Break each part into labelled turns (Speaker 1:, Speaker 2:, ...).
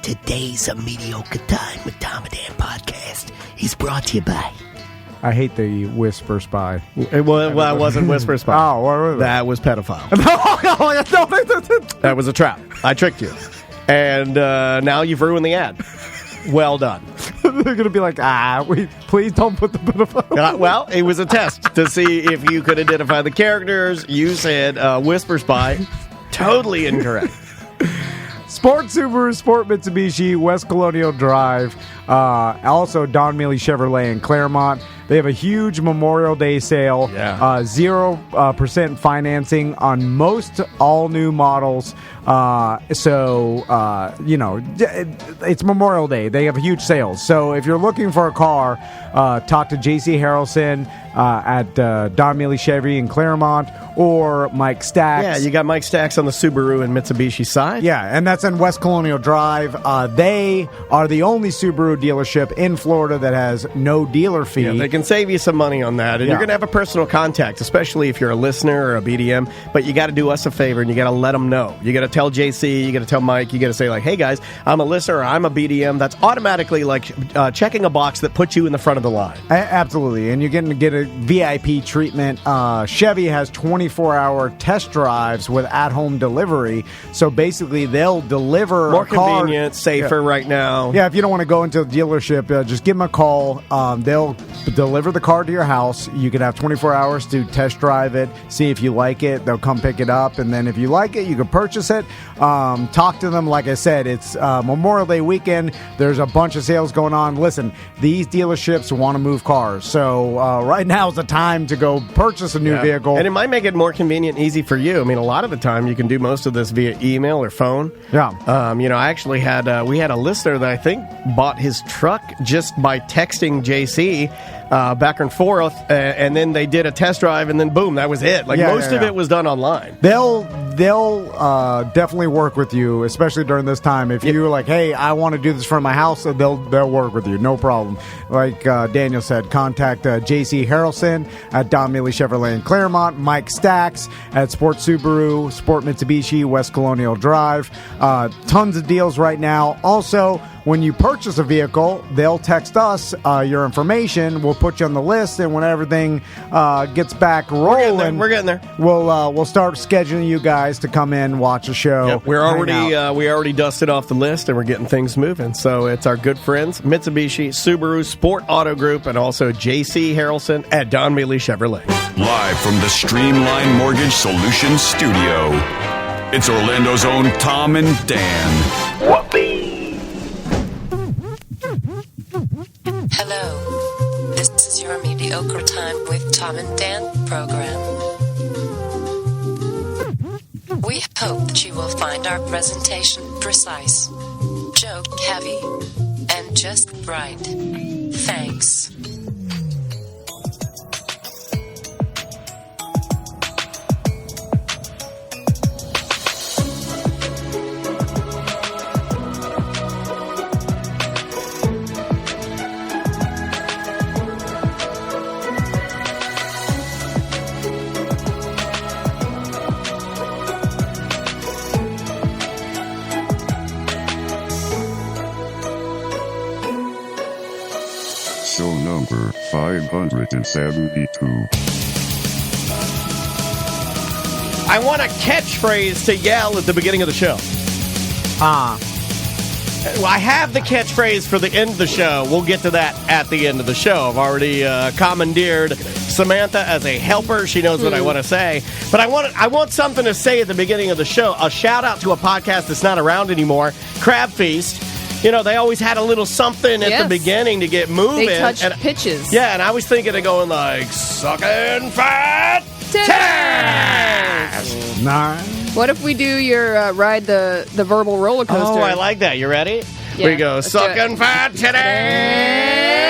Speaker 1: Today's A Mediocre Time with Tom and Dan podcast is brought to you by...
Speaker 2: I hate the Whisper Spy.
Speaker 3: It wasn't Whisper Spy.
Speaker 2: Oh, what was it?
Speaker 3: That was pedophile.
Speaker 2: No.
Speaker 3: That was a trap. I tricked you. And now you've ruined the ad. Well done.
Speaker 2: They're going to be like, please don't put the pedophile.
Speaker 3: Well, it was a test to see if you could identify the characters. You said Whisper Spy. Totally incorrect.
Speaker 2: Sport Subaru, Sport Mitsubishi, West Colonial Drive, also Don Mealy Chevrolet in Claremont. They have a huge Memorial Day sale.
Speaker 3: Yeah.
Speaker 2: 0% financing on most all-new models. It's Memorial Day. They have huge sales. So if you're looking for a car, talk to J.C. Harrelson at Don Mealy Chevy in Claremont or Mike Stacks.
Speaker 3: Yeah, you got Mike Stacks on the Subaru and Mitsubishi side.
Speaker 2: Yeah, and that's in West Colonial Drive. They are the only Subaru dealership in Florida that has no dealer fee.
Speaker 3: Yeah, they can save you some money on that. And you're going to have a personal contact, especially if you're a listener or a BDM. But you got to do us a favor, and you got to let them know. You got to tell JC, you got to tell Mike, you got to say, like, hey, guys, I'm a listener or I'm a BDM. That's automatically like checking a box that puts you in the front of the line.
Speaker 2: Absolutely. And you're getting to get a VIP treatment. Chevy has 24-hour test drives with at-home delivery. So basically, they'll deliver
Speaker 3: more
Speaker 2: a car.
Speaker 3: Convenient, safer right now.
Speaker 2: Yeah, if you don't want to go into the dealership, just give them a call. They'll deliver the car to your house. You can have 24 hours to test drive it, see if you like it. They'll come pick it up, and then if you like it, you can purchase it. Talk to them. Like I said, it's Memorial Day weekend. There's a bunch of sales going on. Listen, these dealerships want to move cars, so right now is the time to go purchase a new vehicle.
Speaker 3: And it might make it more convenient and easy for you. I mean, a lot of the time you can do most of this via email or phone.
Speaker 2: Yeah.
Speaker 3: I actually had we had a listener that I think bought his truck just by texting JC back and forth, and then they did a test drive, and then boom, that was it. Like most of it was done online.
Speaker 2: They'll definitely work with you, especially during this time. If you're like, hey, I want to do this from my house, they'll work with you, no problem. Like Daniel said, contact J.C. Harrelson at Don Mealy Chevrolet in Claremont, Mike Stacks at Sport Subaru, Sport Mitsubishi, West Colonial Drive. Tons of deals right now. Also, when you purchase a vehicle, they'll text us your information. We'll put you on the list, and when everything gets back rolling,
Speaker 3: we're getting there.
Speaker 2: We'll start scheduling you guys to come in, watch a show.
Speaker 3: Yep, we already dusted off the list, and we're getting things moving. So it's our good friends Mitsubishi, Subaru, Sport Auto Group, and also J.C. Harrelson at Don Mealy Chevrolet.
Speaker 4: Live from the Streamline Mortgage Solutions studio, it's Orlando's own Tom and Dan.
Speaker 5: Hello, this is your Mediocre Time with Tom and Dan program. We hope that you will find our presentation precise, joke heavy, and just right. Thanks.
Speaker 6: Show number 572.
Speaker 3: I want a catchphrase to yell at the beginning of the show. Well, I have the catchphrase for the end of the show. We'll get to that at the end of the show. I've already commandeered Samantha as a helper. She knows what I want to say. But I want something to say at the beginning of the show. A shout out to a podcast that's not around anymore, Crab Feast. You know, they always had a little something at the beginning to get moving.
Speaker 7: They touched pitches.
Speaker 3: Yeah, and I was thinking of going like, sucking fat titties.
Speaker 2: Nice.
Speaker 7: What if we do your ride the verbal roller coaster?
Speaker 3: Oh, I like that. You ready?
Speaker 7: Yeah,
Speaker 3: we go, sucking fat titties.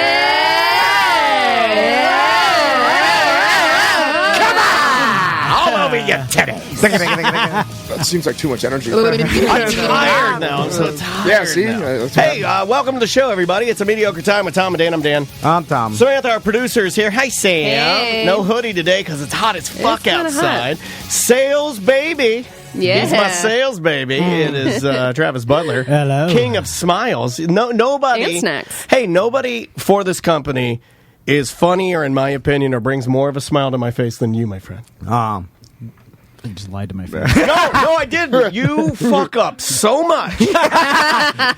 Speaker 3: Your titties.
Speaker 8: That seems like too much energy.
Speaker 3: I'm tired now. I'm so tired.
Speaker 8: Yeah, see?
Speaker 3: Hey, welcome to the show, everybody. It's A Mediocre Time with Tom and Dan. I'm Dan.
Speaker 2: I'm Tom.
Speaker 3: Samantha, our producer, is here. Hi, Sam.
Speaker 7: Hey.
Speaker 3: No hoodie today because it's hot as fuck
Speaker 7: It's kinda
Speaker 3: outside. Sales, baby.
Speaker 7: Yeah.
Speaker 3: He's my sales baby. It is Travis Butler.
Speaker 9: Hello.
Speaker 3: King of smiles. Nobody.
Speaker 7: And snacks.
Speaker 3: Hey, nobody for this company is funnier, in my opinion, or brings more of a smile to my face than you, my friend.
Speaker 9: I just lied to my face.
Speaker 3: No, I didn't. You fuck up so much. That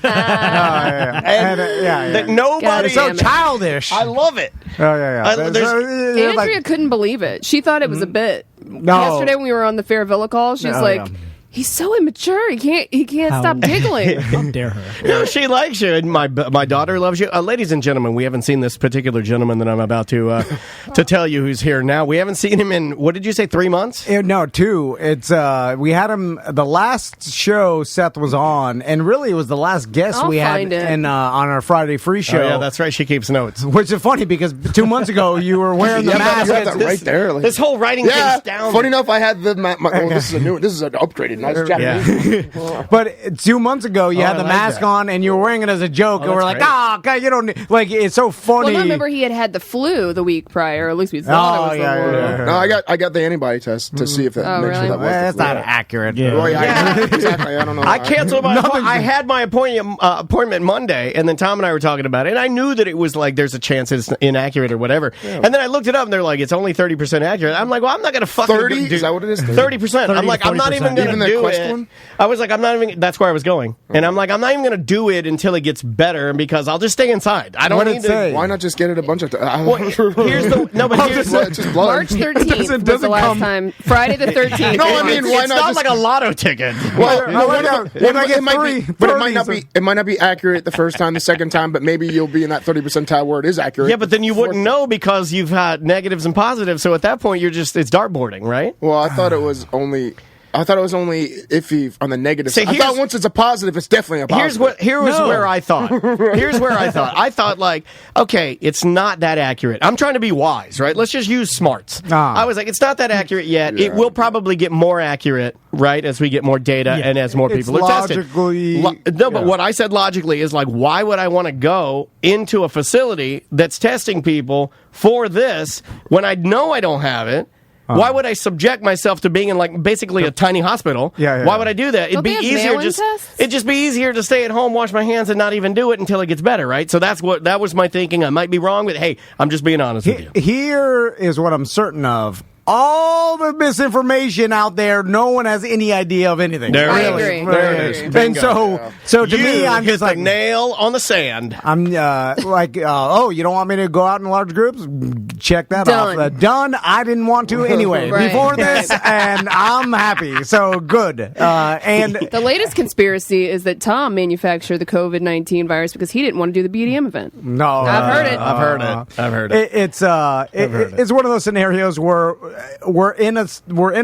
Speaker 3: nobody.
Speaker 7: It's so
Speaker 2: childish.
Speaker 3: I love it.
Speaker 2: Oh, yeah.
Speaker 7: Andrea couldn't believe it. She thought it was a bit.
Speaker 2: No.
Speaker 7: Yesterday when we were on the Fairvilla call, she's like, he's so immature. He can't stop giggling.
Speaker 9: How dare her?
Speaker 3: No, she likes you, and my daughter loves you. Ladies and gentlemen, we haven't seen this particular gentleman that I'm about to tell you who's here now. We haven't seen him in, what did you say, 3 months?
Speaker 2: No, 2. It's we had him the last show Seth was on, and really it was the last guest we had on our Friday free show.
Speaker 3: Oh, yeah, that's right. She keeps notes.
Speaker 2: Which is funny because 2 months ago you were wearing the mask.
Speaker 8: You have that right there.
Speaker 3: This whole writing thing's down.
Speaker 8: Funny enough, I had the. This is an upgraded, nice Japanese.
Speaker 2: But 2 months ago, you had the mask on, and you were wearing it as a joke, and we're like, God, you don't like. It's so funny.
Speaker 7: Well, no, remember he had the flu the week prior. Or at least we thought it was the flu.
Speaker 8: No, I got the antibody test to see if that makes sure that was.
Speaker 2: That's not accurate.
Speaker 9: Yeah.
Speaker 8: Well, exactly. I don't know.
Speaker 3: I canceled my appointment. I had my appointment Monday, and then Tom and I were talking about it, and I knew that it was like there's a chance it's inaccurate or whatever. Yeah. And then I looked it up, and they're like, it's only 30% accurate. I'm like, well, I'm not going to fucking
Speaker 8: 30?
Speaker 3: do.
Speaker 8: Is that what it is?
Speaker 3: 30%. I'm like, I'm not even going to do it.
Speaker 8: One?
Speaker 3: I was like, I'm not even. That's where I was going, and I'm like, I'm not even going to do it until it gets better because I'll just stay inside. I don't need to.
Speaker 8: Why not just get it a bunch of times?
Speaker 3: Well, here's the no, but here's
Speaker 8: just blood.
Speaker 7: March 13th was the last time. Friday the 13th.
Speaker 8: No, I mean, why
Speaker 3: it's
Speaker 8: not
Speaker 3: not
Speaker 8: just
Speaker 3: like a lotto ticket.
Speaker 8: Well, it might not be accurate the first time, the second time, but maybe you'll be in that 30 percentile where it is accurate.
Speaker 3: Yeah, but then you wouldn't know because you've had negatives and positives. So at that point, it's dartboarding, right?
Speaker 8: Well, I thought it was only iffy on the negative side. I thought once it's a positive, it's definitely a positive.
Speaker 3: Here was where I thought. Here's where I thought. I thought, like, okay, it's not that accurate. I'm trying to be wise, right? Let's just use smarts. I was like, it's not that accurate yet. Yeah. It will probably get more accurate, right, as we get more data and as more people are tested. But what I said logically is, like, why would I want to go into a facility that's testing people for this when I know I don't have it? Why would I subject myself to being in like basically a tiny hospital? Why would I do that? It'd be easier it'd just be easier to stay at home, wash my hands, and not even do it until it gets better, right? So that was my thinking. I might be wrong, but hey, I'm just being honest with you.
Speaker 2: Here is what I'm certain of. All the misinformation out there, no one has any idea of anything.
Speaker 3: There
Speaker 2: it is. And so to me, I'm just like
Speaker 3: nail on the sand.
Speaker 2: I'm like, you don't want me to go out in large groups? Check that off. Done. I didn't want to anyway before this, and I'm happy. So good. And
Speaker 7: the latest conspiracy is that Tom manufactured the COVID-19 virus because he didn't want to do the BDM event.
Speaker 2: No,
Speaker 7: I've heard it.
Speaker 3: I've heard it.
Speaker 2: It's one of those scenarios where we're in a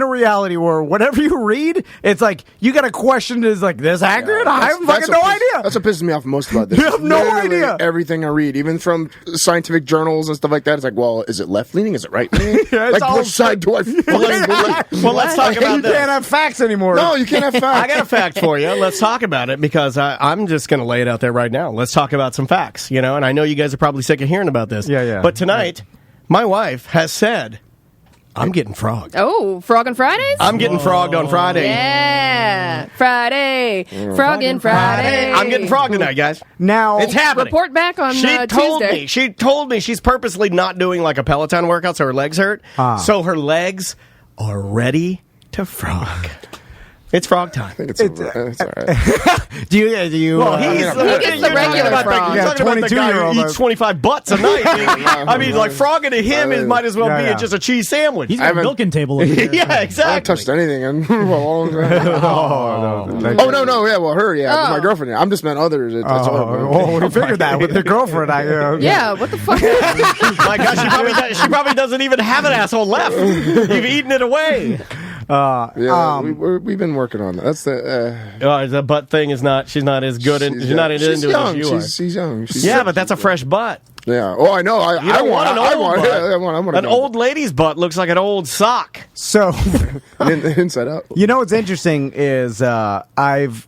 Speaker 2: reality where whatever you read, it's like you got to question: is like this accurate? I have fucking no idea.
Speaker 8: That's what pisses me off most about this.
Speaker 2: You have no idea.
Speaker 8: Everything I read, even from scientific journals and stuff like that, it's like, well, is it left leaning? Is it right leaning? Like, which side do I?
Speaker 3: Well, let's talk about this.
Speaker 2: You can't have facts anymore.
Speaker 8: No, you can't have facts.
Speaker 3: I got a fact for you. Let's talk about it because I'm just going to lay it out there right now. Let's talk about some facts. And I know you guys are probably sick of hearing about this.
Speaker 2: Yeah.
Speaker 3: But tonight, my wife has said, I'm getting frogged.
Speaker 7: Oh, Froggin Fridays?
Speaker 3: I'm getting frogged on Friday.
Speaker 7: Yeah. Friday. Froggin Friday.
Speaker 3: I'm getting frogged tonight, guys.
Speaker 2: Now,
Speaker 3: it's happening.
Speaker 7: Report back on Tuesday.
Speaker 3: She told me she's purposely not doing like a Peloton workout so her legs hurt. So her legs are ready to frog. It's frog time.
Speaker 8: I think it's all right.
Speaker 2: Do you?
Speaker 3: Well,
Speaker 7: he gets the regular frog.
Speaker 3: You're talking about the guy who eats 25 butts a night. I mean, like frogging to him might as well be just a cheese sandwich.
Speaker 9: He's got a milking table over here.
Speaker 3: Yeah, exactly.
Speaker 8: I haven't touched anything in a long time. No. Yeah, well, her, my girlfriend. I'm just meant others.
Speaker 2: We figured that with the girlfriend.
Speaker 7: Yeah, what the fuck?
Speaker 3: My God, she probably doesn't even have an asshole left. You've eaten it away.
Speaker 8: We've been working on that. That's
Speaker 3: the butt thing is not. She's not as good. She's not into it as you are.
Speaker 8: She's young.
Speaker 3: But that's a fresh butt.
Speaker 8: Yeah. Oh, I know.
Speaker 3: You don't want an old butt.
Speaker 8: I want
Speaker 3: an old lady's butt looks like an old sock.
Speaker 2: So,
Speaker 8: inside out.
Speaker 2: You know what's interesting is I've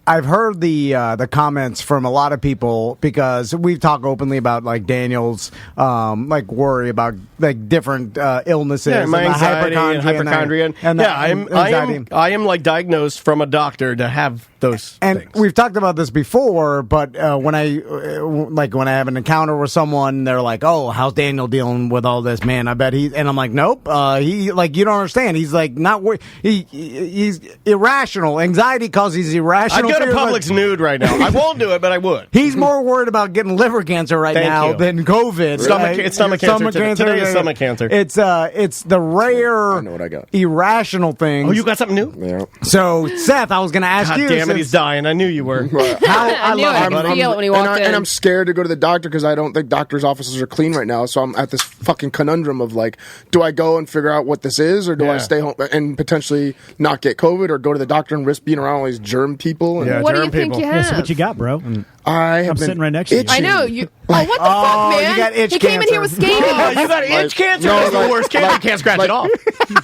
Speaker 2: heard the comments from a lot of people because we've talked openly about like Daniel's like worry about like different illnesses,
Speaker 3: yeah, my anxiety and hypochondria. I am like diagnosed from a doctor to have those
Speaker 2: and
Speaker 3: things.
Speaker 2: We've talked about this before, but when I have an encounter with someone, they're like, "Oh, how's Daniel dealing with all this, man? I bet he." And I'm like, "Nope, he like you don't understand. He's like not he's irrational. Anxiety causes irrational."
Speaker 3: I'd go to Publix nude right now. I won't do it, but I would.
Speaker 2: He's more worried about getting liver cancer now than COVID.
Speaker 3: It's stomach cancer. Today is stomach cancer.
Speaker 2: It's the rare
Speaker 8: I know what I got.
Speaker 2: irrational thing.
Speaker 3: Oh, you got something new?
Speaker 8: Yeah.
Speaker 2: So Seth, I was going to ask you.
Speaker 3: Damn it, he's dying. I knew you were.
Speaker 7: I knew I could feel it when he walked in.
Speaker 8: And I'm scared to go to the doctor because I don't think doctors' offices are clean right now. So I'm at this fucking conundrum of like, do I go and figure out what this is, or do I stay home and potentially not get COVID, or go to the doctor and risk being around all these germ people? And
Speaker 7: what do you think you have?
Speaker 9: So what you got, bro?
Speaker 8: I'm
Speaker 9: sitting right next to you.
Speaker 7: I know you. Oh, what the fuck, man?
Speaker 2: You got itch
Speaker 7: he came in here with scabies.
Speaker 3: Oh, you got itch cancer? That's the worst cancer. You can't scratch it off.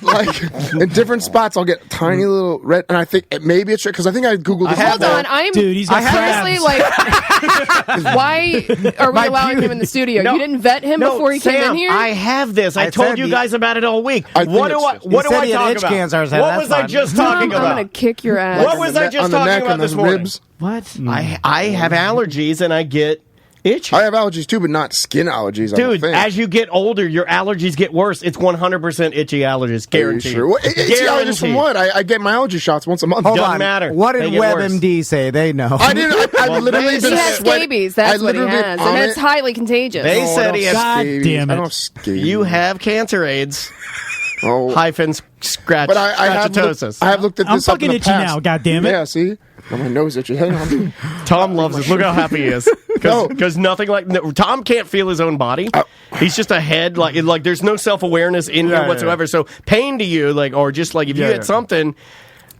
Speaker 8: Like in different spots, I'll get tiny little red, and I think maybe it's because I think I googled this.
Speaker 7: Hold on,
Speaker 9: Dude, he's got
Speaker 7: seriously
Speaker 9: crabs.
Speaker 7: like. Why are we allowing him in the studio?
Speaker 3: No,
Speaker 7: you didn't vet him before he came in here.
Speaker 3: I have this. I told you guys about it all week. What do I talk about?
Speaker 2: Cancer,
Speaker 3: what was I just talking about?
Speaker 7: I'm gonna kick your ass.
Speaker 3: What was I just talking about this morning?
Speaker 8: Ribs.
Speaker 3: What? I have allergies and I get itchy.
Speaker 8: I have allergies too, but not skin allergies.
Speaker 3: Dude, as you get older, your allergies get worse. It's 100% itchy allergies, guaranteed.
Speaker 8: Sure? Well, itchy allergies from what? I get my allergy shots once a month.
Speaker 3: Doesn't matter.
Speaker 2: What did WebMD say? They know.
Speaker 8: I didn't. I literally
Speaker 7: he has scabies. That's what he has, and it's highly contagious.
Speaker 3: They said he has.
Speaker 9: God damn it!
Speaker 8: I don't have scabies.
Speaker 3: You have cancer AIDS. Hyphens scratch.
Speaker 8: But I have looked at
Speaker 9: I'm
Speaker 8: this up
Speaker 9: fucking
Speaker 8: in the
Speaker 9: itchy
Speaker 8: past.
Speaker 9: now. God damn it!
Speaker 8: Yeah, see. Oh, my nose itchy. Hang on.
Speaker 3: Tom loves this. Look how happy he is. Because nothing like Tom can't feel his own body. He's just a head. Like there's no self-awareness in here whatsoever. Yeah. So pain to you, like, or just like if you get something.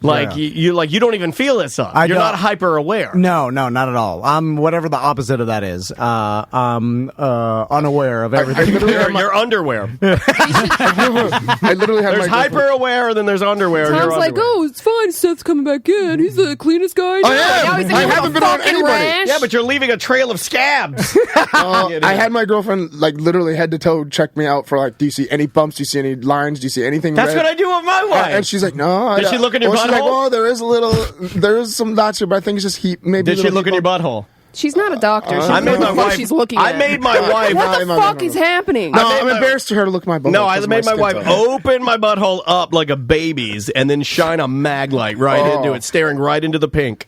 Speaker 3: Like you don't even feel this stuff. You're not hyper aware.
Speaker 2: No, not at all. I'm whatever the opposite of that is. I'm unaware of everything.
Speaker 3: You're underwear.
Speaker 8: I literally have.
Speaker 3: There's hyper aware, and then there's underwear.
Speaker 7: Tom's like, oh, it's fine. Seth's coming back in. He's the cleanest guy.
Speaker 8: I haven't been on anybody.
Speaker 7: Rash.
Speaker 3: Yeah, but you're leaving a trail of scabs.
Speaker 8: I had my girlfriend like literally head to toe check me out for like, do you see any bumps? Do you see any lines? Do you see anything?
Speaker 3: That's
Speaker 8: red?
Speaker 3: what I do with my wife.
Speaker 8: And she's like, no.
Speaker 3: Did she look in your butthole?
Speaker 8: Like, oh, there is some dots here, but I think it's just heat. Maybe.
Speaker 3: Did she look in your butthole?
Speaker 7: She's not a doctor.
Speaker 3: I made my wife.
Speaker 7: She's looking at.
Speaker 3: I made my wife.
Speaker 7: What the fuck is happening?
Speaker 8: No, I'm embarrassed to her to look at my butthole.
Speaker 3: No, I made my wife open my butthole up like a baby's and then shine a mag light right into it, staring right into the pink.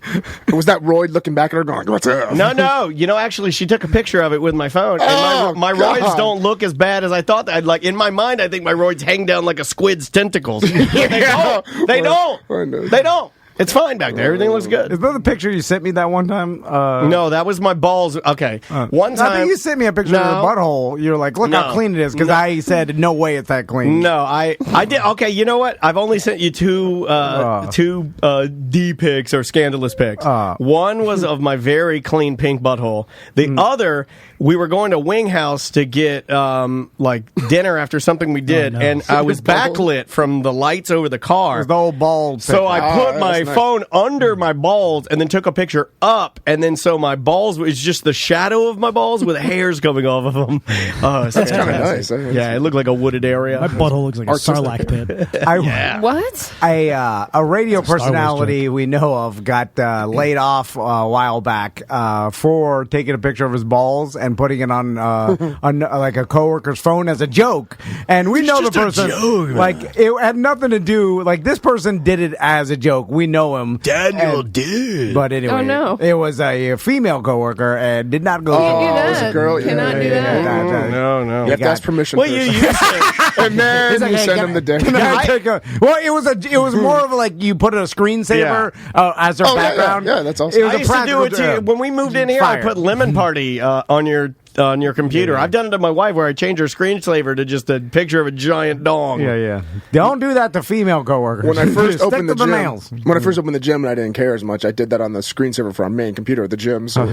Speaker 8: Was that Royd looking back at her going, what's up?
Speaker 3: No. You know, actually, she took a picture of it with my phone. And my roids don't look as bad as I thought. Like, in my mind, I think my roids hang down like a squid's tentacles. They don't. It's fine back there. Everything looks good.
Speaker 2: Is that the picture you sent me that one time?
Speaker 3: No, that was my balls. Okay. One time.
Speaker 2: I think you sent me a picture of your butthole. You're like, look how clean it is, because I said, no way it's that clean.
Speaker 3: No, I did. Okay, you know what? I've only sent you two D pics or scandalous pics. One was of my very clean pink butthole. The other, we were going to Wing House to get like dinner after something we did, and I was backlit from the lights over the car.
Speaker 2: It was the old bald
Speaker 3: So I put my phone under my balls and then took a picture up, and then so my balls was just the shadow of my balls with hairs coming off of them. Oh,
Speaker 8: that's kind of nice.
Speaker 3: Yeah, it looked like a wooded area.
Speaker 9: My butthole looks like a sarlacc pit.
Speaker 7: What?
Speaker 2: A radio personality we know of got laid off a while back for taking a picture of his balls and putting it on like a coworker's phone as a joke. And we know the person. Like, it had nothing to do. Like, this person did it as a joke. We know him.
Speaker 1: Daniel did.
Speaker 2: But anyway, it was a female coworker and did not go.
Speaker 7: It was
Speaker 8: a girl.
Speaker 7: Cannot do that.
Speaker 3: No.
Speaker 8: You have to ask permission.
Speaker 3: Well, you used to.
Speaker 8: And then you send him the dick.
Speaker 2: Well, it was more of like you put a screensaver as their background.
Speaker 8: Yeah, that's awesome.
Speaker 3: I used to do it too. When we moved in here, I put Lemon Party on your on your computer. I've done it to my wife where I change her screensaver to just a picture of a giant dong.
Speaker 2: Yeah. Don't do that to female coworkers.
Speaker 8: When I first opened the gym,
Speaker 2: males.
Speaker 8: when I first opened the gym and I didn't care as much, I did that on the screensaver for our main computer at the gym. So,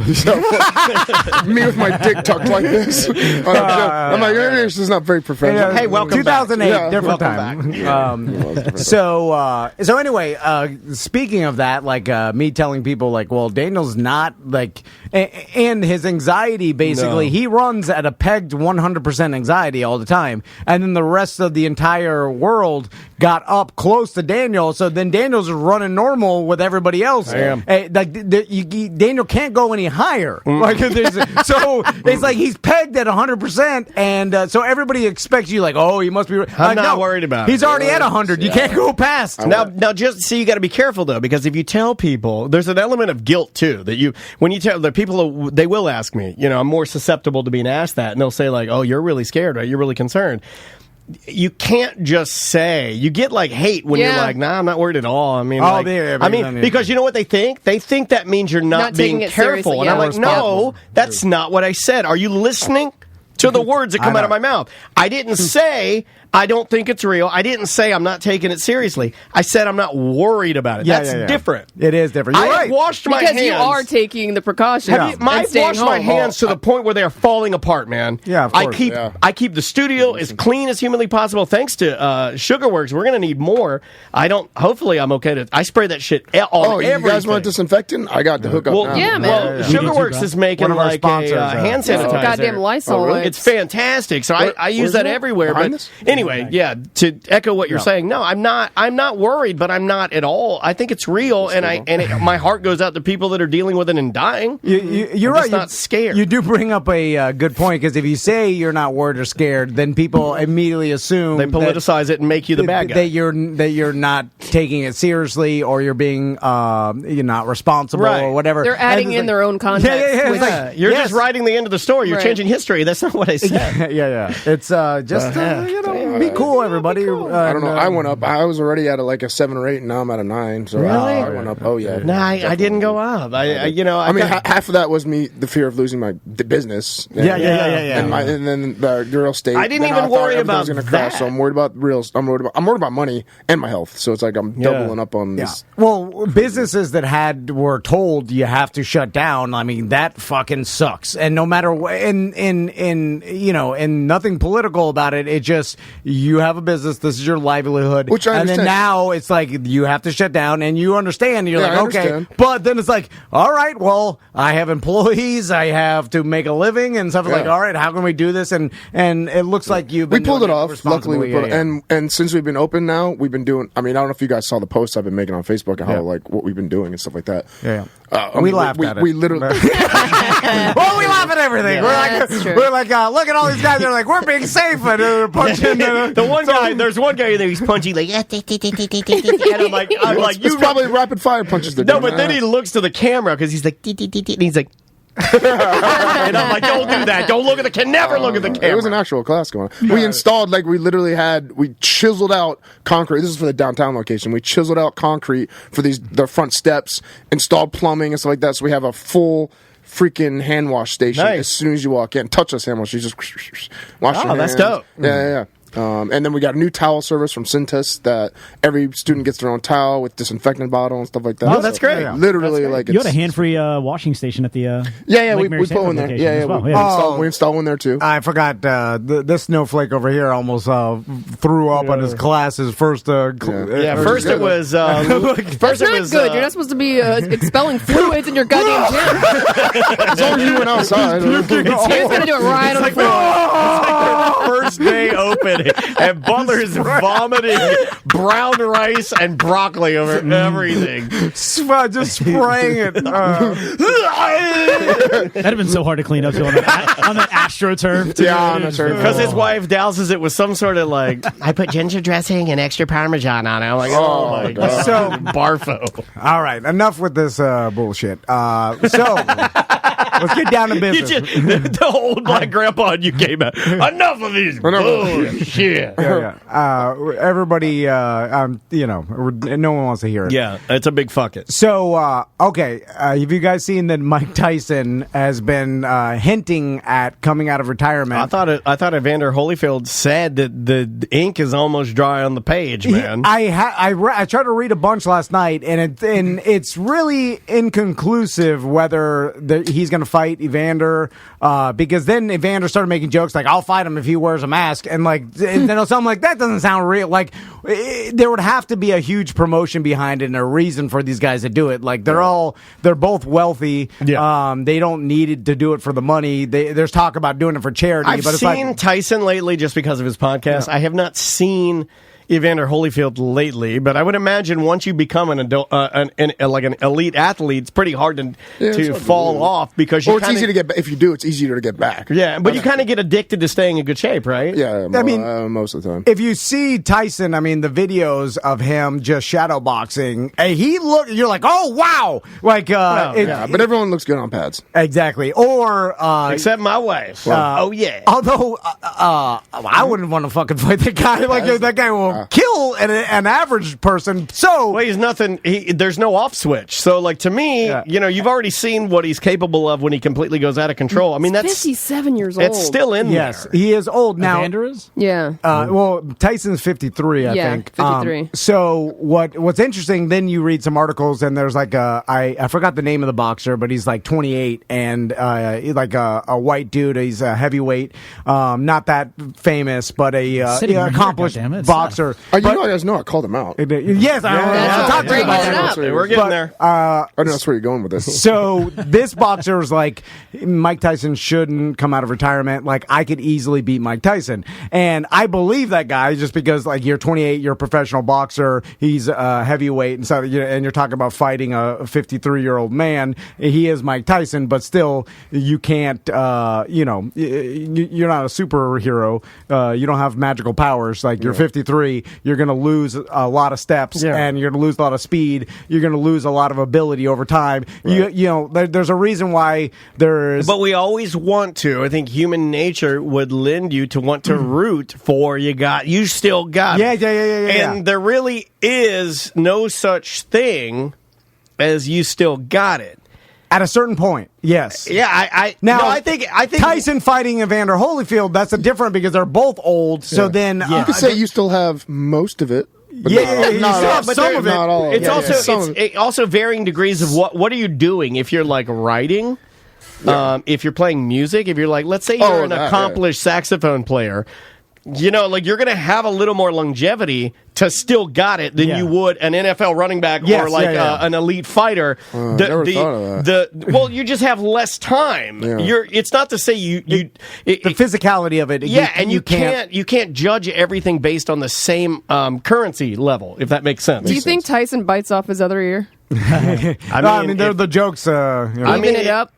Speaker 8: me with my dick tucked like this. I'm like, this is not very professional.
Speaker 3: Hey, welcome
Speaker 2: 2008,
Speaker 3: back.
Speaker 2: different time. So anyway, speaking of that, like me telling people, like, well, Daniel's not like, and his anxiety basically, he runs at a pegged 100% anxiety all the time, and then the rest of the entire world got up close to Daniel, so then Daniel's running normal with everybody else. Daniel can't go any higher. Like, so it's like he's pegged at 100%, and so everybody expects you, like, oh, he must be.
Speaker 3: I'm not worried about it.
Speaker 2: He's already at 100. You can't go past.
Speaker 3: Now, just see, you got to be careful though, because if you tell people, there's an element of guilt too. That when you tell the people, they will ask me. I'm more susceptible to being asked that, and they'll say like, "Oh, you're really scared, right? You're really concerned." You can't just say. You get like hate when you're like, "Nah, I'm not worried at all." I mean, because you know what they think? They think that means you're not being careful, and I'm like, "No, that's not what I said. Are you listening to the words that come out of my mouth? I didn't say I don't think it's real. I didn't say I'm not taking it seriously. I said I'm not worried about it. That's different.
Speaker 2: It is different. You're right.
Speaker 3: I've washed my hands.
Speaker 7: Because you are taking the precautions.
Speaker 3: I've washed my hands to the point where they are falling apart, man.
Speaker 2: Yeah, of course.
Speaker 3: I keep the studio as clean as humanly possible. Thanks to SugarWorks, we're going to need more. Hopefully I'm okay I spray that shit on everything.
Speaker 8: You guys want disinfectant? I got the hookup now.
Speaker 7: Yeah, man.
Speaker 3: Well, SugarWorks is making like a hand sanitizer.
Speaker 7: Goddamn Lysol.
Speaker 3: It's fantastic. So I use that everywhere. But anyway, to echo what you're saying, no, I'm not worried, but I'm not at all. I think it's real, and my heart goes out to people that are dealing with it and dying.
Speaker 2: You're right.
Speaker 3: Not scared.
Speaker 2: You do bring up a good point, because if you say you're not worried or scared, then people immediately assume
Speaker 3: they politicize it and make you the bad guy.
Speaker 2: That you're not taking it seriously, or you're being you're not responsible or whatever.
Speaker 7: They're adding in their own context.
Speaker 3: You're just writing the end of the story. You're changing history. That's not what I said.
Speaker 2: It's just be cool, everybody.
Speaker 8: I don't know. I went up. I was already at a 7 or 8, and now I'm at a 9. So I went up. Oh yeah.
Speaker 3: No, I didn't go up. I mean,
Speaker 8: half of that was me, the fear of losing my business. And then the real estate.
Speaker 3: I didn't even worry about
Speaker 8: was going to crash. So I'm worried about I'm worried about money and my health. So it's like I'm doubling up on this.
Speaker 2: Well, businesses that were told you have to shut down. I mean, that fucking sucks. And no matter what, and nothing political about it. It just, you have a business. This is your livelihood.
Speaker 8: Which I understand.
Speaker 2: And then now it's like you have to shut down, and you understand. You're like, okay. But then it's like, all right, well, I have employees. I have to make a living and stuff. Like, all right, how can we do this? And it looks like you've been
Speaker 8: pulled it off. Luckily, we pulled it. And since we've been open now, we've been doing. I mean, I don't know if you guys saw the posts I've been making on Facebook and how what we've been doing and stuff like that.
Speaker 2: We laughed at it.
Speaker 8: We literally.
Speaker 2: Well, we laugh at everything. We're like, look at all these guys. They're like, we're being safe, and they're punching.
Speaker 3: There's one guy there. He's punching like, and I'm like,
Speaker 8: it's probably rapid fire punches.
Speaker 3: No, but then he looks to the camera because he's like, and he's like. And I'm like, don't do that. Don't look at never look at the camera.
Speaker 8: It was an actual class going on. We installed, we chiseled out concrete. This is for the downtown location. We chiseled out concrete for the front steps, installed plumbing and stuff like that. So we have a full freaking hand wash station as soon as you walk in. Touchless hand wash. You just wash your hands.
Speaker 3: That's dope.
Speaker 8: Yeah. And then we got a new towel service from Cintas that every student gets their own towel with disinfectant bottle and stuff like that.
Speaker 3: Oh, that's great.
Speaker 8: Literally, that's great.
Speaker 9: You had a hand-free washing station at the
Speaker 8: we put one there. We installed one there too.
Speaker 2: I forgot this snowflake over here almost threw up on his classes first.
Speaker 3: First it was
Speaker 7: That's not good. You're not supposed to be expelling fluids in your goddamn gym.
Speaker 8: As long as you went outside.
Speaker 7: He's gonna do it right on the floor.
Speaker 3: It's like the first day open. And Butler's vomiting brown rice and broccoli over everything.
Speaker 2: Just spraying it.
Speaker 9: That'd have been so hard to clean up on that AstroTurf.
Speaker 8: On the turf.
Speaker 3: Because his wife douses it with some sort of I put ginger dressing and extra Parmesan on it. I'm like, oh my God.
Speaker 2: So,
Speaker 3: Barfo.
Speaker 2: All right, enough with this bullshit. Let's get down to business.
Speaker 3: The old black grandpa and you came out. Enough of these bullshit.
Speaker 2: Everybody, no one wants to hear it.
Speaker 3: Yeah, it's a big fuck it.
Speaker 2: So, okay, have you guys seen that Mike Tyson has been hinting at coming out of retirement?
Speaker 3: I thought Evander Holyfield said that the ink is almost dry on the page, man.
Speaker 2: I tried to read a bunch last night, and it's really inconclusive whether he's going to fight Evander, because then Evander started making jokes like, "I'll fight him if he wears a mask," and then I'm like, that doesn't sound real. Like, there would have to be a huge promotion behind it and a reason for these guys to do it. Like, they're both wealthy. Yeah. They don't need to do it for the money. There's talk about doing it for charity.
Speaker 3: I've seen Tyson lately just because of his podcast. Yeah. I have not seen Evander Holyfield lately, but I would imagine once you become an adult, an elite athlete, it's pretty hard to fall off because
Speaker 8: it's easy to get. If you do, it's easier to get back.
Speaker 3: Yeah, but you kind of get addicted to staying in good shape, right?
Speaker 8: Yeah, I mean, most of the time.
Speaker 2: If you see Tyson, I mean, the videos of him just shadow boxing, you're like, oh wow, like,
Speaker 8: but everyone looks good on pads.
Speaker 2: Exactly, or
Speaker 3: except my wife. Oh yeah.
Speaker 2: Although I wouldn't want to fucking fight that guy. Like that guy will kill an average person. So
Speaker 3: he's nothing. There's no off switch. So, like, to me, you've already seen what he's capable of when he completely goes out of control. I mean, that's
Speaker 7: 57 years old.
Speaker 3: It's still in there.
Speaker 2: Yes, he is old now.
Speaker 9: Evander is?
Speaker 7: Yeah.
Speaker 2: Well, Tyson's 53, I think.
Speaker 7: 53.
Speaker 2: So what's interesting? Then you read some articles, and there's like I forgot the name of the boxer, but he's like 28 and like a white dude. He's a heavyweight, not that famous, but a accomplished boxer.
Speaker 8: You guys know I called him out.
Speaker 2: Yes, I talked to you about
Speaker 3: that. We're getting there.
Speaker 8: I know that's where you're going with this.
Speaker 2: So this boxer is like, Mike Tyson shouldn't come out of retirement. Like, I could easily beat Mike Tyson. And I believe that guy just because, like, you're 28, you're a professional boxer, he's a heavyweight, and so and you're talking about fighting a 53-year-old man. He is Mike Tyson, but still, you can't, you're not a superhero. You don't have magical powers. Like, you're 53, you're going to lose a lot of steps, and you're going to lose a lot of speed. You're going to lose a lot of ability over time. Right. There's a reason why there's.
Speaker 3: But we always want to. I think human nature would lend you to want to root for you still got it.
Speaker 2: Yeah.
Speaker 3: And there really is no such thing as you still got it.
Speaker 2: At a certain point, yes.
Speaker 3: Yeah, I think
Speaker 2: Tyson fighting Evander Holyfield, that's a different because they're both old. So then
Speaker 8: you could say you still have most of it.
Speaker 2: But you still have some of it.
Speaker 8: Not all.
Speaker 3: It's also varying degrees of what are you doing if you're like writing, if you're playing music, if you're like, let's say you're an accomplished saxophone player. You're going to have a little more longevity to still got it than you would an NFL running back or an elite fighter.
Speaker 8: Never thought of that.
Speaker 3: Well, you just have less time. Yeah. It's not to say the
Speaker 2: physicality of it.
Speaker 3: You can't judge everything based on the same currency level, if that makes sense.
Speaker 7: Do you think Tyson bites off his other ear?
Speaker 2: I mean, they're the jokes.
Speaker 7: It up.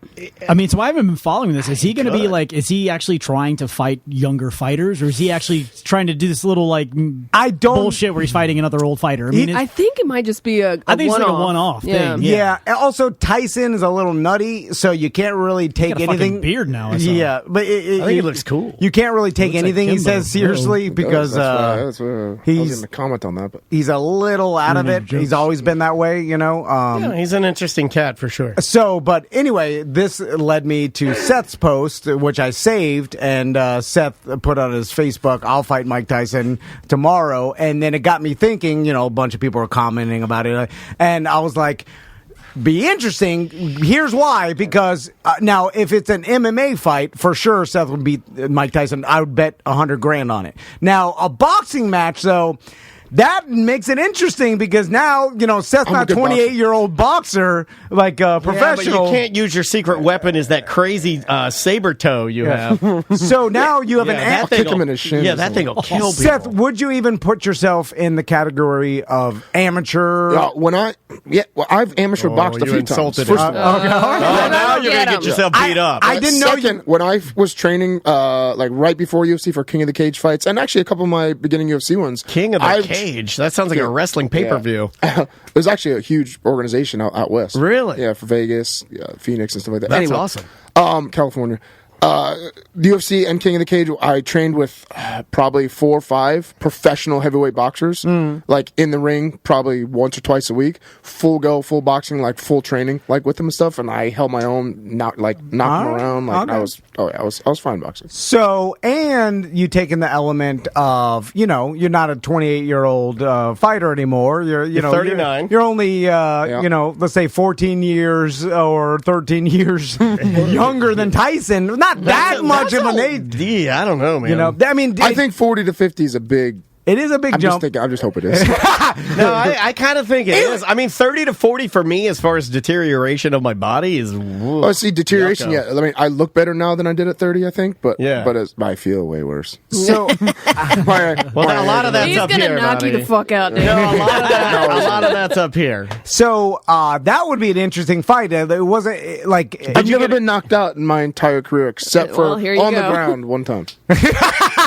Speaker 9: I mean, so I haven't been following this. Is he going to be like? Is he actually trying to fight younger fighters, or is he actually trying to do this little bullshit where he's fighting another old fighter?
Speaker 7: I think it might just be a
Speaker 9: I think it's like a one-off thing.
Speaker 2: Yeah. Also, Tyson is a little nutty, so you can't really take
Speaker 9: he's got a
Speaker 2: anything.
Speaker 9: Fucking beard now.
Speaker 2: But I
Speaker 3: think he looks cool.
Speaker 2: You can't really take anything he says seriously because
Speaker 8: he's. I was going to comment on that, but
Speaker 2: he's a little out of it.
Speaker 9: Jokes.
Speaker 2: He's always been that way,
Speaker 3: he's an interesting cat for sure.
Speaker 2: So, but anyway, this led me to Seth's post, which I saved, and Seth put on his Facebook, "I'll fight Mike Tyson tomorrow," and then it got me thinking. A bunch of people were commenting about it, and I was like, be interesting. Here's why. Because now, if it's an MMA fight, for sure Seth would beat Mike Tyson. I would bet $100,000 on it. Now, a boxing match, though, that makes it interesting because now, Seth's not a 28-year-old boxer, like a professional.
Speaker 3: Yeah, but you can't use your secret weapon as that crazy saber toe you have.
Speaker 2: So now you have
Speaker 8: I'll kick him in his shin.
Speaker 3: Yeah, that thing will kill people.
Speaker 2: Seth, would you even put yourself in the category of amateur?
Speaker 8: I've amateur boxed a few times.
Speaker 3: Now you're going to get yourself beat up.
Speaker 2: I didn't know.
Speaker 8: Second, when I was training, right before UFC for King of the Cage fights, and actually a couple of my beginning UFC ones,
Speaker 3: King of the Cage. Cage. That sounds like a wrestling pay-per-view.
Speaker 8: Yeah. There's actually a huge organization out west.
Speaker 3: Really?
Speaker 8: Yeah, for Vegas, Phoenix, and stuff like that.
Speaker 3: That's
Speaker 8: anyway,
Speaker 3: awesome.
Speaker 8: California. UFC and King of the Cage, I trained with probably 4 or 5 professional heavyweight boxers, like in the ring, probably once or twice a week, full boxing, like full training, like with them and stuff. And I held my own, knock them around. Like I was fine boxing.
Speaker 2: So, and you taking the element of, you're not a 28-year-old fighter anymore. You're
Speaker 3: 39.
Speaker 2: You're only, let's say 14 years or 13 years younger than Tyson. Not that much of an age.
Speaker 3: Yeah, I don't know, man.
Speaker 8: I think 40 to 50 is a big.
Speaker 2: It is a big jump.
Speaker 8: I just hope it is.
Speaker 3: No, I kind of think it is. I mean, 30 to 40 for me, as far as deterioration of my body, is.
Speaker 8: Oh, see, deterioration.
Speaker 3: Yucko.
Speaker 8: Yeah, I mean, I look better now than I did at 30. I think, but I feel way worse.
Speaker 2: So,
Speaker 3: a lot of that's
Speaker 7: He's
Speaker 3: up
Speaker 7: gonna
Speaker 3: here.
Speaker 7: knock you the fuck out, dude.
Speaker 3: No, a lot of that's up here.
Speaker 2: So that would be an interesting fight. It wasn't like
Speaker 8: I've never been knocked out in my entire career except for on the ground one time.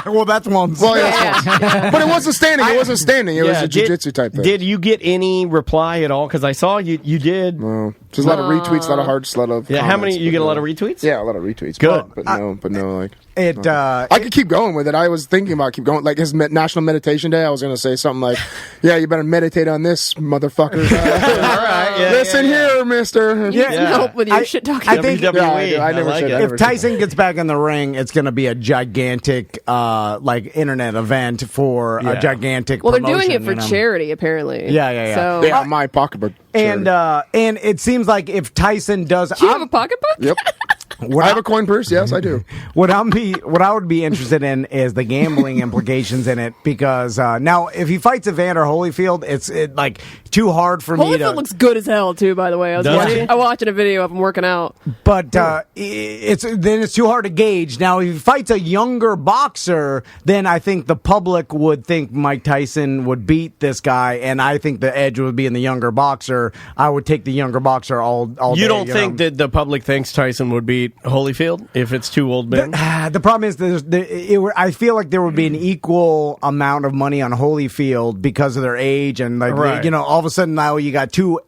Speaker 2: Well, that's one.
Speaker 8: Well, yeah. But it wasn't standing. It wasn't standing. It was a jiu-jitsu type thing.
Speaker 3: Did you get any reply at all? Because I saw you did.
Speaker 8: No. There's a lot of retweets, a lot of hearts, a lot of
Speaker 3: comments, how many? You get a lot of retweets?
Speaker 8: Yeah, a lot of retweets.
Speaker 3: Good.
Speaker 8: But no, like...
Speaker 2: I
Speaker 8: could keep going with it. I was thinking about keep going. Like his National Meditation Day, I was going to say something like, "Yeah, you better meditate on this, motherfucker."
Speaker 3: All right,
Speaker 8: listen here, Mister.
Speaker 7: Help with your shit talking.
Speaker 2: I think
Speaker 3: WWE.
Speaker 8: I never said that.
Speaker 2: if Tyson gets back in the ring, it's going to be a gigantic, internet event for a gigantic.
Speaker 7: Well, they're
Speaker 2: promotion,
Speaker 7: doing it for charity, apparently.
Speaker 2: Yeah.
Speaker 7: So,
Speaker 8: My pocketbook.
Speaker 2: And it seems like if Tyson does,
Speaker 7: do you have a pocketbook?
Speaker 8: Yep. I have a coin purse. Yes, I do.
Speaker 2: What I would be interested in is the gambling implications in it, because now if he fights Evander Holyfield, it's like too hard for me to.
Speaker 7: Holyfield looks good as hell too. By the way, I watching a video of him working out.
Speaker 2: But it's too hard to gauge. Now, if he fights a younger boxer, then I think the public would think Mike Tyson would beat this guy, and I think the edge would be in the younger boxer. I would take the younger boxer all day.
Speaker 3: You don't think that the public thinks Tyson would beat Holyfield if it's two old men?
Speaker 2: The problem is I feel like there would be an equal amount of money on Holyfield because of their age, and all of a sudden now you got two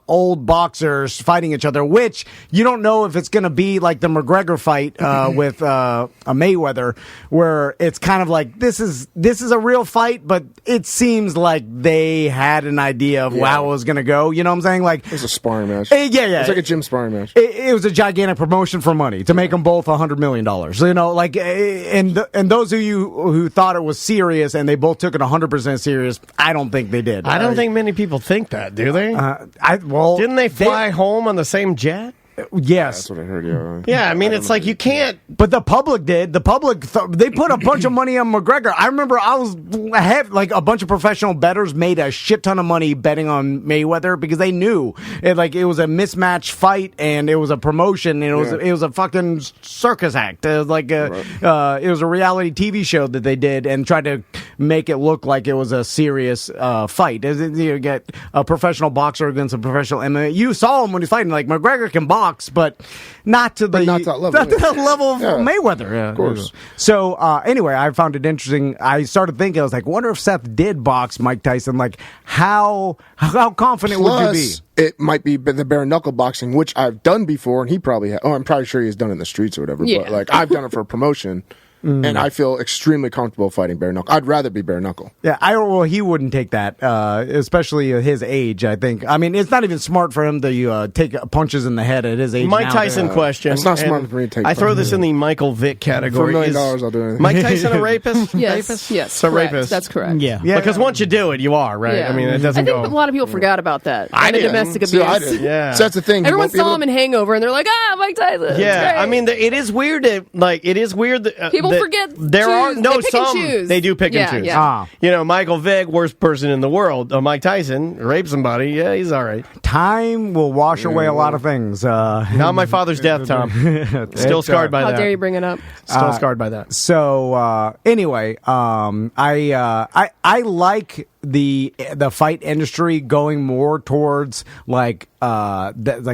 Speaker 2: old boxers fighting each other, which you don't know if it's going to be like the McGregor fight with a Mayweather, where it's kind of like this is a real fight, but it seems like they had an idea of how it was going to go. You know what I'm saying? Like,
Speaker 8: it was a sparring match.
Speaker 2: Yeah.
Speaker 8: It's like a gym sparring match.
Speaker 2: It was a gigantic promotion for money to make them both $100 million. And those of you who thought it was serious and they both took it 100% serious, I don't think they did.
Speaker 3: I don't think many people think that, do they? Didn't they fly home on the same jet?
Speaker 2: Yes.
Speaker 8: That's what I heard,
Speaker 3: Yeah, I mean, it's like you can't...
Speaker 2: But the public did. The public, they put a bunch of money on McGregor. I remember a bunch of professional bettors made a shit ton of money betting on Mayweather because they knew it was a mismatched fight and it was a promotion and it was a fucking circus act. It was like it was a reality TV show that they did and tried to make it look like it was a serious fight. You get a professional boxer against a professional MMA. You saw him when he's fighting. Like, McGregor can box, but not to that level of Mayweather. Yeah,
Speaker 8: of course.
Speaker 2: So anyway, I found it interesting. I started thinking, I was like, wonder if Seth did box Mike Tyson. Like, how confident would you be?
Speaker 8: It might be the bare knuckle boxing, which I've done before, and he probably I'm probably sure he's done it in the streets or whatever.
Speaker 7: Yeah.
Speaker 8: But like, I've done it for a promotion. And I feel extremely comfortable fighting bare knuckle. I'd rather be bare knuckle.
Speaker 2: Yeah, he wouldn't take that, especially at his age, I think. I mean, it's not even smart for him to take punches in the head at his age.
Speaker 3: Mike Tyson question.
Speaker 8: It's not smart for me to take.
Speaker 3: I throw this in the Michael Vick category.
Speaker 8: For $1 million, I'll do anything.
Speaker 3: Mike Tyson a rapist?
Speaker 7: Yes,
Speaker 3: a
Speaker 7: correct.
Speaker 3: rapist.
Speaker 7: That's correct.
Speaker 9: Yeah.
Speaker 3: Because once you do it, you are, right?
Speaker 7: Yeah.
Speaker 3: I mean, it doesn't
Speaker 7: I think
Speaker 3: go...
Speaker 7: a lot of people forgot about that.
Speaker 3: I did.
Speaker 7: Domestic abuse.
Speaker 8: See, I did.
Speaker 3: Yeah.
Speaker 8: So that's the thing.
Speaker 7: Everyone saw him in Hangover, and they're like, Mike Tyson.
Speaker 3: Yeah, I mean, it is weird that
Speaker 7: People forget
Speaker 3: there are
Speaker 7: choose.
Speaker 3: no
Speaker 7: They pick and
Speaker 3: some
Speaker 7: choose.
Speaker 3: they do pick and choose.
Speaker 7: Yeah.
Speaker 3: Michael Vick, worst person in the world. Mike Tyson raped somebody. Yeah, he's all right.
Speaker 2: Time will wash away a lot of things.
Speaker 3: Not my father's death, Tom. Still scarred by that.
Speaker 7: How dare you bring it up?
Speaker 3: Still scarred by that.
Speaker 2: So anyway, I like the fight industry going more towards like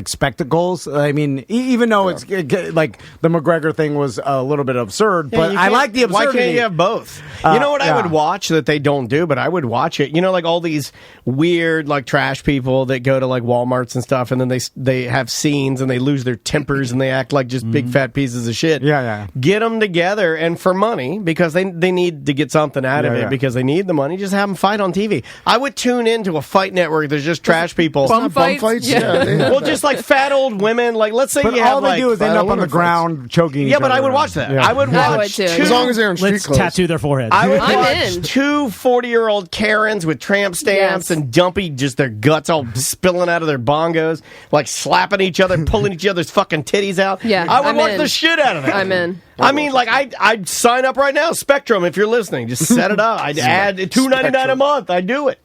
Speaker 2: spectacles. I mean, even though it's like the McGregor thing was a little bit absurd, but I like the absurdity.
Speaker 3: Why can't you have both? You know what I would watch that they don't do, but I would watch it. You know, like all these weird like trash people that go to like Walmarts and stuff, and then they have scenes and they lose their tempers and they act like just big fat pieces of shit.
Speaker 2: Yeah.
Speaker 3: Get them together, and for money, because they need to get something out of it, because they need the money. Just have them fight on TV. I would tune into a fight network that's just trash people.
Speaker 7: Bum fights?
Speaker 8: Yeah.
Speaker 3: Well, just like fat old women. Like, let's say
Speaker 2: But
Speaker 3: you
Speaker 2: all
Speaker 3: have
Speaker 2: they
Speaker 3: like,
Speaker 2: do is end up on the ground choking each
Speaker 3: yeah, but
Speaker 2: other.
Speaker 3: I would watch that.
Speaker 2: Yeah.
Speaker 3: I would watch
Speaker 7: too.
Speaker 8: As long as they're in street
Speaker 9: Let's
Speaker 8: clothes.
Speaker 9: tattoo their foreheads.
Speaker 3: I would
Speaker 7: I'm
Speaker 3: watch
Speaker 7: in.
Speaker 3: two 40-year-old Karens with tramp stamps
Speaker 7: Yes.
Speaker 3: and dumpy, just their guts all spilling out of their bongos, like slapping each other, pulling each other's fucking titties out.
Speaker 7: Yeah,
Speaker 3: I would
Speaker 7: I'm
Speaker 3: watch
Speaker 7: in.
Speaker 3: the shit out of that.
Speaker 7: I'm in.
Speaker 3: I mean, like, I'd sign up right now. Spectrum, if you're listening, just set it up. I'd add $2.99 a month. I'd do it.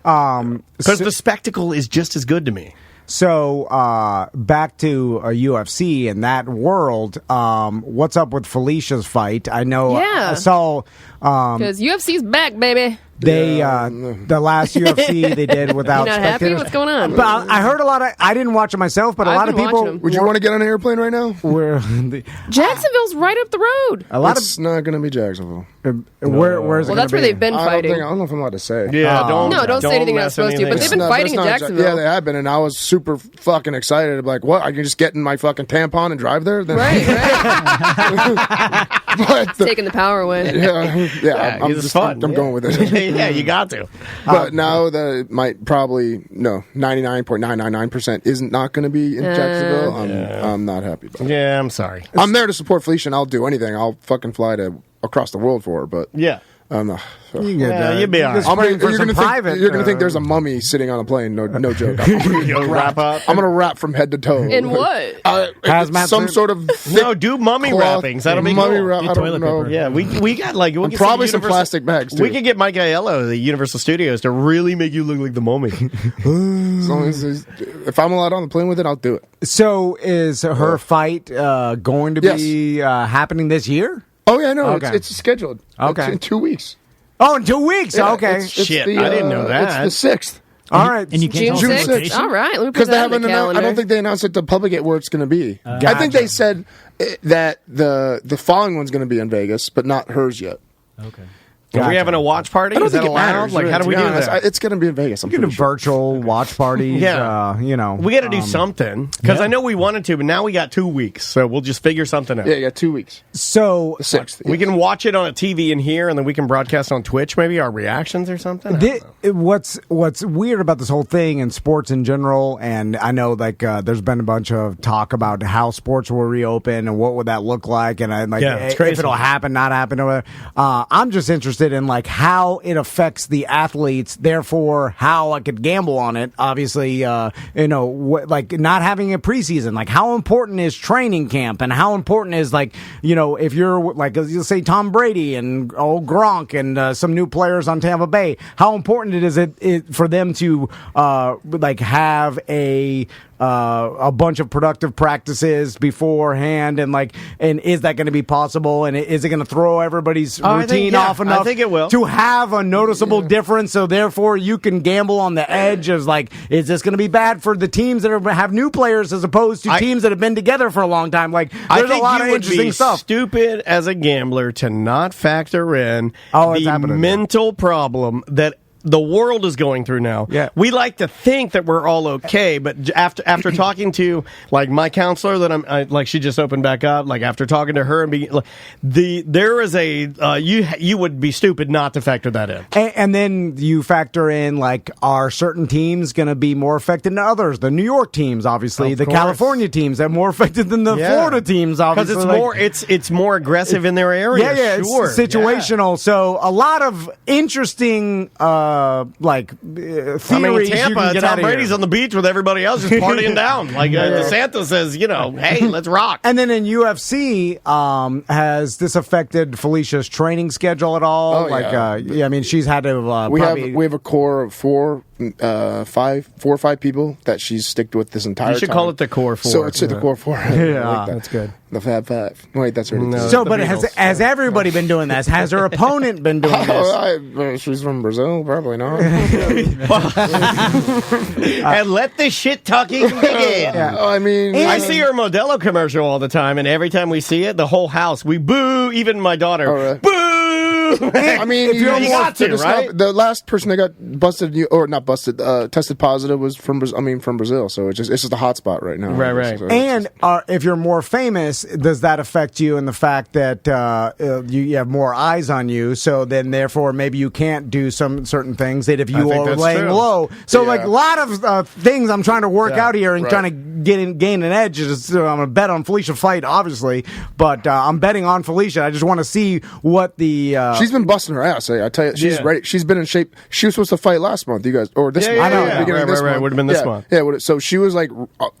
Speaker 3: Because the spectacle is just as good to me.
Speaker 2: So back to UFC and that world. What's up with Felicia's fight? I know.
Speaker 7: Yeah.
Speaker 2: I saw.
Speaker 7: Because UFC's back, baby.
Speaker 2: They the last UFC they did without
Speaker 7: You're not happy?
Speaker 2: spectators.
Speaker 7: What's going on?
Speaker 2: But I heard a lot of. I didn't watch it myself, but a
Speaker 7: I've
Speaker 2: lot of
Speaker 7: been
Speaker 2: people.
Speaker 7: watching 'em.
Speaker 8: Would you want to get on an airplane right now?
Speaker 2: Were
Speaker 7: Jacksonville's right up the road.
Speaker 2: a lot
Speaker 8: It's not going to be Jacksonville.
Speaker 2: of where's it
Speaker 7: Well, that's
Speaker 2: gonna
Speaker 7: where
Speaker 2: be?
Speaker 7: they've been
Speaker 8: I
Speaker 7: fighting.
Speaker 8: don't know if I'm allowed to say.
Speaker 3: Yeah,
Speaker 7: don't say anything you're not
Speaker 3: mess
Speaker 7: supposed to, but
Speaker 3: anything
Speaker 7: they've been
Speaker 3: up.
Speaker 7: fighting in
Speaker 8: that's not
Speaker 7: Jacksonville.
Speaker 8: Yeah, they have been, and I was super fucking excited. Like, what? I can just get in my fucking tampon and drive there? Then,
Speaker 7: Right.
Speaker 8: but
Speaker 7: Taking the power away.
Speaker 8: yeah, I'm
Speaker 3: it's
Speaker 8: just
Speaker 3: fun.
Speaker 8: I'm going with it.
Speaker 3: Yeah, you got to.
Speaker 8: But now that it might probably 99.999% isn't not going to be in Jacksonville. I'm not happy about it.
Speaker 3: Yeah, I'm sorry.
Speaker 8: I'm there to support Felicia, and I'll do anything. I'll fucking fly across the world for her. But
Speaker 3: Yeah.
Speaker 8: I'm not.
Speaker 3: Yeah, you'd be all right.
Speaker 8: You're
Speaker 2: for some
Speaker 8: gonna
Speaker 2: private,
Speaker 8: think you're gonna think there's a mummy sitting on a plane. No joke.
Speaker 3: You'll wrap up.
Speaker 8: I'm gonna wrap from head to toe.
Speaker 7: In what?
Speaker 2: Hazmat
Speaker 8: Some
Speaker 2: suit?
Speaker 8: sort of thick
Speaker 3: No, do mummy
Speaker 8: cloth-
Speaker 3: wrappings. That'll be
Speaker 8: mummy
Speaker 3: cool.
Speaker 8: wrap.
Speaker 9: Get
Speaker 8: I don't
Speaker 9: toilet
Speaker 8: know.
Speaker 9: paper.
Speaker 3: Yeah, we got like we'll
Speaker 8: And
Speaker 3: get
Speaker 8: probably some
Speaker 3: Universal-
Speaker 8: plastic bags, too.
Speaker 3: We could get Mike Aiello, the Universal Studios, to really make you look like the mummy.
Speaker 8: As long as if I'm allowed on the plane with it, I'll do it.
Speaker 2: So is her fight going to be happening this year?
Speaker 8: Oh yeah, no,
Speaker 2: Okay.
Speaker 8: it's scheduled.
Speaker 2: Okay.
Speaker 8: It's in 2 weeks.
Speaker 2: Oh, in 2 weeks.
Speaker 8: Yeah,
Speaker 2: Okay.
Speaker 8: it's
Speaker 3: Shit,
Speaker 8: the,
Speaker 3: I didn't know that.
Speaker 8: It's the 6th.
Speaker 2: All right.
Speaker 9: And you can't
Speaker 7: June
Speaker 9: tell us
Speaker 7: 6th?
Speaker 9: the location?
Speaker 7: All right, let me put
Speaker 8: Because they
Speaker 7: that on the
Speaker 8: haven't announced, I
Speaker 7: calendar.
Speaker 8: don't think they announced it to public yet where it's going to be. I
Speaker 2: Gotcha.
Speaker 8: think they said that the following one's going to be in Vegas, but not hers yet.
Speaker 9: Okay.
Speaker 3: Are we having a watch party?
Speaker 8: I don't
Speaker 3: Is that
Speaker 8: think it
Speaker 3: allowed?
Speaker 8: matters.
Speaker 3: Like, how do
Speaker 8: to
Speaker 3: we
Speaker 8: be
Speaker 3: do
Speaker 8: honest.
Speaker 3: that?
Speaker 8: It's going to be in Vegas. I'm
Speaker 2: You can do
Speaker 8: pretty sure.
Speaker 2: virtual watch parties.
Speaker 3: Yeah.
Speaker 2: You know.
Speaker 3: We got to do something because I know we wanted to, but now we got 2 weeks, so we'll just figure something out.
Speaker 8: Yeah, you got 2 weeks.
Speaker 2: So
Speaker 8: The 6th.
Speaker 3: We can watch it on a TV in here, and then we can broadcast on Twitch, maybe our reactions or something. I don't know.
Speaker 2: What's weird about this whole thing and sports in general, and I know like there's been a bunch of talk about how sports will reopen and what would that look like, and I like
Speaker 3: Yeah, it's
Speaker 2: if
Speaker 3: crazy.
Speaker 2: it'll happen, not happen. Or whatever. I'm just interested in like how it affects the athletes, therefore how I could gamble on it. Obviously, like not having a preseason, like how important is training camp, and how important is like if you're like you'll say Tom Brady and old Gronk and some new players on Tampa Bay, how important it is for them to like have a bunch of productive practices beforehand, and is that going to be possible, and is it going to throw everybody's
Speaker 3: I think,
Speaker 2: routine
Speaker 3: yeah,
Speaker 2: off enough
Speaker 3: I think it will.
Speaker 2: to have a noticeable difference, so therefore you can gamble on the edge of like, is this going to be bad for the teams that have new players as opposed to teams that have been together for a long time? Like,
Speaker 3: I
Speaker 2: there's a
Speaker 3: think
Speaker 2: lot
Speaker 3: you
Speaker 2: of
Speaker 3: would
Speaker 2: interesting
Speaker 3: be
Speaker 2: stuff.
Speaker 3: stupid as a gambler to not factor in
Speaker 2: It's
Speaker 3: the
Speaker 2: happening.
Speaker 3: mental problem that the world is going through now.
Speaker 2: Yeah.
Speaker 3: We like to think that we're all okay, but after talking to like my counselor that like she just opened back up, like after talking to her and there is you would be stupid not to factor that in.
Speaker 2: And then you factor in, like, are certain teams going to be more affected than others? The New York teams, obviously.
Speaker 3: Of
Speaker 2: The
Speaker 3: course.
Speaker 2: California teams that are more affected than the Florida teams, obviously.
Speaker 3: Because it's more aggressive in their area.
Speaker 2: Yeah,
Speaker 3: sure.
Speaker 2: it's situational. So a lot of interesting, theories
Speaker 3: I mean,
Speaker 2: you
Speaker 3: Tampa,
Speaker 2: can get out
Speaker 3: Tom
Speaker 2: of
Speaker 3: Brady's
Speaker 2: here.
Speaker 3: on the beach with everybody else just partying down. Like DeSantis says, hey, let's rock.
Speaker 2: And then in UFC, has this affected Felicia's training schedule at all?
Speaker 8: Oh, yeah.
Speaker 2: I mean, she's had to
Speaker 8: We
Speaker 2: probably...
Speaker 8: have a core of 4 4 or 5 people that she's sticked with this entire time.
Speaker 3: You should call it the core 4.
Speaker 8: So it's the core 4.
Speaker 2: Yeah,
Speaker 8: that's
Speaker 2: good.
Speaker 8: The Fab 5. Wait, that's already
Speaker 2: So, but has everybody been doing this? Has her opponent been doing this?
Speaker 8: She's from Brazil, probably not.
Speaker 3: And let the shit talking begin.
Speaker 8: I mean,
Speaker 3: I see her Modelo commercial all the time, and every time we see it, the whole house, we boo, even my daughter.
Speaker 8: Right.
Speaker 3: Boo!
Speaker 8: I mean,
Speaker 3: you got to, right?
Speaker 8: The last person that got busted, or not busted, tested positive was from Brazil. So it's just a hot spot right now.
Speaker 3: Right.
Speaker 8: So
Speaker 2: And if you're more famous, does that affect you in the fact that you have more eyes on you? So then, therefore, maybe you can't do some certain things that if you are laying low. So, like a lot of things I'm trying to work out here and trying to gain an edge. I'm going to bet on Felicia fight, obviously, but I'm betting on Felicia. I just want to see what the.
Speaker 8: She's been busting her ass. I tell you, she's ready. She's been in shape. She was supposed to fight last month, you guys, or this month.
Speaker 3: I know.
Speaker 8: Right.
Speaker 3: Would have been this month.
Speaker 8: Yeah. So she was like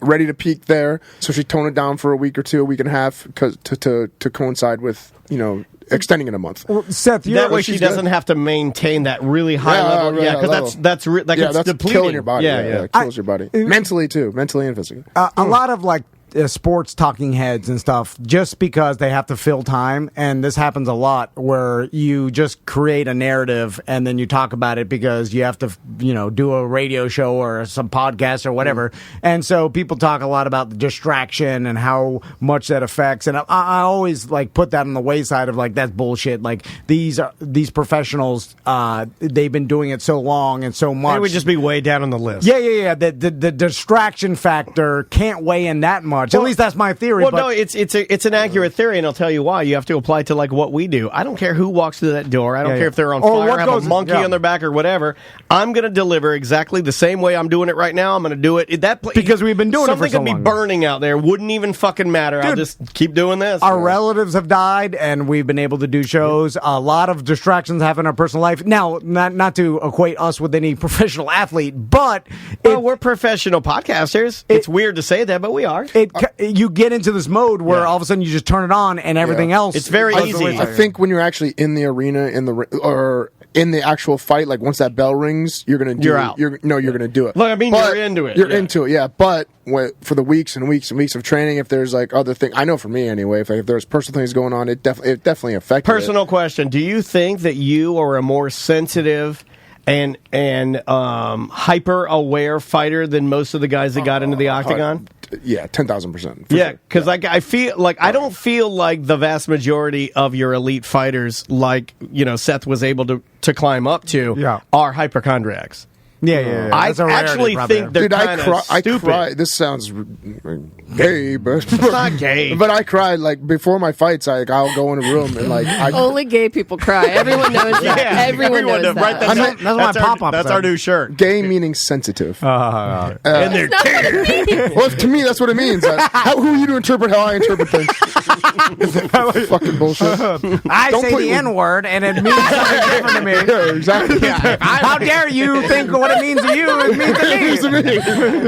Speaker 8: ready to peak there. So she toned it down for a week or two, a week and a half, to coincide with extending it a month.
Speaker 2: Well, Seth,
Speaker 3: that way she doesn't have to maintain that really high level. Yeah, because that's depleting.
Speaker 8: Killing your body. It kills your body mentally too, mentally and physically.
Speaker 2: A lot of sports talking heads and stuff, just because they have to fill time, and this happens a lot where you just create a narrative and then you talk about it because you have to do a radio show or some podcast or whatever. And so people talk a lot about the distraction and how much that affects, and I always put that on the wayside of that's bullshit. These professionals, they've been doing it so long and so much,
Speaker 3: it would just be way down on the list.
Speaker 2: Yeah. The distraction factor can't weigh in that much. At least that's my theory.
Speaker 3: Well, no, it's an accurate theory, and I'll tell you why. You have to apply to what we do. I don't care who walks through that door. I don't care if they're on fire, have a monkey on their back, or whatever. I'm going to deliver exactly the same way I'm doing it right now. I'm going to do it
Speaker 2: because we've been doing it for so long.
Speaker 3: Something could be burning out there. Wouldn't even fucking matter. Dude, I'll just keep doing this.
Speaker 2: Our relatives have died, and we've been able to do shows. A lot of distractions happen in our personal life. Now, not to equate us with any professional athlete, but
Speaker 3: we're professional podcasters. It's weird to say that, but we are.
Speaker 2: You get into this mode where all of a sudden you just turn it on and everything else.
Speaker 3: It's very easy.
Speaker 8: I think when you're actually in the arena, or in the actual fight, once that bell rings, you're going to do it.
Speaker 3: Out.
Speaker 8: You're going to do it.
Speaker 3: Look, you're into it.
Speaker 8: You're into it, yeah. But for the weeks and weeks and weeks of training, if there's other things, I know for me anyway, if there's personal things going on, it definitely affected
Speaker 3: Personal question. Do you think that you are a more sensitive and hyper aware fighter than most of the guys that got into the octagon?
Speaker 8: Yeah, 10,000%.
Speaker 3: Yeah, because I feel I don't feel like the vast majority of your elite fighters, Seth was able to climb up to, are hypochondriacs.
Speaker 2: Yeah.
Speaker 3: I actually think they're kind of stupid.
Speaker 8: I cry. This sounds gay, but
Speaker 3: it's not gay.
Speaker 8: But I cried before my fights. I'll go in a room and
Speaker 7: only gay people cry. Everyone knows that. Everyone knows that.
Speaker 3: Right, that's my pop-up. That's our new shirt.
Speaker 8: Gay meaning sensitive.
Speaker 3: And they're
Speaker 8: well, to me, that's what it means. Who are you to interpret how I interpret things? Fucking bullshit.
Speaker 2: I say the N-word, and it means something different to me.
Speaker 8: Yeah, exactly.
Speaker 2: How dare you think what it means to you, it means to me.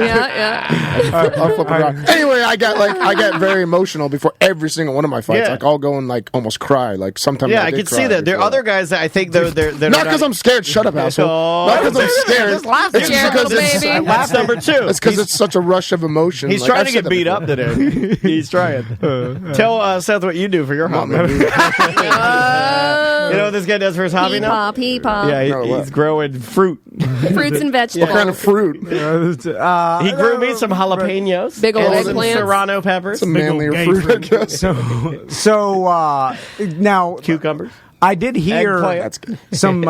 Speaker 7: Yeah.
Speaker 8: I'll flip it around. Anyway, I get very emotional before every single one of my fights. I'll go and almost cry. Sometimes
Speaker 3: I can see that. There are other guys that I think they're
Speaker 8: not because I'm scared. Shut up, asshole. Not because I'm scared.
Speaker 7: It's because
Speaker 3: that's number 2.
Speaker 8: It's because it's such a rush of emotion.
Speaker 3: He's trying to get beat up today. He's trying. Tell Seth what you do for your hobby. You know what this guy does for his hobby now?
Speaker 7: Pee-pop.
Speaker 3: Yeah, he's growing fruit.
Speaker 7: Fruits and vegetables.
Speaker 8: What kind of fruit?
Speaker 3: He grew me some jalapenos.
Speaker 7: Big old
Speaker 3: and some
Speaker 7: eggplants.
Speaker 3: Serrano peppers.
Speaker 8: Some manlier fruit, I guess.
Speaker 2: So now...
Speaker 3: Cucumbers.
Speaker 2: I did hear some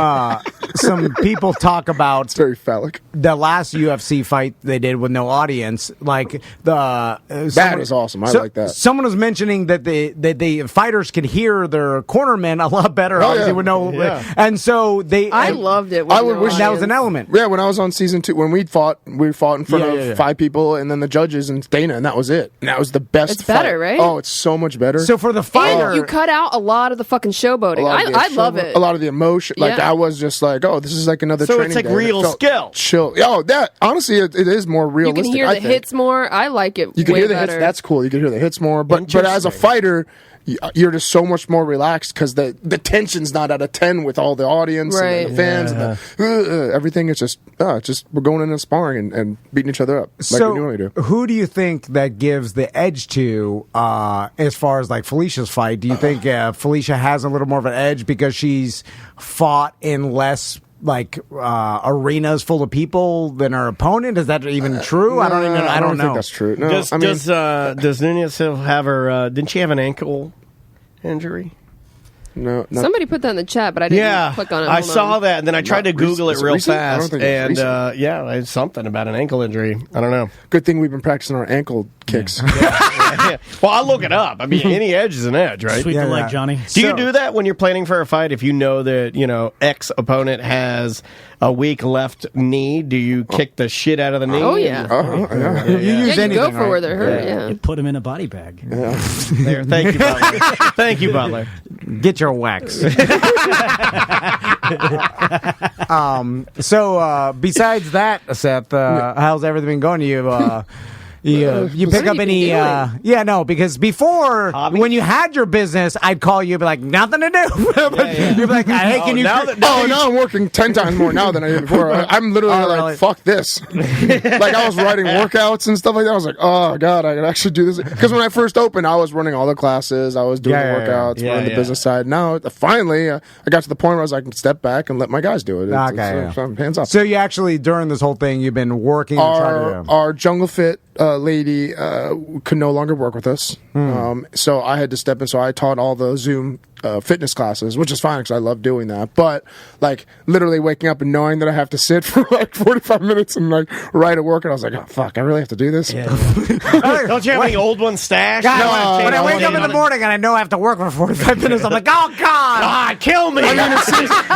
Speaker 2: people talk about
Speaker 8: it's very phallic.
Speaker 2: The last UFC fight they did with no audience. That
Speaker 8: is awesome. I like that.
Speaker 2: Someone was mentioning that the fighters could hear their cornermen a lot better. Obviously, with no, and so
Speaker 7: I loved it.
Speaker 2: I would wish that was an element.
Speaker 8: Yeah, when I was on season 2, when we fought in front of 5 people, and then the judges and Dana, and that was it. And that was the best.
Speaker 7: It's better, right?
Speaker 8: Oh, it's so much better.
Speaker 2: So for the fighter,
Speaker 7: and you cut out a lot of the fucking showboating. I love it.
Speaker 8: A lot of the emotion. Like,
Speaker 7: Yeah.
Speaker 8: I was just like, oh, this is like another
Speaker 3: So
Speaker 8: training
Speaker 3: it's like
Speaker 8: day.
Speaker 3: real
Speaker 8: It felt
Speaker 3: skill.
Speaker 8: Chill. Oh, that, honestly, it is more
Speaker 7: You
Speaker 8: realistic.
Speaker 7: can hear
Speaker 8: I
Speaker 7: the
Speaker 8: think.
Speaker 7: hits more. I like it
Speaker 8: You can
Speaker 7: way
Speaker 8: hear the
Speaker 7: better.
Speaker 8: hits. That's cool. You can hear the hits more. But as a fighter, you're just so much more relaxed because the tension's not at a 10 with all the audience
Speaker 7: Right.
Speaker 8: and the fans and everything. Is just we're going into sparring and beating each other up like we normally do.
Speaker 2: Who do you think that gives the edge to as far as like Felicia's fight? Do you think Felicia has a little more of an edge because she's fought in less like arenas full of people than her opponent? Is that even true? I don't even. I don't know.
Speaker 8: think that's true. No,
Speaker 3: Does,
Speaker 8: I mean,
Speaker 3: does Nunez still have her? Didn't she have an ankle injury?
Speaker 8: no.
Speaker 7: Somebody put that in the chat, but I didn't click on it.
Speaker 3: I
Speaker 7: Hold
Speaker 3: saw
Speaker 7: on.
Speaker 3: that, and then I tried to Google it
Speaker 8: is it
Speaker 3: real
Speaker 8: recent? I don't
Speaker 3: fast,
Speaker 8: think it's
Speaker 3: and
Speaker 8: recent.
Speaker 3: it's something about an ankle injury. I don't know.
Speaker 8: Good thing we've been practicing our ankle kicks.
Speaker 3: Well, I'll look it up. I mean, any edge is an edge, right?
Speaker 9: Sweep
Speaker 2: Yeah,
Speaker 9: the leg,
Speaker 2: yeah.
Speaker 9: Johnny.
Speaker 3: Do you do that when you're planning for a fight? If you know that X opponent has a weak left knee, do you kick the shit out of the knee?
Speaker 7: Oh yeah.
Speaker 8: Yeah.
Speaker 2: You use
Speaker 7: Yeah, you go
Speaker 2: anything,
Speaker 7: for where
Speaker 2: right?
Speaker 7: they're hurt. Yeah.
Speaker 9: You put him in a body bag.
Speaker 3: There. Thank you, Butler. Thank you, Butler.
Speaker 2: Get your wax. So besides that, Seth, how's everything been going to you? You pick up any? Because before when you had your business, I'd call you, be like, nothing to do. But you'd be like, hey, can you?
Speaker 3: now
Speaker 8: I'm working 10 times more now than I did before. I'm literally
Speaker 2: Oh,
Speaker 8: like,
Speaker 2: really?
Speaker 8: fuck this. Like, I was writing workouts and stuff like that. I was like, oh, God, I could actually do this. Because when I first opened, I was running all the classes. I was doing the workouts, running the business side. Now, finally, I got to the point where I was like, I can step back and let my guys do it. So hands off.
Speaker 2: So you actually, during this whole thing, you've been working and trying to.
Speaker 8: Our Jungle Fit lady could no longer work with us. So I had to step in. So I taught all the Zoom fitness classes, which is fine because I love doing that. But like literally waking up and knowing that I have to sit for like 45 minutes and like write a workout, I was like, oh fuck, I really have to do this.
Speaker 3: Don't you have any old ones stashed?
Speaker 2: God, when I wake up in the morning and I know I have to work for 45 minutes, I'm like, oh God,
Speaker 3: kill me!
Speaker 8: I mean,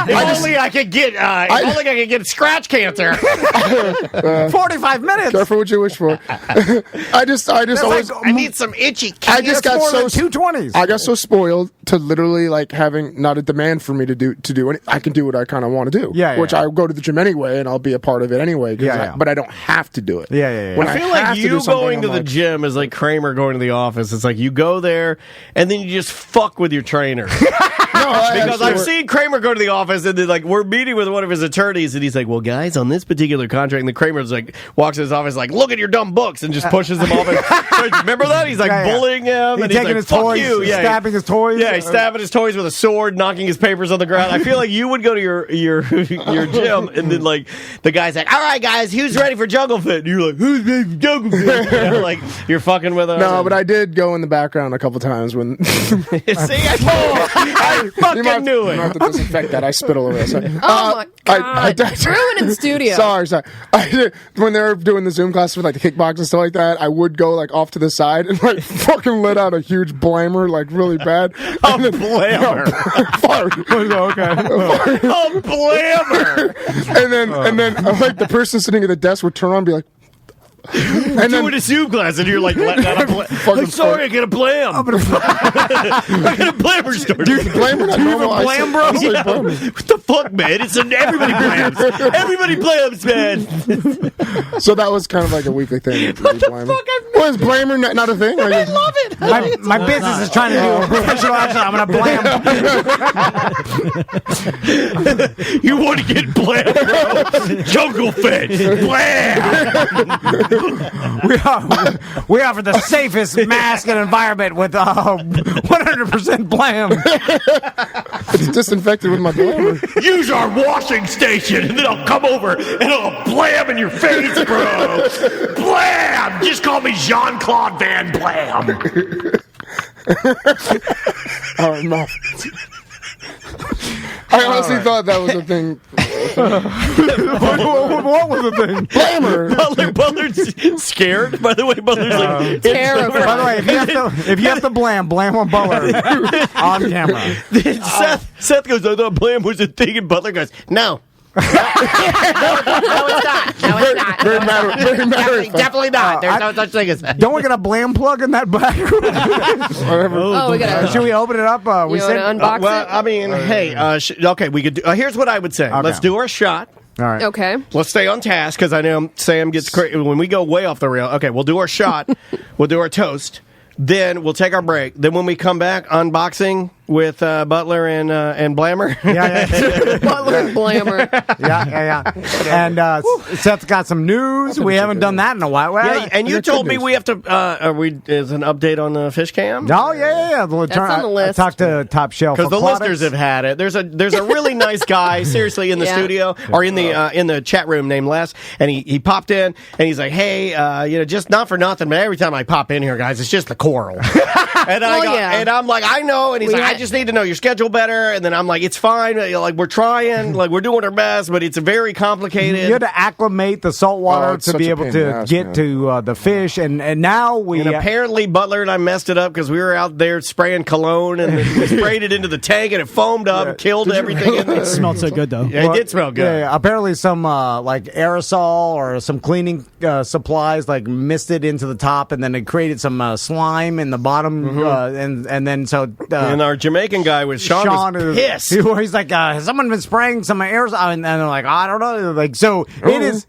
Speaker 3: if only I could get, only I could get scratch cancer.
Speaker 2: 45 minutes.
Speaker 8: Careful what you wish for. I just always.
Speaker 3: I need some itchy.
Speaker 8: I just got
Speaker 2: more
Speaker 8: so
Speaker 2: than 220s.
Speaker 8: I got so spoiled to literally like having not a demand for me to do any. I can do what I kind of want to do. Which I go to the gym anyway, and I'll be a part of it anyway. But I don't have to do it. When
Speaker 3: I feel
Speaker 8: have
Speaker 3: like
Speaker 8: to do
Speaker 3: you
Speaker 8: something,
Speaker 3: going to
Speaker 8: I'm
Speaker 3: the
Speaker 8: like,
Speaker 3: gym is like Kramer going to the office. It's like you go there and then you just fuck with your trainer. Because I've seen Kramer go to the office and then like we're meeting with one of his attorneys and he's like, well, guys, on this particular contract, and the Kramer's like walks in his office like, look at your dumb books and just pushes them off. Remember that? He's like bullying him and he's
Speaker 2: taking
Speaker 3: like,
Speaker 2: his
Speaker 3: fuck
Speaker 2: toys,
Speaker 3: you.
Speaker 2: stabbing his toys.
Speaker 3: Yeah, he's stabbing his toys with a sword, knocking his papers on the ground. I feel like you would go to your gym and then like the guy's like, all right, guys, who's ready for Jungle Fit? And you're like, who's ready for Jungle Fit? You know, like you're fucking with him.
Speaker 8: No, but I did go in the background a couple times when.
Speaker 3: See, I fucking knew it.
Speaker 8: You have to disinfect that. I spit all over that. Sorry.
Speaker 7: Oh my God! Ruining studio.
Speaker 8: Sorry. I did, when they were doing the Zoom class with like the kickbox and stuff like that, I would go like off to the side and like fucking let out a huge blammer like really bad.
Speaker 3: A blammer.
Speaker 8: Fart.
Speaker 3: A blammer.
Speaker 8: And then like the person sitting at the desk would turn on and be like.
Speaker 3: And doing a Zoom class, and you're like letting out a blam. I'm sorry, I got a blam. I got a blammer story.
Speaker 8: Dude, blammer not normal.
Speaker 3: Blam, bro? Yeah. What the fuck, man? It's everybody blams. Everybody blams, man.
Speaker 8: So that was kind of like a weekly thing.
Speaker 3: What the fuck?
Speaker 8: Was blammer not a thing?
Speaker 3: I love it.
Speaker 2: My business is trying to do a professional action. I'm going to blam.
Speaker 3: You want to get blam, bro? Jungle Fit. Blam.
Speaker 2: We offer the safest mask and environment with 100% blam.
Speaker 8: It's disinfected with my blammer.
Speaker 3: Use our washing station, and then I'll come over and I'll blam in your face, bro. Blam! Just call me Jean-Claude Van Blamme.
Speaker 8: All right, no. I honestly thought that was a thing.
Speaker 2: What was the thing?
Speaker 8: Blammer.
Speaker 3: Butler's scared. By the way, Butler's like
Speaker 7: terrified.
Speaker 2: By the way, if you have to blam on Butler on camera.
Speaker 3: Seth goes, I thought blam was a thing, and Butler goes, no. No, it's not. No, it's not.
Speaker 8: Very matter.
Speaker 3: Definitely not. There's no such thing as that.
Speaker 2: Don't we get a Blam plug in that back room?
Speaker 7: Oh, we got
Speaker 2: Should we open it up? We
Speaker 7: You want
Speaker 2: said.
Speaker 7: to unbox
Speaker 3: Well,
Speaker 7: it?
Speaker 3: I mean, hey, okay, we could do. Here's what I would say.
Speaker 2: Okay.
Speaker 3: Let's do our shot.
Speaker 2: All right.
Speaker 7: Okay.
Speaker 3: Let's stay on task because I know Sam gets crazy when we go way off the rail. Okay, we'll do our shot. We'll do our toast. Then we'll take our break. Then when we come back, unboxing with Butler and Blammer.
Speaker 2: Yeah.
Speaker 7: Butler and Blammer.
Speaker 2: Yeah. And Seth's got some news. We haven't done that in a while. Well,
Speaker 3: Yeah, and you told me we have to. Is an update on the fish cam?
Speaker 2: Oh yeah.
Speaker 7: That's on the list.
Speaker 2: I talked to Top Shelf
Speaker 3: Because the
Speaker 2: Aquatics.
Speaker 3: listeners have had it. There's a really nice guy, seriously, in the
Speaker 7: Yeah.
Speaker 3: studio or in the chat room named Les, and he popped in and he's like, "Hey, just not for nothing, but every time I pop in here, guys, it's just the coral." And and I'm like, I know, and he's like, I just need to know your schedule better. And then I'm like, it's fine, like we're trying, like we're doing our best, but it's very complicated.
Speaker 2: You had to acclimate the salt water
Speaker 8: it's
Speaker 2: to
Speaker 8: such
Speaker 2: be
Speaker 8: a
Speaker 2: able
Speaker 8: pain
Speaker 2: to
Speaker 8: in the ass,
Speaker 2: get
Speaker 8: man.
Speaker 2: to the fish, and now we.
Speaker 3: And apparently Butler and I messed it up because we were out there spraying cologne and we sprayed it into the tank and it foamed up, killed everything in there.
Speaker 9: It smelled so good, though.
Speaker 3: Yeah, it did smell good.
Speaker 2: Yeah, apparently some like aerosol or some cleaning supplies like misted into the top, and then it created some slime in the bottom, and then so.
Speaker 3: And our Jamaican guy was Sean was pissed.
Speaker 2: He's like, has someone been spraying some aerosol? And they're like, I don't know. Like, so it is.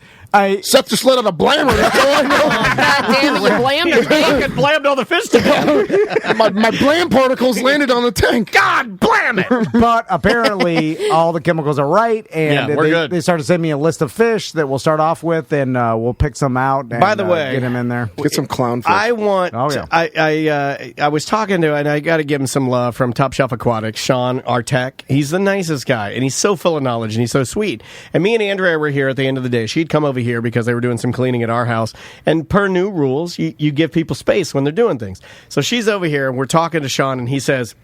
Speaker 8: Seth just let out a Blammer. That's all I know.
Speaker 7: God damn it, you blammed
Speaker 3: You
Speaker 7: the tank.
Speaker 3: fucking blamed all the fish together.
Speaker 8: my Blam particles landed on the tank.
Speaker 3: God blam it!
Speaker 2: But apparently, all the chemicals are right, and
Speaker 3: Yeah, we're good.
Speaker 2: they started sending me a list of fish that we'll start off with, and we'll pick some out. And,
Speaker 3: By the way,
Speaker 2: get him in there.
Speaker 8: Get some clownfish.
Speaker 3: I want.
Speaker 2: Oh, yeah.
Speaker 3: I was talking to, and I got to give him some love from Top Shelf Aquatics, Sean, our tech. He's the nicest guy, and he's so full of knowledge, and he's so sweet. And me and Andrea were here at the end of the day. She'd come over here because they were doing some cleaning at our house, and per new rules, you give people space when they're doing things. So she's over here, and we're talking to Sean, and he says,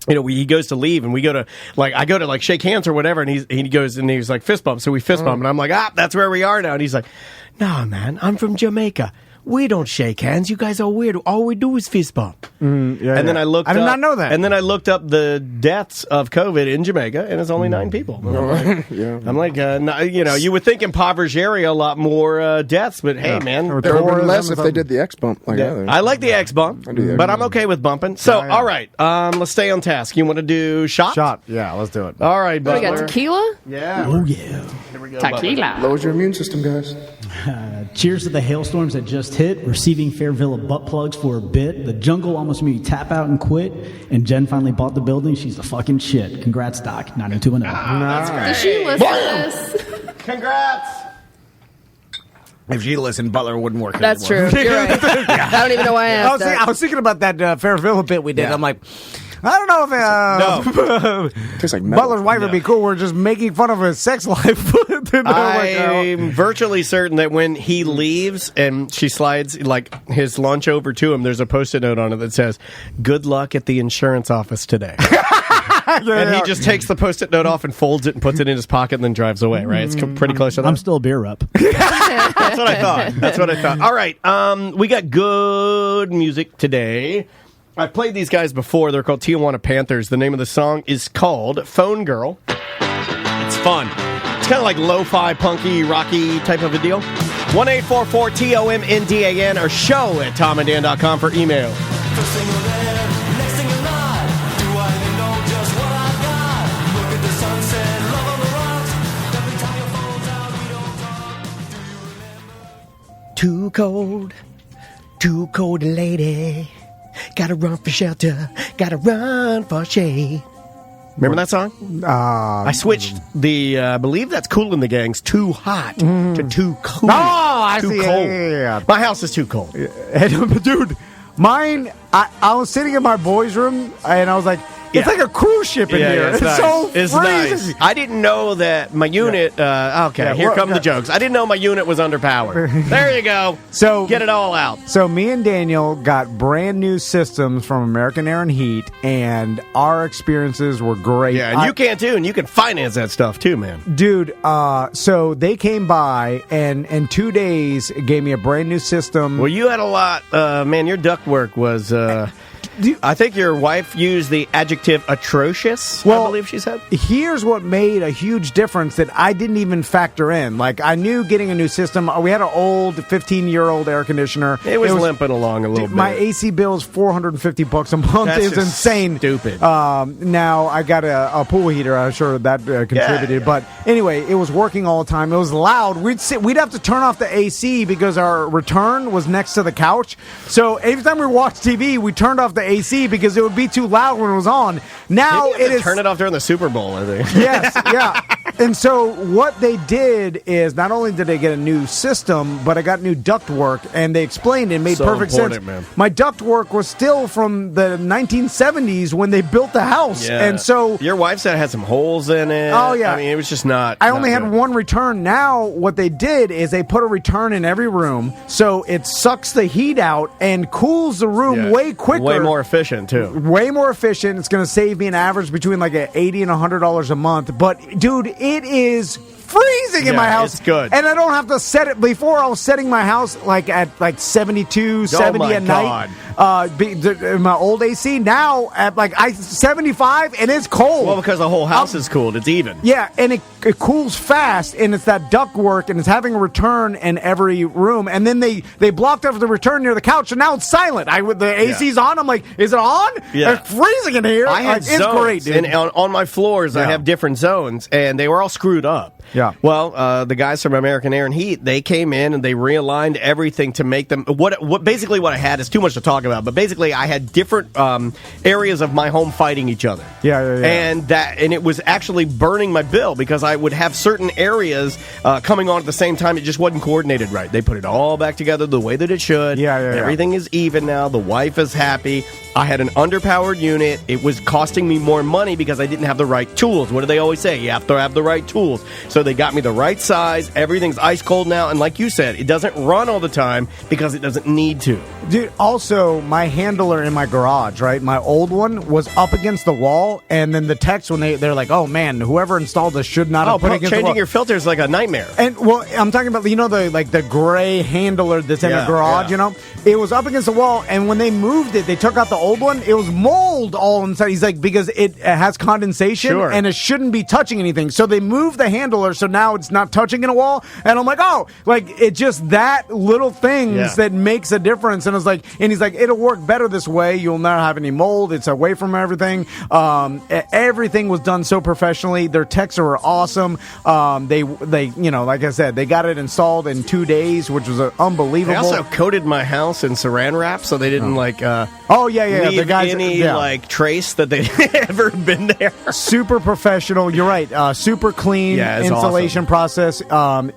Speaker 3: he goes to leave, and we go to I go to shake hands or whatever, and he goes and he's like fist bump, so we fist bump, and I'm like, that's where we are now, and he's like, nah, man, I'm from Jamaica. We don't shake hands. You guys are weird. All we do is fist bump. And then I looked.
Speaker 2: I did not know that.
Speaker 3: And then I looked up the deaths of COVID in Jamaica, and it's only 9 people. I'm like, you would think impoverished area a lot more deaths, but hey, man,
Speaker 8: There would have been less if they did the X bump.
Speaker 3: I like the X bump, but I'm okay with bumping. So, all right, let's stay on task. You want to do shot?
Speaker 2: Shot. Yeah, let's do it.
Speaker 3: All right,
Speaker 7: What, we
Speaker 3: Butler.
Speaker 7: got tequila?
Speaker 3: Yeah.
Speaker 9: Oh, yeah.
Speaker 3: Here we go,
Speaker 7: Tequila.
Speaker 8: Lowers your immune system, guys.
Speaker 9: Cheers to the hailstorms that just hit. Receiving Fairvilla butt plugs for a bit. The jungle almost made me tap out and quit. And Jen finally bought the building. She's the fucking shit. Congrats, Doc. 90210.
Speaker 7: Does she listen to this?
Speaker 3: Congrats.
Speaker 2: If she listened, Butler wouldn't work.
Speaker 7: That's
Speaker 2: anymore.
Speaker 7: true. You're right. I don't even know why I asked that.
Speaker 2: I was thinking about that Fairvilla bit we did.
Speaker 3: Yeah.
Speaker 2: I'm like, I don't know if
Speaker 8: Tastes like metal.
Speaker 2: Butler's wife would be cool. We're just making fun of his sex life.
Speaker 3: I'm virtually certain that when he leaves and she slides his lunch over to him, there's a Post-it note on it that says, "Good luck at the insurance office today." And he just takes the Post-it note off and folds it and puts it in his pocket and then drives away, right? It's pretty close to that.
Speaker 9: I'm still a beer rep.
Speaker 3: That's what I thought. All right. We got good music today. I've played these guys before. They're called Tijuana Panthers. The name of the song is called Phone Girl. It's fun. It's kind of like lo-fi, punky, rocky type of a deal. 1-844-TOMNDAN or show at tomanddan.com for email.
Speaker 10: First thing you're there, next thing you're not. Do I even know just what I got? Look at the sunset, love on the rocks. Every time your phone's out, we don't talk. Do you remember?
Speaker 1: Too cold, lady. Gotta run for shelter. Gotta run for shade.
Speaker 3: Remember that song? I switched I believe that's Kool and the Gang's Too Hot to Too Cool.
Speaker 2: Oh, I
Speaker 3: too
Speaker 2: see.
Speaker 3: cold.
Speaker 2: Yeah.
Speaker 3: My house is too cold.
Speaker 2: Dude, mine, I was sitting in my boys' room, and I was like, it's like a cruise ship in here. It's
Speaker 3: nice.
Speaker 2: so
Speaker 3: It's
Speaker 2: freezing.
Speaker 3: nice. I didn't know that my unit. Here come the jokes. I didn't know my unit was underpowered. There you go.
Speaker 2: So
Speaker 3: get it all out.
Speaker 2: So me and Daniel got brand new systems from American Air and Heat, and our experiences were great.
Speaker 3: Yeah, and you can too, and you can finance that stuff too, man.
Speaker 2: Dude, so they came by and in 2 days gave me a brand new system.
Speaker 3: Well, you had a lot, man. Your ductwork was. I think your wife used the adjective atrocious, I believe she said.
Speaker 2: Here's what made a huge difference that I didn't even factor in. Like, I knew getting a new system. We had an old 15-year-old air conditioner.
Speaker 3: It was limping along a little bit.
Speaker 2: My AC bill is $450 a month.
Speaker 3: That's
Speaker 2: It's insane.
Speaker 3: Stupid.
Speaker 2: Now I got a pool heater. I'm sure that contributed.
Speaker 3: Yeah.
Speaker 2: But anyway, it was working all the time. It was loud. We'd have to turn off the AC because our return was next to the couch. So every time we watched TV, we turned off the AC because it would be too loud when it was on. Now
Speaker 3: it is. Turn it off during the Super Bowl, I think.
Speaker 2: Yes, yeah. And so what they did is not only did they get a new system, but I got new ductwork, and they explained it made perfect sense.
Speaker 3: Man.
Speaker 2: My ductwork was still from the 1970s when they built the house.
Speaker 3: Yeah.
Speaker 2: And so
Speaker 3: your wife said it had some holes in it.
Speaker 2: Oh, yeah.
Speaker 3: I mean, it was just not.
Speaker 2: I only had one return. Now, what they did is they put a return in every room, so it sucks the heat out and cools the room way quicker.
Speaker 3: Way more efficient, too.
Speaker 2: Way more efficient. It's going to save me an average between like $80 and $100 a month. But, dude, it is freezing in my house.
Speaker 3: It's good.
Speaker 2: And I don't have to set it. Before, I was setting my house like at like 72, 70 at night. My old AC. Now at like 75, and it's cold.
Speaker 3: Well, because the whole house is cooled. It's even.
Speaker 2: Yeah, and it cools fast, and it's that ductwork, and it's having a return in every room. And then they blocked off the return near the couch, and now it's silent. The AC's on. I'm like, is it on?
Speaker 3: Yeah.
Speaker 2: It's freezing in here.
Speaker 3: I had
Speaker 2: it's
Speaker 3: zones,
Speaker 2: great, dude.
Speaker 3: and on my floors, I have different zones, and they were all screwed up.
Speaker 2: Yeah.
Speaker 3: Well, the guys from American Air and Heat, they came in and they realigned everything to make them. Basically what I had is too much to talk about, but basically I had different areas of my home fighting each other.
Speaker 2: Yeah.
Speaker 3: And it was actually burning my bill because I would have certain areas coming on at the same time. It just wasn't coordinated right. They put it all back together the way that it should.
Speaker 2: Yeah.
Speaker 3: Everything is even now. The wife is happy. I had an underpowered unit. It was costing me more money because I didn't have the right tools. What do they always say? You have to have the right tools. So they got me the right size. Everything's ice cold now. And like you said, it doesn't run all the time because it doesn't need to.
Speaker 2: Dude, also, my handler in my garage, right? My old one was up against the wall. And then the techs, when they're like, oh, man, whoever installed this should not have put it against the wall.
Speaker 3: Changing your filter is like a nightmare.
Speaker 2: And, well, I'm talking about, the gray handler that's in the garage, It was up against the wall. And when they moved it, they took out the old one. It was mold all inside. He's like, because it has condensation and it shouldn't be touching anything. So they moved the handler, so now it's not touching in a wall. And I'm like, oh, like it's just that little things that makes a difference. And he's like, it'll work better this way. You'll not have any mold. It's away from everything. Everything was done so professionally. Their techs were awesome. They like I said, they got it installed in 2 days, which was unbelievable.
Speaker 3: They also coated my house in saran wrap so they didn't leave any trace that they'd ever been there.
Speaker 2: Super professional. You're right. Super clean installation process.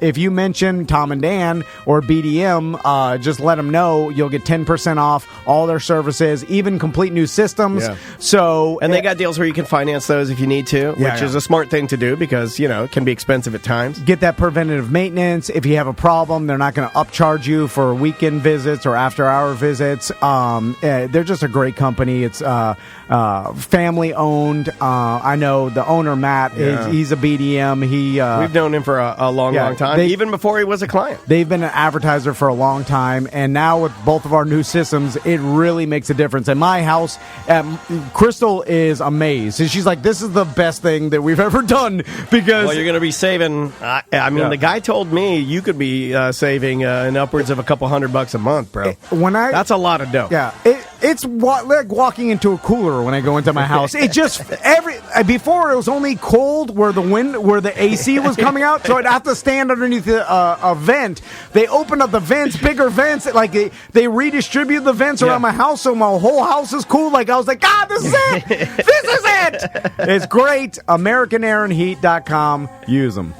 Speaker 2: If you mention Tom and Dan or BDM, just let them know. You'll get 10% off all their services, even complete new systems.
Speaker 3: Yeah.
Speaker 2: So,
Speaker 3: and they got deals where you can finance those if you need to, which is a smart thing to do because it can be expensive at times.
Speaker 2: Get that preventative maintenance. If you have a problem, they're not going to upcharge you for weekend visits or after-hour visits. They're just a great company. It's family owned. I know the owner, Matt, he's a BDM.
Speaker 3: We've known him for a long time, even before he was a client.
Speaker 2: They've been an advertiser for a long time, and now with both of our new systems, it really makes a difference. In my house, Crystal is amazed. And she's like, this is the best thing that we've ever done because...
Speaker 3: Well, you're going to be saving... the guy told me you could be saving in upwards of a couple $100 a month, bro. That's a lot of dough.
Speaker 2: Yeah. It's like walking into a cooler when I go into my house. It just before it was only cold where the AC was coming out, so I'd have to stand underneath a vent. They opened up the vents, bigger vents. Like they redistribute the vents around my house, so my whole house is cool. Like I was like, God, this is it. This is it. It's great. AmericanAirandHeat.com. Use them.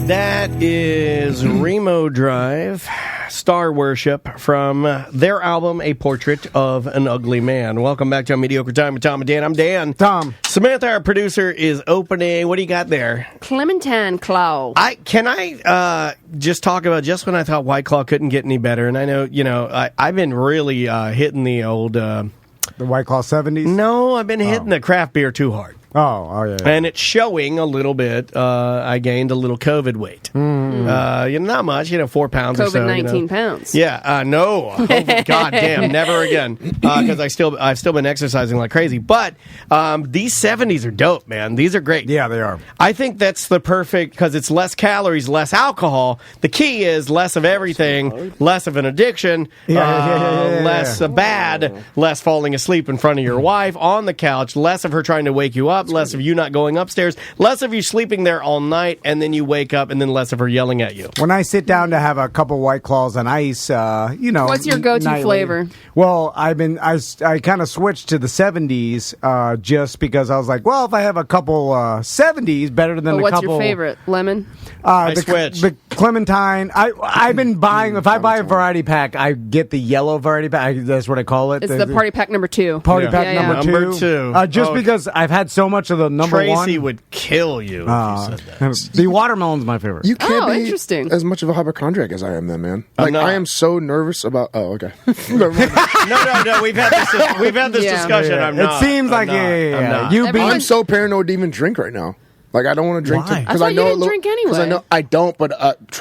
Speaker 3: That is Remo Drive, Star Worship, from their album, A Portrait of an Ugly Man. Welcome back to Mediocre Time with Tom and Dan. I'm Dan.
Speaker 2: Tom.
Speaker 3: Samantha, our producer, is opening. What do you got there?
Speaker 7: Clementine Claw.
Speaker 3: Can I just talk about just when I thought White Claw couldn't get any better? And I know, I've been really hitting the old...
Speaker 2: the White Claw 70s?
Speaker 3: No, I've been hitting the craft beer too hard.
Speaker 2: Oh, yeah.
Speaker 3: And it's showing a little bit. I gained a little COVID weight. Not much, 4 pounds or so.
Speaker 7: COVID-19 pounds.
Speaker 3: Yeah, no. Oh, God damn, never again. Because I've still been exercising like crazy. But these 70s are dope, man. These are great.
Speaker 2: Yeah, they are.
Speaker 3: I think that's the perfect, because it's less calories, less alcohol. The key is less of everything, less of an addiction, less bad, less falling asleep in front of your wife on the couch, less of her trying to wake you up, less of you not going upstairs, less of you sleeping there all night, and then you wake up, and then less of her yelling at you.
Speaker 2: When I sit down to have a couple White Claws on ice,
Speaker 7: What's your go-to
Speaker 2: nightly
Speaker 7: flavor?
Speaker 2: Well, I kind of switched to the 70s just because I was like, well, if I have a couple 70s, better than a
Speaker 7: What's
Speaker 2: couple.
Speaker 7: your favorite? Lemon?
Speaker 2: The Clementine. I've been buying. If I buy a variety pack, I get the yellow variety pack. That's what I call it.
Speaker 7: It's the party pack number 2.
Speaker 2: Party pack number two. Just
Speaker 3: Oh.
Speaker 2: because I've had so much of the number one.
Speaker 3: Tracy would kill you if you said that.
Speaker 2: The watermelon's my favorite.
Speaker 8: You can't be
Speaker 7: interesting.
Speaker 8: as much of a hypochondriac as I am, then, man.
Speaker 3: I'm
Speaker 8: Like
Speaker 3: not.
Speaker 8: I am so nervous about. Oh, okay. Never mind.
Speaker 3: No. We've had this discussion.
Speaker 2: Yeah.
Speaker 3: I'm not.
Speaker 2: It seems
Speaker 3: I'm
Speaker 2: like
Speaker 3: not. I'm not.
Speaker 2: You
Speaker 7: Everyone-
Speaker 8: I'm so paranoid to even drink right now. Like I don't want to drink
Speaker 9: Why?
Speaker 8: because
Speaker 7: I
Speaker 8: I
Speaker 7: thought
Speaker 8: know
Speaker 7: you didn't drink anyway.
Speaker 8: Because I know I don't, but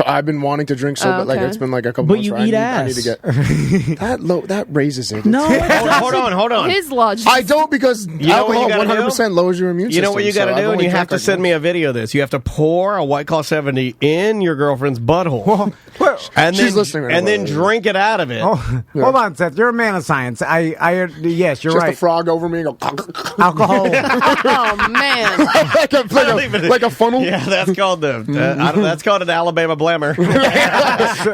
Speaker 8: I've been wanting to drink so. But like
Speaker 7: okay.
Speaker 8: it's been like a couple.
Speaker 9: But
Speaker 8: months
Speaker 9: you
Speaker 8: where
Speaker 9: eat
Speaker 8: I need to get that raises it.
Speaker 9: No,
Speaker 3: Hold on.
Speaker 7: His logic.
Speaker 8: I don't because
Speaker 3: know what you
Speaker 8: alcohol
Speaker 3: gotta
Speaker 8: 100% lowers your immune
Speaker 3: You
Speaker 8: system.
Speaker 3: know what you got to
Speaker 8: so I've
Speaker 3: do, and
Speaker 8: only
Speaker 3: you have
Speaker 8: drank,
Speaker 3: to send me a video of this. You have to pour a White Claw 70 in your girlfriend's butthole, and
Speaker 8: She's
Speaker 3: then
Speaker 8: listening right
Speaker 3: and
Speaker 8: now,
Speaker 3: then
Speaker 8: by the way.
Speaker 3: drink it out of it.
Speaker 2: Hold on, Seth. You're a man of science. Yes, you're
Speaker 8: Just
Speaker 2: right.
Speaker 8: a frog over me and go
Speaker 2: Alcohol.
Speaker 7: Oh, man.
Speaker 8: like a funnel.
Speaker 3: Yeah, that's called that's called an Alabama Blammer.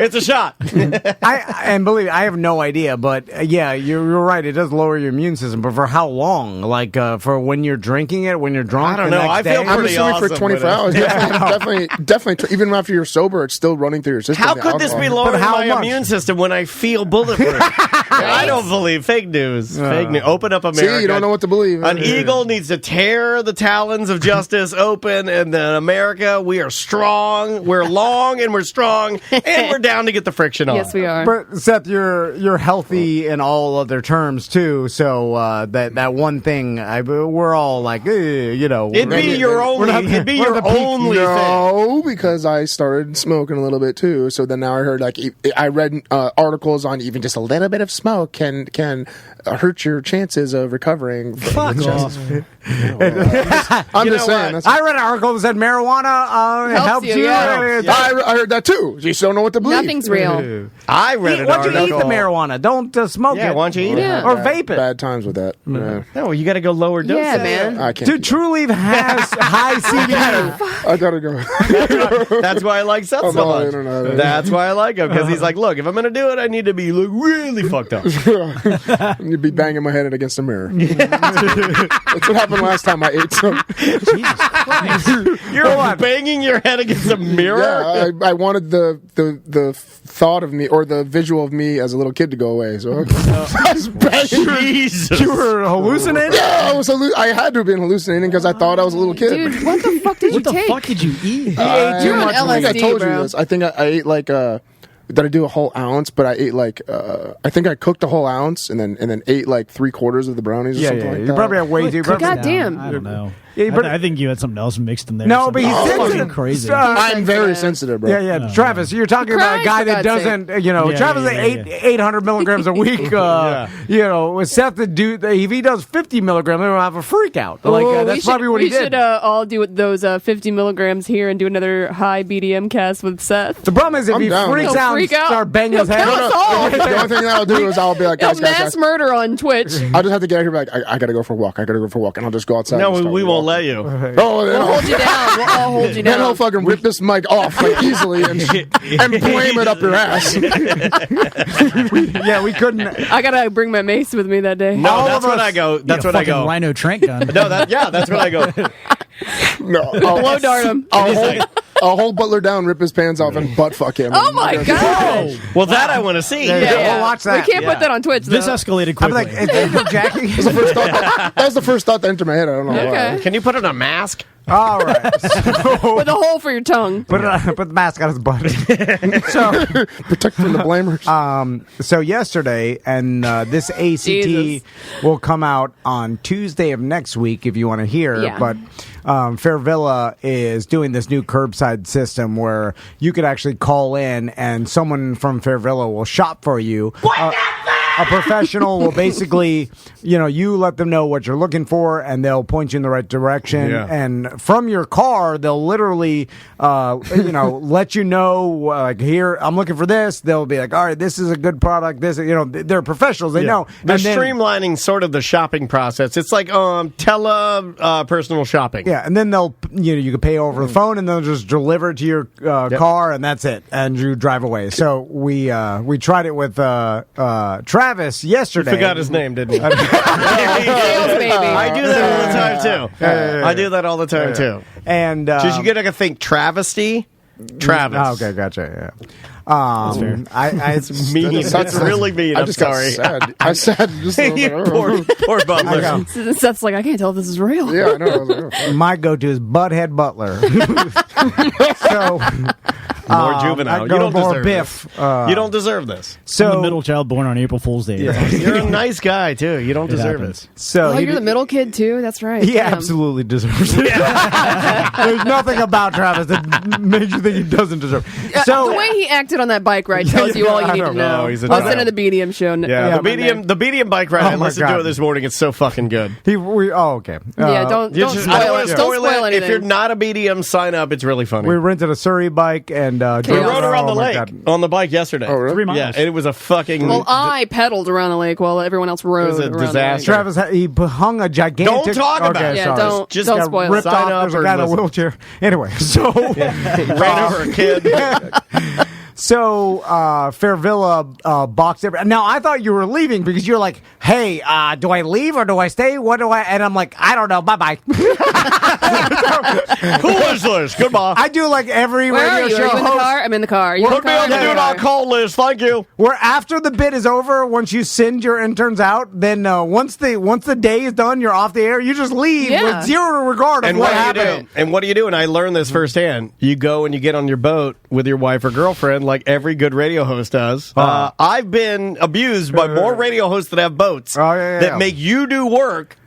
Speaker 3: It's a shot.
Speaker 2: And believe me, I have no idea, but you're right. It does lower your immune system, but for how long? Like for when you're drinking it, when you're drunk?
Speaker 3: I don't
Speaker 2: the
Speaker 3: know.
Speaker 2: next
Speaker 3: I feel
Speaker 2: day?
Speaker 8: I'm
Speaker 3: pretty
Speaker 8: assuming for
Speaker 3: awesome
Speaker 8: 24
Speaker 3: with it.
Speaker 8: hours. Definitely. Even after you're sober, it's still running through your system.
Speaker 3: How
Speaker 8: the
Speaker 3: could this be
Speaker 8: alcohol.
Speaker 3: lowering
Speaker 2: how
Speaker 3: my
Speaker 2: much?
Speaker 3: immune system when I feel bulletproof? I don't believe fake news. Fake news. Open up America.
Speaker 8: See, you don't know what to believe.
Speaker 3: An eagle needs to tear the talons of justice open, and then America, we are strong, we're long, and we're strong, and we're down to get the friction on.
Speaker 7: Yes, we are.
Speaker 2: But Seth, you're healthy in all other terms too. So that one thing, we're all like,
Speaker 3: It'd be your only thing.
Speaker 8: No, because I started smoking a little bit too. So then now I heard I read articles on even just a little bit of smoke can hurt your chances of recovering.
Speaker 9: Fuck off.
Speaker 8: I'm just saying.
Speaker 2: I read an article that said marijuana helps you.
Speaker 7: yeah.
Speaker 8: I heard that too. You just don't know what to believe.
Speaker 7: Nothing's real.
Speaker 3: I read an
Speaker 2: Why don't
Speaker 3: article.
Speaker 2: you eat the marijuana? Don't smoke
Speaker 3: Yeah,
Speaker 2: it.
Speaker 3: why don't you eat it?
Speaker 2: Or vape it.
Speaker 8: Bad times with that. Yeah.
Speaker 3: No, you got to go lower doses.
Speaker 7: Yeah, man.
Speaker 8: I can't.
Speaker 2: Dude, True Leaf has high CBD.
Speaker 8: I gotta go.
Speaker 3: That's why I like Seth
Speaker 8: I'm
Speaker 3: so
Speaker 8: on the
Speaker 3: much.
Speaker 8: internet.
Speaker 3: That's why I like him, because he's like, look, if I'm going to do it, I need to be really fucked up.
Speaker 8: You'd be banging my head against the mirror. That's what happened last time I ate some.
Speaker 3: You're banging your head against a mirror?
Speaker 8: Yeah, I wanted the thought of me or the visual of me as a little kid to go away. So I was banging.
Speaker 3: Jesus.
Speaker 2: You were hallucinating?
Speaker 8: Yeah, I had to have been hallucinating because I thought I was a little kid.
Speaker 7: Dude, what the fuck did you
Speaker 9: What the
Speaker 7: take?
Speaker 9: fuck did you eat?
Speaker 7: You're on
Speaker 8: I think I
Speaker 7: LSD,
Speaker 8: told
Speaker 7: bro.
Speaker 8: you this. I think I ate like did I do a whole ounce? But I ate like I think I cooked a whole ounce and then ate like 3/4 of the brownies or something like
Speaker 2: You
Speaker 8: that.
Speaker 2: probably have way too.
Speaker 7: God damn.
Speaker 9: I don't know.
Speaker 2: Yeah, but-
Speaker 9: I think you had something else mixed in there.
Speaker 2: No, but he's
Speaker 9: Something
Speaker 2: sensitive.
Speaker 9: fucking crazy.
Speaker 8: I'm very sensitive, bro.
Speaker 2: Yeah. Travis, you're talking about a guy that doesn't, Travis ate 800 milligrams a week. With Seth, the dude, if he does 50 milligrams, he'll have a freak out. That's probably what he did.
Speaker 7: We should all do those 50 milligrams here and do another high BDM cast with Seth.
Speaker 2: The problem is if
Speaker 8: I'm
Speaker 2: he
Speaker 8: down.
Speaker 2: freaks
Speaker 7: He'll
Speaker 2: out
Speaker 7: freak
Speaker 2: and
Speaker 7: out.
Speaker 2: start banging his head.
Speaker 7: He'll kill us all.
Speaker 8: The only thing that I'll do is I'll be like,
Speaker 7: He'll
Speaker 8: guys,
Speaker 7: mass murder on Twitch.
Speaker 8: I'll just have to get out here and be like, I gotta go for a walk. And I'll just go outside.
Speaker 3: No,
Speaker 8: and start
Speaker 3: we won't
Speaker 8: walking.
Speaker 3: let you.
Speaker 8: Oh,
Speaker 7: We'll hold you down. We'll all hold you
Speaker 8: Then he'll
Speaker 7: down.
Speaker 8: fucking rip this mic off like easily and blame it up your ass.
Speaker 2: We couldn't.
Speaker 7: I gotta bring my mace with me that day.
Speaker 3: No, that's when I go. That's when I go.
Speaker 9: Rhino Trent gun.
Speaker 3: No, that's when I go.
Speaker 8: No,
Speaker 7: Blow dart him.
Speaker 8: I'll hold Butler down, rip his pants off, and butt fuck him.
Speaker 7: Oh my god!
Speaker 3: Well, that I want to see.
Speaker 2: We'll watch that.
Speaker 7: We can't put that on Twitch.
Speaker 9: This
Speaker 7: though.
Speaker 9: escalated
Speaker 2: I'm
Speaker 9: quickly.
Speaker 2: like, is that Jackie?
Speaker 8: That was the first thought that entered my head. I don't know why.
Speaker 7: Okay.
Speaker 3: Can you put on a mask?
Speaker 2: All right.
Speaker 7: With a hole for your tongue.
Speaker 2: Put the mask on his butt. So
Speaker 8: Protect from the blammers.
Speaker 2: So yesterday, and this ACT
Speaker 7: Jesus.
Speaker 2: will come out on Tuesday of next week if you want to hear.
Speaker 7: Yeah.
Speaker 2: But Fairvilla is doing this new curbside system where you could actually call in and someone from Fairvilla will shop for you. A professional will basically, you let them know what you're looking for, and they'll point you in the right direction.
Speaker 3: Yeah.
Speaker 2: And from your car, they'll literally, let you know, like, here, I'm looking for this. They'll be like, all right, this is a good product. This, they're professionals. They know.
Speaker 3: They're
Speaker 2: And then-
Speaker 3: streamlining sort of the shopping process. It's like personal shopping.
Speaker 2: Yeah, and then they'll, you can pay over the phone, and they'll just deliver it to your car, and that's it, and you drive away. So we tried it with Travis yesterday.
Speaker 3: You forgot his name, didn't you?
Speaker 7: Sales baby.
Speaker 3: I do that all the time, too.
Speaker 2: Yeah.
Speaker 3: I do that all the time, too.
Speaker 2: And
Speaker 3: Did you get to think travesty? Travis.
Speaker 2: Oh, okay, gotcha. Yeah. It's
Speaker 3: mean. That's really mean. I'm
Speaker 8: just
Speaker 3: sorry.
Speaker 8: got sad. I said, just,
Speaker 3: poor Butler.
Speaker 7: Seth's like, I can't tell if this is real.
Speaker 8: yeah, I know. I was like, oh.
Speaker 2: My go-to is Butthead Butler. So
Speaker 3: More juvenile.
Speaker 2: I
Speaker 3: You
Speaker 2: go
Speaker 3: don't
Speaker 2: more
Speaker 3: deserve
Speaker 2: Biff.
Speaker 3: this. You don't deserve this.
Speaker 9: I'm
Speaker 2: So
Speaker 9: the middle child born on April Fool's Day.
Speaker 3: You're a nice guy, too. You don't
Speaker 9: It
Speaker 3: deserve
Speaker 9: happens.
Speaker 3: it.
Speaker 2: So
Speaker 7: Oh,
Speaker 2: he
Speaker 7: you're the
Speaker 2: did-
Speaker 7: middle kid, too? That's right.
Speaker 2: He
Speaker 7: Damn.
Speaker 2: absolutely deserves it. There's nothing about Travis that makes you think he doesn't deserve it.
Speaker 7: The way he acted on that bike ride tells you all you
Speaker 2: I
Speaker 7: need to
Speaker 2: don't
Speaker 7: know.
Speaker 3: know. He's a
Speaker 7: Listen
Speaker 3: child.
Speaker 7: to the BDM show.
Speaker 3: Yeah, the BDM bike ride. I
Speaker 2: Oh my
Speaker 3: listened to
Speaker 2: God.
Speaker 3: it this morning. It's so fucking good.
Speaker 2: Okay.
Speaker 7: Yeah, don't
Speaker 3: You
Speaker 7: spoil
Speaker 3: just- I don't wanna
Speaker 7: it. Don't spoil
Speaker 3: it.
Speaker 7: anything.
Speaker 3: If you're not a BDM, sign up. It's really funny.
Speaker 2: We rented a Surrey bike and
Speaker 3: We
Speaker 2: drove
Speaker 3: rode around the
Speaker 2: oh my
Speaker 3: lake
Speaker 2: God.
Speaker 3: on the bike yesterday.
Speaker 8: Oh, really?
Speaker 9: 3 miles.
Speaker 3: Yeah, and it was a fucking.
Speaker 7: Well, I pedaled around the lake while everyone else rode.
Speaker 3: It was a
Speaker 7: around the lake.
Speaker 3: disaster.
Speaker 2: Travis, he hung a gigantic.
Speaker 3: Don't talk about it.
Speaker 7: Yeah,
Speaker 2: sorry.
Speaker 7: don't
Speaker 3: Just
Speaker 7: don't
Speaker 2: Got
Speaker 7: spoil
Speaker 2: ripped
Speaker 7: it.
Speaker 3: Sign
Speaker 2: off.
Speaker 3: up
Speaker 2: There's a
Speaker 3: or
Speaker 2: guy in a
Speaker 3: listen.
Speaker 2: wheelchair. Anyway, so
Speaker 3: ran over a kid.
Speaker 2: So Fairvilla boxed every. Now I thought you were leaving because you're like, "Hey, do I leave or do I stay? What do I?" And I'm like, "I don't know. Bye bye."
Speaker 3: Who is this? Goodbye.
Speaker 2: I do like every
Speaker 7: Where are
Speaker 2: radio
Speaker 7: you?
Speaker 2: show
Speaker 7: Are you in the
Speaker 2: host.
Speaker 7: car? I'm in the car. Are you in
Speaker 3: Put
Speaker 7: the
Speaker 3: me
Speaker 7: car?
Speaker 3: on the
Speaker 7: I'm in
Speaker 3: do not
Speaker 7: car.
Speaker 3: call list. Thank you.
Speaker 2: Where after the bit is over, once you send your interns out, then once the day is done, you're off the air. You just leave
Speaker 7: Yeah.
Speaker 2: with zero regard of
Speaker 3: And
Speaker 2: what
Speaker 3: what do you
Speaker 2: happened.
Speaker 3: do? And what do you do? And I learned this firsthand. You go and you get on your boat with your wife or girlfriend, like every good radio host does. I've been abused by more radio hosts that have boats that make you do work,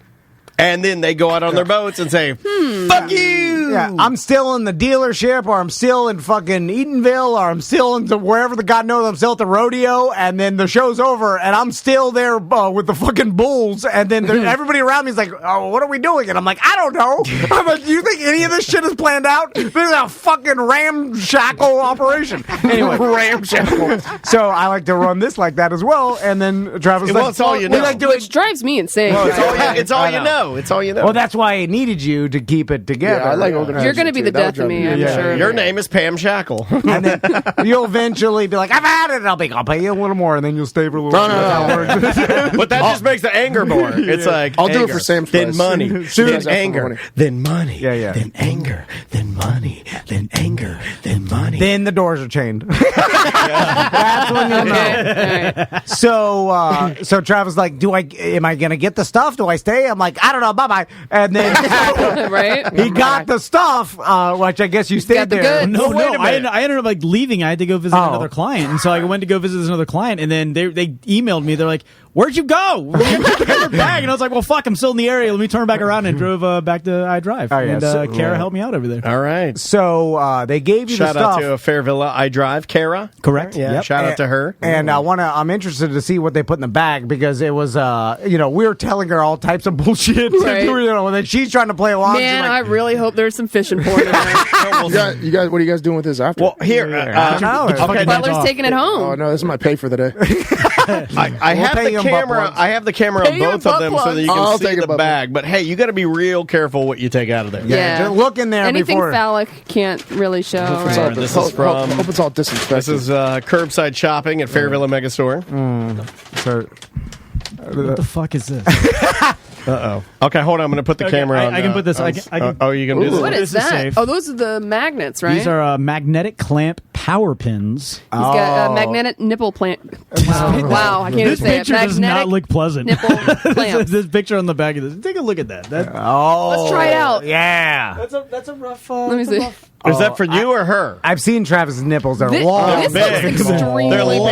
Speaker 3: and then they go out on their boats and say, "Fuck you."
Speaker 2: Yeah, I'm still in the dealership, or I'm still in fucking Eatonville, or I'm still in wherever the God knows I'm still at the rodeo, and then the show's over, and I'm still there with the fucking bulls, and then everybody around me is like, "Oh, what are we doing?" And I'm like, "I don't know." I'm like, "You think any of this shit is planned out? This is a fucking ramshackle operation." Anyway, ramshackle. So I like to run this like that as well, and then Travis.
Speaker 3: Well,
Speaker 2: like,
Speaker 3: it's all you
Speaker 2: we
Speaker 3: know.
Speaker 2: like doing.
Speaker 7: Which drives me insane.
Speaker 3: Well, it's all
Speaker 2: I
Speaker 3: you
Speaker 2: know.
Speaker 3: know. It's all you know.
Speaker 2: Well, that's why I needed you to keep it together.
Speaker 8: Yeah, I like organization.
Speaker 7: You're going to be the
Speaker 8: too. That
Speaker 7: death of
Speaker 8: would
Speaker 7: me,
Speaker 8: drive
Speaker 7: I'm
Speaker 2: Yeah.
Speaker 7: sure.
Speaker 3: Your name is Pam Shackle.
Speaker 2: And then you'll eventually be like, "I've had it." And I'll be, "I'll pay you a little more," and then you'll stay for a little.
Speaker 8: No, no, no.
Speaker 3: But that just makes the anger more. It's like
Speaker 8: I'll do it
Speaker 3: anger,
Speaker 8: for Sam
Speaker 3: then
Speaker 8: Flies.
Speaker 3: money,
Speaker 8: Soon as I
Speaker 3: then
Speaker 8: have some
Speaker 3: anger,
Speaker 8: money.
Speaker 3: then money,
Speaker 2: Yeah.
Speaker 3: then anger, then money, then anger, then money.
Speaker 2: Then the doors are chained. That's when you know. So Travis like, am I gonna get the stuff? Do I stay? I'm like, I don't know. Bye bye. And then
Speaker 7: Right?
Speaker 2: he got the stuff, which I guess you stayed
Speaker 7: got the
Speaker 2: there.
Speaker 7: goods.
Speaker 9: No,
Speaker 3: wait a
Speaker 9: I
Speaker 3: minute.
Speaker 9: ended up like leaving. I had to go visit
Speaker 2: Oh.
Speaker 9: another client, and so I went to go visit this another client, and then they emailed me. They're like, "Where'd you go? We have to get your bag." And I was like, "Well, fuck, I'm still in the area. Let me turn back around," and drove back to iDrive.
Speaker 2: Oh, yeah,
Speaker 9: And
Speaker 2: so-
Speaker 9: Kara helped me out over there.
Speaker 3: All right.
Speaker 2: So they gave you
Speaker 3: Shout
Speaker 2: the
Speaker 3: out
Speaker 2: stuff.
Speaker 3: to Fairvilla iDrive, Kara.
Speaker 9: Correct.
Speaker 3: Yeah.
Speaker 9: Yep.
Speaker 3: Shout out to her.
Speaker 2: And I'm interested to see what they put in the bag because it was, we were telling her all types of bullshit.
Speaker 7: Right.
Speaker 2: And then she's trying to play along.
Speaker 7: Man,
Speaker 2: She's
Speaker 7: I
Speaker 2: like,
Speaker 7: really hope there's some fishing porn in there.
Speaker 8: You guys, what are you guys doing with this after?
Speaker 3: Well, here.
Speaker 2: I don't know.
Speaker 3: Okay,
Speaker 7: Butler's taking it
Speaker 8: Oh
Speaker 7: home.
Speaker 8: no, this is my pay for the day.
Speaker 3: I have
Speaker 2: pay you
Speaker 3: the
Speaker 2: in butt
Speaker 3: camera.
Speaker 2: plugs.
Speaker 3: I have the camera on
Speaker 7: Pay you in
Speaker 3: both of
Speaker 7: butt
Speaker 3: them so that you
Speaker 7: plugs.
Speaker 3: can
Speaker 8: I'll
Speaker 3: see
Speaker 8: take a
Speaker 3: the
Speaker 8: butt
Speaker 3: bag. But hey, you got to be real careful what you take out of there.
Speaker 2: Yeah, just look in there
Speaker 7: Anything
Speaker 2: before.
Speaker 7: phallic can't really show.
Speaker 8: It's all,
Speaker 7: Right?
Speaker 3: This is from-
Speaker 8: Hope it's all disinfected.
Speaker 3: This is curbside shopping at Fairvilla Megastore.
Speaker 2: So,
Speaker 9: What the fuck is this?
Speaker 3: Uh-oh. Okay, hold on. I'm going to put the camera on.
Speaker 9: I can put this. I can,
Speaker 3: Oh, you going to do this?
Speaker 7: What
Speaker 9: This
Speaker 7: is
Speaker 9: is
Speaker 7: that?
Speaker 9: safe.
Speaker 7: Oh, those are the magnets, right?
Speaker 9: These are magnetic clamp power pins.
Speaker 7: He's got a magnetic nipple plant. Wow, I can't even
Speaker 9: This
Speaker 7: say it.
Speaker 9: picture does not
Speaker 7: Magnetic
Speaker 9: look pleasant.
Speaker 7: nipple clamps.
Speaker 9: This picture on the back of this. Take a look at that.
Speaker 7: Let's try it out.
Speaker 2: Yeah.
Speaker 9: That's a rough.
Speaker 7: Let me see.
Speaker 3: Is that for you or her?
Speaker 2: I've seen Travis's nipples. They're
Speaker 7: This
Speaker 2: long.
Speaker 7: looks
Speaker 3: big.
Speaker 7: extremely
Speaker 3: They're long,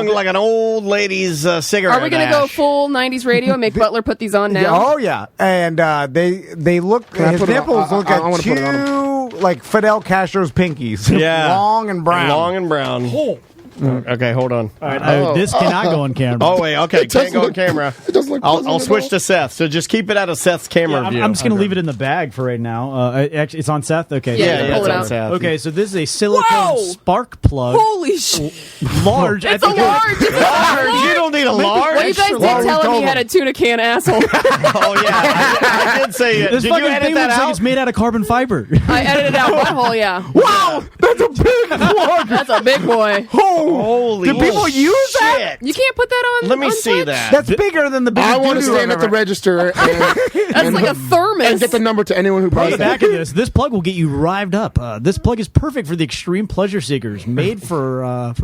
Speaker 7: painful.
Speaker 3: like an old lady's cigarette.
Speaker 7: Are we going to go full 90s radio and make Butler put these on now?
Speaker 2: Oh yeah, and they look.
Speaker 8: Can I
Speaker 2: His
Speaker 8: put it on?
Speaker 2: nipples look
Speaker 8: I
Speaker 2: like
Speaker 8: wanna put it on
Speaker 2: two like Fidel Castro's pinkies.
Speaker 3: Yeah.
Speaker 2: long and brown.
Speaker 3: Long and brown. Okay, hold on.
Speaker 9: All right, this cannot go on camera.
Speaker 3: Oh wait, okay,
Speaker 8: It
Speaker 3: can't
Speaker 8: doesn't
Speaker 3: go on
Speaker 8: look-
Speaker 3: camera.
Speaker 8: it doesn't look
Speaker 3: I'll
Speaker 8: pleasant at
Speaker 3: switch
Speaker 8: all.
Speaker 3: to Seth. So just keep it out of Seth's camera
Speaker 9: Yeah,
Speaker 3: view.
Speaker 9: I'm just going to leave it in the bag for right now. Actually, it's on Seth? Okay.
Speaker 7: Yeah, pull
Speaker 3: it's
Speaker 7: it
Speaker 3: on
Speaker 7: out.
Speaker 3: Seth.
Speaker 9: Okay, so this is a silicone
Speaker 7: Whoa!
Speaker 9: spark plug.
Speaker 7: Holy shit.
Speaker 9: Large.
Speaker 7: It's a large. It's a large.
Speaker 3: You don't need a large.
Speaker 7: Well, you guys did tell him he had a tuna can asshole.
Speaker 3: Oh yeah, I did say it.
Speaker 9: This
Speaker 3: Did
Speaker 9: fucking
Speaker 3: you edit
Speaker 9: thing
Speaker 3: that
Speaker 9: looks like
Speaker 3: out?
Speaker 9: it's made out of carbon fiber.
Speaker 7: I edited out butthole, yeah.
Speaker 2: Wow, that's a big plug.
Speaker 7: That's a big boy.
Speaker 3: Holy
Speaker 2: Do people use that?
Speaker 7: You can't put that on.
Speaker 3: Let me
Speaker 7: on
Speaker 3: see
Speaker 7: Twitch?
Speaker 3: that.
Speaker 2: That's bigger than the biggest.
Speaker 8: I want to
Speaker 2: doo-doo
Speaker 8: stand
Speaker 2: I've
Speaker 8: at the
Speaker 2: ever-
Speaker 8: register
Speaker 7: That's like a thermos.
Speaker 8: and get the number to anyone who
Speaker 9: On
Speaker 8: buys
Speaker 9: the
Speaker 8: that.
Speaker 9: back of this plug will get you rived up. This plug is perfect for the extreme pleasure seekers. Made for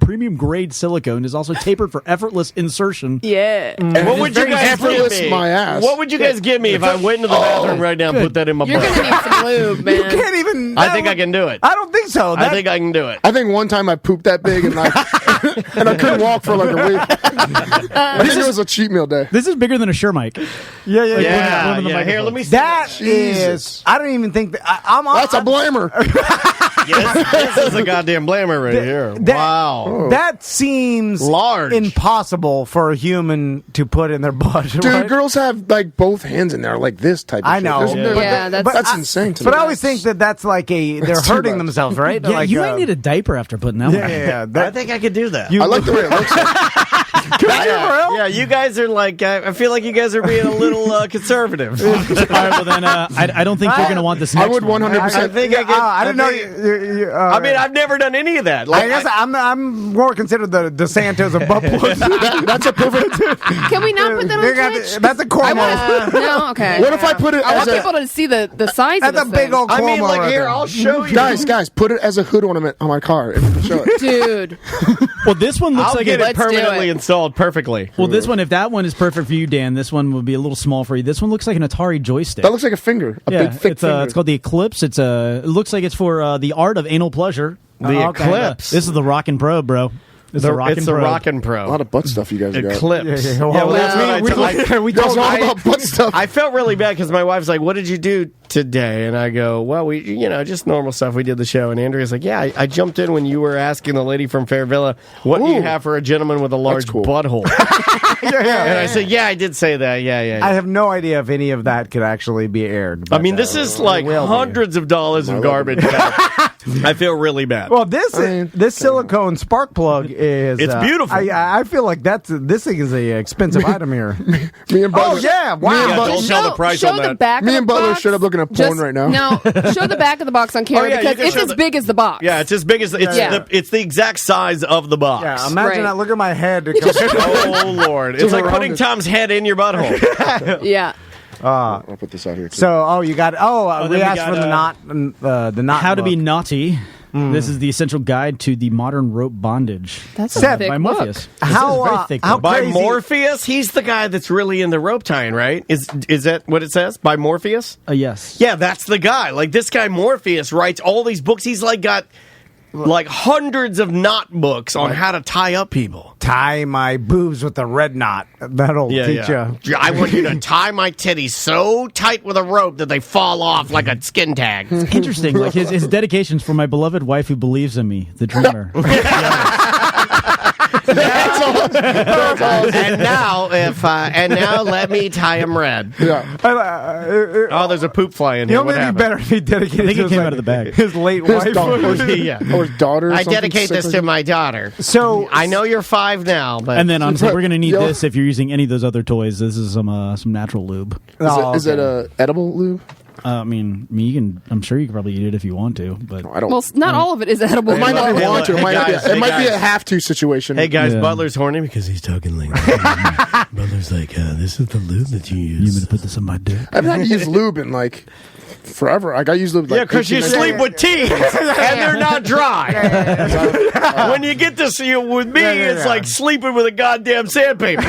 Speaker 9: premium grade silicone. Is also tapered for effortless insertion.
Speaker 7: Yeah.
Speaker 3: What would you
Speaker 8: very
Speaker 3: guys give
Speaker 8: effortless,
Speaker 3: me?
Speaker 8: my ass.
Speaker 3: What would you guys give me if I went into the bathroom right now and put that in my
Speaker 7: You're
Speaker 3: butt?
Speaker 7: going to need some lube, man.
Speaker 2: You can't even.
Speaker 3: I think I can do it.
Speaker 2: I don't think so.
Speaker 3: I think I can do it.
Speaker 8: I think one time I pooped that big and I couldn't walk for like a week. I think it was a cheat meal day.
Speaker 9: This is bigger than a Shermike.
Speaker 2: Yeah, yeah,
Speaker 3: Yeah,
Speaker 9: one of the
Speaker 3: yeah. Here, let me see.
Speaker 2: That
Speaker 8: Jesus.
Speaker 2: is. I don't even think that. I'm.
Speaker 8: That's a Blammer.
Speaker 3: This is a goddamn Blammer right here. Wow.
Speaker 2: That seems
Speaker 3: Large.
Speaker 2: impossible for a human to put in their butt.
Speaker 8: Dude,
Speaker 2: right?
Speaker 8: girls have like both hands in there, like this type of
Speaker 2: I
Speaker 8: shit.
Speaker 2: know.
Speaker 7: Yeah,
Speaker 8: that's insane to me.
Speaker 2: But I always think that that's like they're
Speaker 8: That's too
Speaker 2: hurting
Speaker 8: much.
Speaker 2: themselves, right?
Speaker 9: Yeah,
Speaker 2: like,
Speaker 9: you might need a diaper after putting that
Speaker 2: Yeah,
Speaker 9: one.
Speaker 2: yeah, yeah.
Speaker 3: I think I could do that.
Speaker 2: You-
Speaker 8: I like the way it looks.
Speaker 3: Yeah, you guys are like, I feel like you guys are being a little conservative.
Speaker 9: All right, well then, I don't think you're going to want this next
Speaker 8: I would
Speaker 9: one.
Speaker 8: 100%.
Speaker 3: I think I could.
Speaker 2: I don't know.
Speaker 3: I mean, I've never done any of that. Like,
Speaker 2: I guess I'm more considered the DeSantos of butt plugs.
Speaker 8: That's a perfect.
Speaker 7: Can we not put that
Speaker 2: They
Speaker 7: on
Speaker 2: got
Speaker 7: Twitch?
Speaker 2: that's a cornhole.
Speaker 7: No, okay.
Speaker 8: What if I put it
Speaker 7: I want
Speaker 8: as
Speaker 7: people to see the size
Speaker 2: That's
Speaker 7: of
Speaker 2: a
Speaker 7: this
Speaker 2: big old
Speaker 3: I
Speaker 2: Cuomo
Speaker 3: mean, like,
Speaker 2: right
Speaker 3: here,
Speaker 2: there.
Speaker 3: I'll show you.
Speaker 8: guys, put it as a hood ornament on my car. Show it.
Speaker 7: Dude.
Speaker 9: Well, this one looks
Speaker 3: I'll
Speaker 9: like
Speaker 3: get
Speaker 9: it.
Speaker 3: it
Speaker 7: Let's do
Speaker 3: permanently
Speaker 7: it.
Speaker 3: installed perfectly.
Speaker 9: Well, this one, if that one is perfect for you, Dan, this one would be a little small for you. This one looks like an Atari joystick.
Speaker 8: That looks like a finger, a big thick
Speaker 9: it's
Speaker 8: finger.
Speaker 9: it's called the Eclipse. It looks like it's for the art of anal pleasure.
Speaker 3: The Eclipse.
Speaker 9: This is the Rockin' Pro, bro. It's the Rockin'
Speaker 3: It's the
Speaker 9: Pro.
Speaker 3: Rockin'
Speaker 8: a
Speaker 3: Pro.
Speaker 8: lot of butt stuff you guys have got.
Speaker 3: Eclipse.
Speaker 2: Yeah,
Speaker 3: Yeah, well, that's what I
Speaker 2: we
Speaker 8: You guys
Speaker 2: told
Speaker 8: are all
Speaker 2: I,
Speaker 8: about butt stuff.
Speaker 3: I felt really bad because my wife's like, "What did you do today?" And I go, "Well, we, just normal stuff. We did the show." And Andrea's like, "Yeah, I jumped in when you were asking the lady from Fairvilla, what do you
Speaker 8: Ooh.
Speaker 3: have for a gentleman with a large
Speaker 8: cool.
Speaker 3: butthole?" And I said, "Yeah, I did say that. Yeah."
Speaker 2: I have no idea if any of that could actually be aired.
Speaker 3: I
Speaker 2: but,
Speaker 3: mean, this is like
Speaker 2: will be.
Speaker 3: hundreds of dollars of garbage. I feel really bad.
Speaker 2: Well, this silicone spark plug is
Speaker 3: It's beautiful.
Speaker 2: I feel like this thing is a expensive item here.
Speaker 8: Me and Butler.
Speaker 2: Oh yeah!
Speaker 8: Me and
Speaker 2: Wow.
Speaker 8: Butler-
Speaker 3: don't tell the price
Speaker 7: show
Speaker 3: on
Speaker 7: the
Speaker 3: that.
Speaker 7: back
Speaker 8: Me
Speaker 7: of
Speaker 8: and
Speaker 7: the
Speaker 8: Butler
Speaker 7: box.
Speaker 8: should have looking at porn right now.
Speaker 7: No, show the back of the box on camera
Speaker 3: Oh, yeah, you
Speaker 7: because
Speaker 3: can
Speaker 7: it's
Speaker 3: show
Speaker 7: as big as the box.
Speaker 3: Yeah, it's as big as
Speaker 2: Yeah.
Speaker 3: it's the exact size of the box.
Speaker 2: Yeah, imagine
Speaker 7: Right.
Speaker 2: that. Look at my head.
Speaker 3: Oh Lord! It's like
Speaker 8: around
Speaker 3: putting
Speaker 8: it.
Speaker 3: Tom's head in your butthole.
Speaker 7: Yeah.
Speaker 8: I'll put this out here. Too.
Speaker 2: So, you got.
Speaker 9: then
Speaker 2: we
Speaker 9: we
Speaker 2: asked
Speaker 9: got,
Speaker 2: for the knot.
Speaker 9: How to be
Speaker 2: book.
Speaker 9: naughty. This is the essential guide to the modern rope bondage.
Speaker 7: That's a
Speaker 2: Seth,
Speaker 7: thick
Speaker 9: by
Speaker 7: book.
Speaker 9: Morpheus.
Speaker 2: How,
Speaker 9: This is a very thick
Speaker 2: how
Speaker 9: book.
Speaker 3: By
Speaker 2: Crazy.
Speaker 3: Morpheus, he's the guy that's really into rope tying, right? Is that what it says? By Morpheus?
Speaker 9: Yes.
Speaker 3: Yeah, that's the guy. Like this guy Morpheus writes all these books. He's like got like hundreds of knot books on how to tie up people.
Speaker 2: Tie my boobs with a red knot. That'll teach you.
Speaker 3: Yeah, I want you to tie my titties so tight with a rope that they fall off like a skin tag.
Speaker 9: Interesting. Like his dedications for my beloved wife who believes in me, the dreamer.
Speaker 3: And now let me tie him red.
Speaker 8: Yeah.
Speaker 3: Oh, there's a poop fly in
Speaker 2: You
Speaker 3: here.
Speaker 2: know,
Speaker 3: What
Speaker 2: maybe
Speaker 3: happened?
Speaker 2: better if he dedicated.
Speaker 9: I think it
Speaker 2: to
Speaker 9: came
Speaker 2: his,
Speaker 9: out of the bag.
Speaker 2: His late
Speaker 8: His
Speaker 2: wife.
Speaker 8: daughter,
Speaker 3: Yeah.
Speaker 8: or his daughter. Or
Speaker 3: I
Speaker 8: something
Speaker 3: dedicate this
Speaker 8: sick
Speaker 3: to
Speaker 8: like
Speaker 3: my daughter.
Speaker 2: So
Speaker 3: I know you're 5 now, but
Speaker 9: And then honestly, we're gonna need
Speaker 8: Yo.
Speaker 9: this if you're using any of those other toys. This is some natural lube.
Speaker 8: that. Is it a edible lube?
Speaker 9: I mean, you can. I'm sure you can probably eat it if you want to, but
Speaker 8: I don't.
Speaker 7: Well, not all of it is edible.
Speaker 8: it might not
Speaker 3: Hey,
Speaker 8: want to. It
Speaker 3: hey,
Speaker 8: might,
Speaker 3: guys,
Speaker 8: be, it
Speaker 3: hey,
Speaker 8: might be
Speaker 3: guys.
Speaker 8: a have to situation.
Speaker 3: hey guys,
Speaker 9: Yeah.
Speaker 3: Butler's horny because he's talking like Butler's like, this is the lube that you
Speaker 9: you
Speaker 3: use.
Speaker 9: want me to put this on my dick?
Speaker 8: I've had to use lube in like forever. Like I usually like
Speaker 3: because you
Speaker 8: 18,
Speaker 3: sleep with teeth and they're not dry. When you get to see it with me, it's like sleeping with a goddamn sandpaper.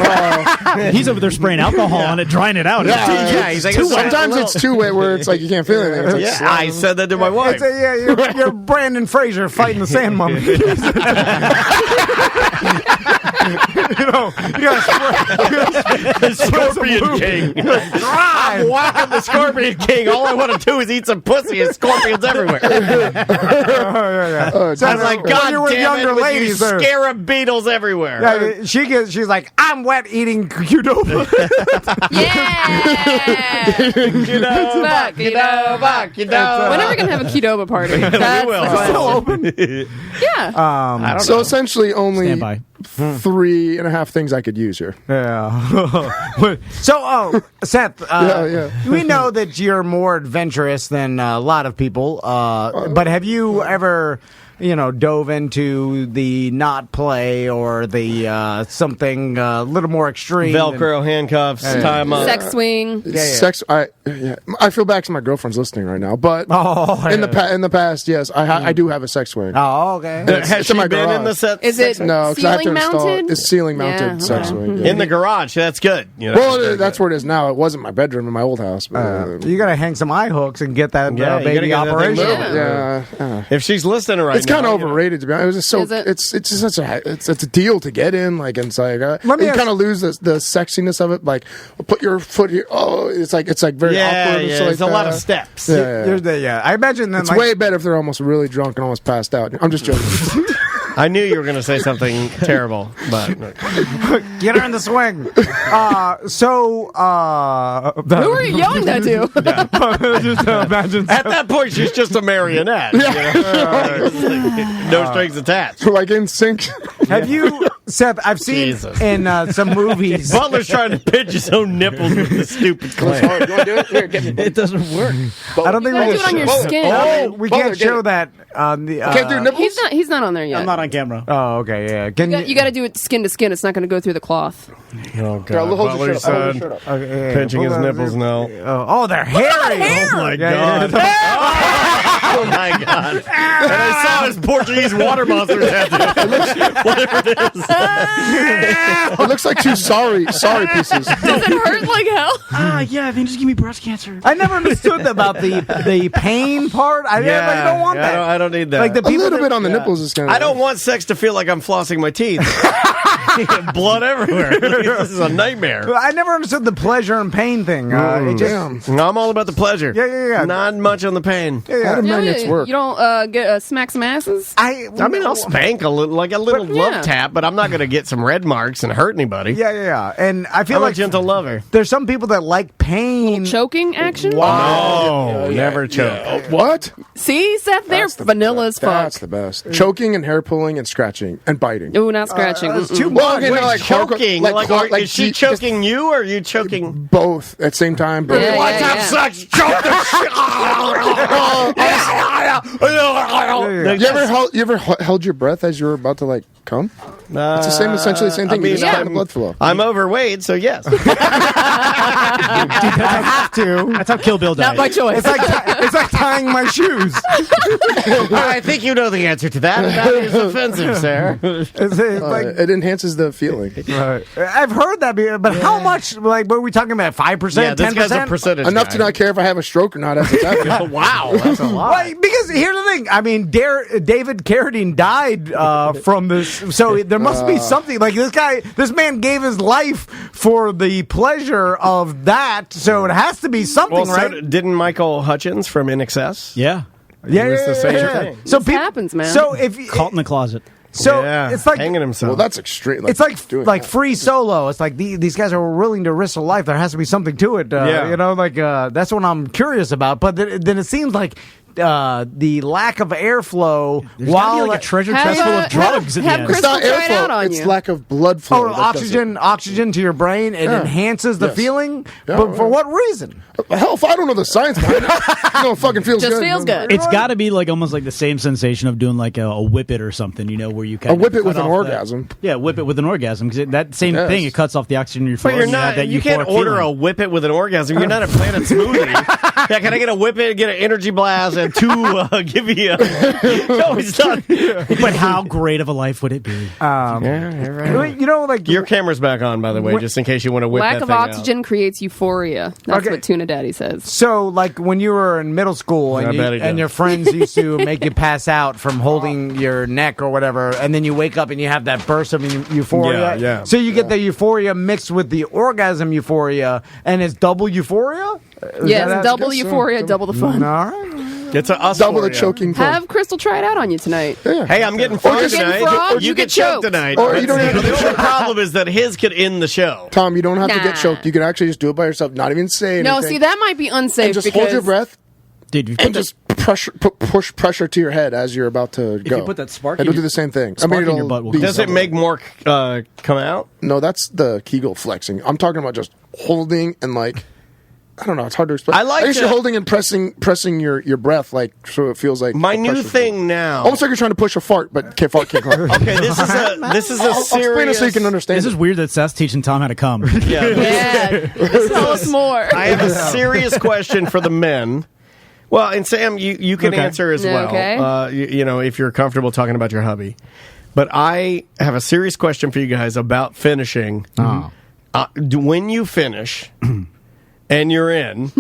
Speaker 9: He's over there spraying alcohol on it, drying it out.
Speaker 3: He's like,
Speaker 8: sometimes it's too wet where it's like you can't feel anything. It's like
Speaker 3: I said that to my wife.
Speaker 2: You're Brandon Fraser fighting the sand mummy. You got
Speaker 3: the Scorpion King. I'm whacking the Scorpion King. All I want to do is eat some pussy and scorpions everywhere. I was like, God
Speaker 2: you're with
Speaker 3: damn
Speaker 2: younger
Speaker 3: it, with
Speaker 2: ladies,
Speaker 3: you scarab beetles everywhere.
Speaker 2: Yeah, she's like, I'm wet eating Qdoba.
Speaker 7: Qdoba. When are we going to have a Qdoba party? That's
Speaker 3: we will.
Speaker 7: the question.
Speaker 2: Still open?
Speaker 7: Yeah.
Speaker 3: I don't
Speaker 8: so
Speaker 3: know.
Speaker 8: essentially only
Speaker 9: Standby.
Speaker 8: 3.5 things I could use here.
Speaker 2: Yeah. So, Seth, we know that you're more adventurous than a lot of people, but have you ever, dove into the not play or the something a little more extreme?
Speaker 3: Velcro handcuffs, tie 'em up.
Speaker 7: Sex swing.
Speaker 8: Sex. I feel bad because my girlfriend's listening right now. But in the past, yes, I do have a sex swing.
Speaker 2: Oh, okay.
Speaker 3: Has she been in the set?
Speaker 7: Is it
Speaker 8: No, because I have to
Speaker 7: ceiling
Speaker 8: install it.
Speaker 7: mounted?
Speaker 8: It's ceiling mounted sex swing. Yeah.
Speaker 3: In the garage. That's good.
Speaker 8: Well, that's where it is now. It wasn't my bedroom in my old house. But,
Speaker 2: You got to hang some eye hooks and get that
Speaker 3: you gotta
Speaker 2: baby
Speaker 3: get that thing
Speaker 2: operational.
Speaker 3: moving. If she's listening right
Speaker 8: it's
Speaker 3: now,
Speaker 8: kind of overrated to be honest. It was just so
Speaker 7: Is it?
Speaker 8: it's just such it's a deal to get in. Like and it's like
Speaker 2: me
Speaker 8: you
Speaker 2: ask-
Speaker 8: kind of lose the sexiness of it. Like put your foot here. Oh, it's like very awkward. And
Speaker 3: There's
Speaker 8: like
Speaker 3: a lot
Speaker 8: that.
Speaker 3: of steps.
Speaker 8: Yeah.
Speaker 2: I imagine that
Speaker 8: It's way better if they're almost really drunk and almost passed out. I'm just joking.
Speaker 3: I knew you were going to say something terrible, but
Speaker 2: get her in the swing.
Speaker 7: Who are you yelling that to?
Speaker 2: Just imagine.
Speaker 3: at that point, she's just a marionette. No strings attached.
Speaker 8: Like in sync.
Speaker 2: Have you, Seth? I've seen
Speaker 3: Jesus.
Speaker 2: in some movies.
Speaker 3: Butler's trying to pinch his own nipples with the stupid clamp.
Speaker 8: You want to do it? Here, get me.
Speaker 9: It doesn't work.
Speaker 2: I don't think
Speaker 7: You
Speaker 2: we
Speaker 7: gotta do it on your skin.
Speaker 2: Oh, we
Speaker 8: Butler,
Speaker 2: can't
Speaker 8: get
Speaker 2: show
Speaker 8: it.
Speaker 2: that on the.
Speaker 8: Can't do nipples.
Speaker 7: He's not on there yet.
Speaker 9: I'm not on camera.
Speaker 2: Oh, okay, yeah. Can
Speaker 7: You got to do it skin to skin. It's not going to go through the cloth.
Speaker 3: Oh,
Speaker 8: Here, hold your
Speaker 3: Butler's
Speaker 8: shirt up. Hold
Speaker 3: son
Speaker 8: your shirt up.
Speaker 2: Okay, yeah,
Speaker 3: pinching his
Speaker 2: pull that-
Speaker 3: nipples now.
Speaker 2: Oh, they're hairy.
Speaker 3: Oh, my
Speaker 2: Yeah,
Speaker 3: God. Oh, my God. And I saw his Portuguese water monster tattoo. Whatever it is.
Speaker 8: It looks like two sorry pieces.
Speaker 7: Does it hurt like hell?
Speaker 9: Yeah, they just give me breast cancer.
Speaker 2: I never understood about the pain part. I don't want that.
Speaker 3: I don't need that.
Speaker 2: Like the
Speaker 8: A
Speaker 2: people
Speaker 8: little
Speaker 2: that-
Speaker 8: bit on the nipples is kind of.
Speaker 3: I don't want sex to feel like I'm flossing my teeth. Blood everywhere. This is a nightmare.
Speaker 2: I never understood the pleasure and pain thing. It just,
Speaker 3: I'm all about the pleasure.
Speaker 2: Yeah.
Speaker 3: Not much on the pain.
Speaker 8: How do magnets work?
Speaker 7: You don't get smack some asses?
Speaker 2: I
Speaker 3: mean, I'll spank a little, like a little
Speaker 7: But,
Speaker 3: love
Speaker 7: yeah.
Speaker 3: tap, but I'm not going to get some red marks and hurt anybody.
Speaker 2: Yeah. And I feel
Speaker 3: I'm a
Speaker 2: like
Speaker 3: gentle lover.
Speaker 2: there's some people that like pain.
Speaker 7: Choking action?
Speaker 3: No, never choke.
Speaker 8: What?
Speaker 7: See, Seth, they're vanilla as fuck.
Speaker 8: That's the best. Choking and hair pulling and scratching and biting.
Speaker 7: Ooh, not scratching.
Speaker 2: That's
Speaker 7: Mm-mm.
Speaker 2: too
Speaker 8: Well,
Speaker 2: much.
Speaker 8: okay, no, like
Speaker 3: Choking?
Speaker 8: hardcore-
Speaker 3: Is she choking you, or are you choking?
Speaker 8: Both at the same time. But
Speaker 7: Yeah,
Speaker 3: Let's have sex. Choke the shit.
Speaker 8: You ever held your breath as you were about to like come? It's the same, essentially the same thing.
Speaker 3: I mean,
Speaker 8: you just stop the blood flow.
Speaker 3: I'm overweight, so yes.
Speaker 2: I have to.
Speaker 9: That's how Kill Bill died.
Speaker 7: Not by choice.
Speaker 2: It's like tying my shoes.
Speaker 3: I think you know the answer to that. That is offensive, sir.
Speaker 2: It's like
Speaker 8: It enhances the feeling.
Speaker 2: I've heard that, but how much? Like, what are we talking about? 5%,
Speaker 3: Yeah, this guy's a
Speaker 2: 10%?
Speaker 3: percentage.
Speaker 8: Enough
Speaker 3: guy.
Speaker 8: to not care if I have a stroke or not. As it's happening.
Speaker 3: Wow, that's a lot.
Speaker 2: Well, because here's the thing. I mean, David Carradine died from this, so there must be something. Like this man gave his life for the pleasure of that, so it has to be something,
Speaker 3: Well,
Speaker 2: right?
Speaker 3: didn't Michael Hutchins from In Excess?
Speaker 9: Yeah.
Speaker 2: Yeah,
Speaker 3: It was the same thing.
Speaker 2: So
Speaker 7: This happens, man.
Speaker 2: So if
Speaker 9: Caught in the closet.
Speaker 2: so,
Speaker 3: Yeah,
Speaker 2: it's like
Speaker 3: hanging himself.
Speaker 8: Well, that's extreme.
Speaker 2: it's like
Speaker 8: doing that.
Speaker 2: free solo. It's like these guys are willing to risk their life. There has to be something to it.
Speaker 3: Yeah.
Speaker 2: That's what I'm curious about. But then it seems like the lack of airflow
Speaker 9: There's gotta
Speaker 2: while
Speaker 9: be like a treasure chest full of drugs in the
Speaker 7: have
Speaker 9: end.
Speaker 7: Crystal
Speaker 8: It's not
Speaker 7: try it out
Speaker 8: airflow.
Speaker 7: on
Speaker 8: It's
Speaker 7: you.
Speaker 8: lack of blood flow.
Speaker 2: Oh,
Speaker 8: that does it.
Speaker 2: oxygen to your brain. It enhances the
Speaker 8: Yes.
Speaker 2: feeling.
Speaker 8: Yeah,
Speaker 2: but for
Speaker 8: right.
Speaker 2: what reason?
Speaker 8: Hell, if I don't know the science behind it, it fucking feels
Speaker 7: Just
Speaker 8: good.
Speaker 7: feels good.
Speaker 9: It's got to be like almost like the same sensation of doing like a whip it or something, where you kind
Speaker 8: A
Speaker 9: of
Speaker 8: whip it
Speaker 9: cut
Speaker 8: with an
Speaker 9: off
Speaker 8: orgasm.
Speaker 9: Yeah, whip it with an orgasm because that same
Speaker 8: Yes.
Speaker 9: thing, it cuts off the oxygen in your
Speaker 3: But
Speaker 9: throat.
Speaker 3: you're
Speaker 9: and have
Speaker 3: not.
Speaker 9: that
Speaker 3: You can't
Speaker 9: euphoric
Speaker 3: order
Speaker 9: feeling.
Speaker 3: a whip it with an orgasm. You're not a Planet Smoothie. Yeah, can I get a whip it, get an energy blast, and two? Give me a. No, it's not.
Speaker 9: But how great of a life would it be?
Speaker 3: Yeah, you're right.
Speaker 2: Like
Speaker 3: Your camera's back on, by the way, just in case you want to whip
Speaker 7: Lack
Speaker 3: that
Speaker 7: of
Speaker 3: thing
Speaker 7: oxygen creates euphoria. That's
Speaker 2: Okay.
Speaker 7: what Tuna Daddy says.
Speaker 2: So, like when you were in middle school
Speaker 3: I
Speaker 2: and,
Speaker 3: bet he does.
Speaker 2: your friends used to make you pass out from holding your neck or whatever, and then you wake up and you have that burst of euphoria.
Speaker 3: Yeah.
Speaker 2: So you get the euphoria mixed with the orgasm euphoria, and it's double euphoria?
Speaker 7: Yes, double
Speaker 8: guess so.
Speaker 7: euphoria, double the fun.
Speaker 2: All right.
Speaker 3: It's a us
Speaker 8: Double the
Speaker 3: for ya.
Speaker 8: choking fun.
Speaker 7: Have Crystal try it out on you tonight.
Speaker 3: Hey, I'm getting frog
Speaker 7: just-
Speaker 3: tonight.
Speaker 7: Frog,
Speaker 3: you
Speaker 7: you
Speaker 3: get
Speaker 7: get
Speaker 3: choked
Speaker 7: choked.
Speaker 3: tonight.
Speaker 8: Or you don't have to
Speaker 3: the
Speaker 8: get
Speaker 3: only problem is that his could end the show.
Speaker 8: Tom, you don't have to
Speaker 7: Nah.
Speaker 8: get choked. You can actually just do it by yourself, not even say anything.
Speaker 7: No, see, that might be unsafe
Speaker 8: and just
Speaker 7: because
Speaker 8: hold your breath
Speaker 9: Dude, you
Speaker 8: and just push pressure to your head as you're about to go.
Speaker 9: you put that spark
Speaker 8: and
Speaker 9: in
Speaker 8: it'll do
Speaker 9: your-
Speaker 8: the same thing.
Speaker 9: spark in your
Speaker 8: it'll
Speaker 9: butt will
Speaker 8: be
Speaker 3: Does it
Speaker 8: something.
Speaker 3: make more come out?
Speaker 8: No, that's the Kegel flexing. I'm talking about just holding and like. I don't know. It's hard to explain.
Speaker 3: I like
Speaker 8: guess
Speaker 3: to-
Speaker 8: you're holding and pressing your breath like so it feels like
Speaker 3: My
Speaker 8: the
Speaker 3: new
Speaker 8: pressure's
Speaker 3: thing
Speaker 8: going.
Speaker 3: now.
Speaker 8: Almost like you're trying to push a fart, but fart can't come.
Speaker 3: Okay, this is a
Speaker 8: I'll explain it
Speaker 3: serious.
Speaker 8: so you can understand.
Speaker 9: This is weird that Seth's teaching Tom how to come.
Speaker 3: Yeah,
Speaker 7: Yeah, tell us more.
Speaker 3: I have a serious question for the men. Well, and Sam, you can
Speaker 9: Okay.
Speaker 3: answer as well.
Speaker 7: Okay.
Speaker 3: You know, if you're comfortable talking about your hubby. But I have a serious question for you guys about finishing. When you finish and you're in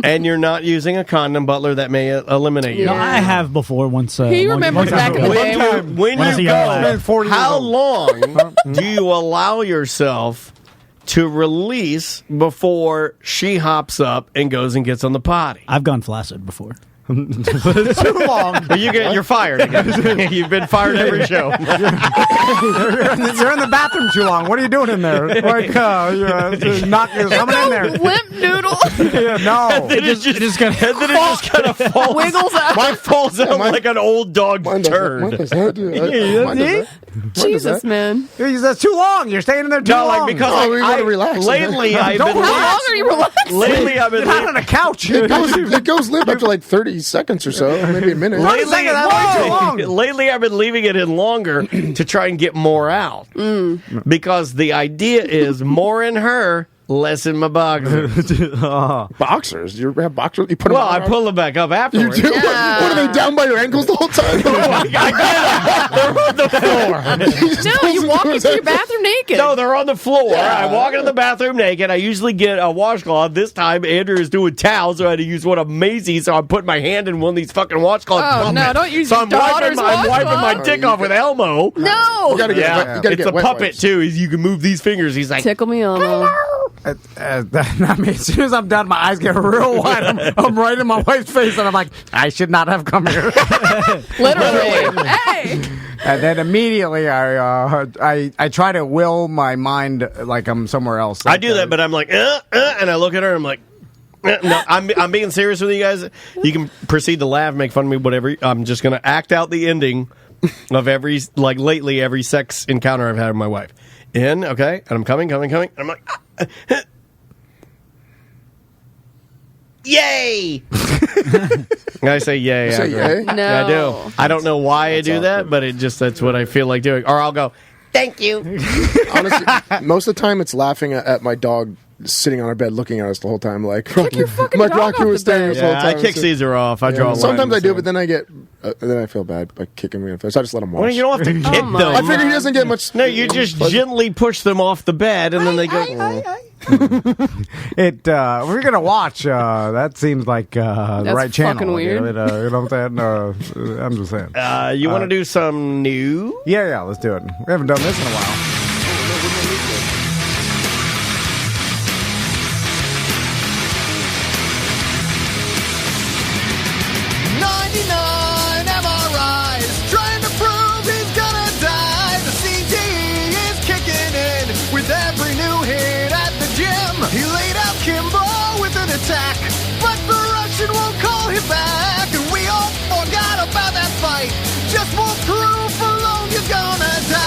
Speaker 3: and you're not using a condom, Butler, that may eliminate you.
Speaker 9: No, I have before once.
Speaker 7: He remembers back in the day.
Speaker 3: When
Speaker 9: When I was
Speaker 3: you
Speaker 9: a young lad.
Speaker 3: go,
Speaker 2: 40 years
Speaker 3: how
Speaker 2: old.
Speaker 3: long do you allow yourself to release before she hops up and goes and gets on the potty?
Speaker 9: I've gone flaccid before.
Speaker 2: Too long.
Speaker 3: Well, you're fired again. You've been fired every show.
Speaker 2: You're in the bathroom too long. What are you doing in there? Like, you're not coming in there.
Speaker 7: Limp noodle
Speaker 2: Yeah, no.
Speaker 3: It just kind of falls,
Speaker 7: wiggles out.
Speaker 3: Mine falls out
Speaker 8: mine-
Speaker 3: like an old dog
Speaker 8: Mine does that.
Speaker 3: turd.
Speaker 8: Mine does that. dude. Mine does that.
Speaker 7: Jesus, man.
Speaker 2: That's too long. You're staying in there too
Speaker 3: No,
Speaker 2: long.
Speaker 3: like because
Speaker 8: Oh, we gotta relax.
Speaker 3: lately I've
Speaker 2: Don't
Speaker 3: been
Speaker 2: relax.
Speaker 7: How long are you relaxing?
Speaker 3: lately I've been
Speaker 2: You're not on a couch.
Speaker 8: It goes limp after like 30 seconds or so, maybe a minute.
Speaker 2: Wait a second, that's way too long.
Speaker 3: Lately, I've been leaving it in longer to try and get more out. Because the idea is more in her, less in my boxer.
Speaker 8: Boxers? You have boxers? You put them
Speaker 3: Well,
Speaker 8: on
Speaker 3: I pull them back up
Speaker 8: You
Speaker 3: afterwards.
Speaker 8: do? What are they down by your ankles the whole time?
Speaker 3: They're on the floor.
Speaker 7: No, you walk into your bathroom naked.
Speaker 3: No, they're on the floor. I walk into the bathroom naked. I usually get a washcloth. This time, Andrew is doing towels, so I had to use one of Maisie's, so I'm putting my hand in one of these fucking washcloths.
Speaker 7: Oh, no, don't use
Speaker 3: So
Speaker 7: your
Speaker 3: I'm wiping,
Speaker 7: daughter's
Speaker 3: I'm wiping my
Speaker 7: washcloth.
Speaker 3: dick off with Elmo.
Speaker 7: No.
Speaker 8: You gotta get wet- you gotta
Speaker 3: It's
Speaker 8: get
Speaker 3: a
Speaker 8: wet
Speaker 3: puppet,
Speaker 8: wipes.
Speaker 3: too. You can move these fingers. He's like,
Speaker 7: Tickle me, Elmo.
Speaker 2: I mean, as soon as I'm done, my eyes get real wide. I'm right in my wife's face, and I'm like, I should not have come here.
Speaker 7: Literally. Hey.
Speaker 2: And then immediately, I try to will my mind like I'm somewhere else.
Speaker 3: I do that, but I'm like, and I look at her and I'm like, no, I'm being serious with you guys. You can proceed to laugh, make fun of me, whatever. I'm just going to act out the ending of every sex encounter I've had with my wife. In, okay, and I'm coming. And I'm like, yay! I say yay.
Speaker 8: say
Speaker 3: after.
Speaker 8: yay?
Speaker 7: No.
Speaker 3: Yeah, I do. I don't know why I do that, but that's what I feel like doing. Or I'll go, thank you.
Speaker 8: Honestly, most of the time it's laughing at my dog sitting on our bed looking at us the whole time. Like,
Speaker 7: your fucking
Speaker 8: my
Speaker 7: dog
Speaker 8: Rocky
Speaker 7: off
Speaker 8: was
Speaker 7: the
Speaker 8: staring
Speaker 7: bed.
Speaker 8: us the whole
Speaker 3: Yeah, I
Speaker 8: time.
Speaker 3: kick Caesar off. I draw a line.
Speaker 8: Sometimes I do,
Speaker 3: So-
Speaker 8: but then I get, then I feel bad by kicking me in the face. I just let him watch.
Speaker 3: Well, you don't have to kick
Speaker 7: my
Speaker 3: them.
Speaker 8: I figure he doesn't get much.
Speaker 3: No, you just gently push them off the bed, and then they go.
Speaker 2: If we're gonna watch, that seems like the
Speaker 7: That's
Speaker 2: right channel.
Speaker 7: fucking weird.
Speaker 2: You know what I'm saying? I'm just saying.
Speaker 3: You want to do some new?
Speaker 2: Yeah, let's do it. We haven't done this in a while.
Speaker 10: 99 MRIs trying to prove he's gonna die. The CTE is kicking in with every new hit at the gym. He laid out Kimbo with an attack, but the Russian won't call him back, and we all
Speaker 1: Roof alone, you're gonna die.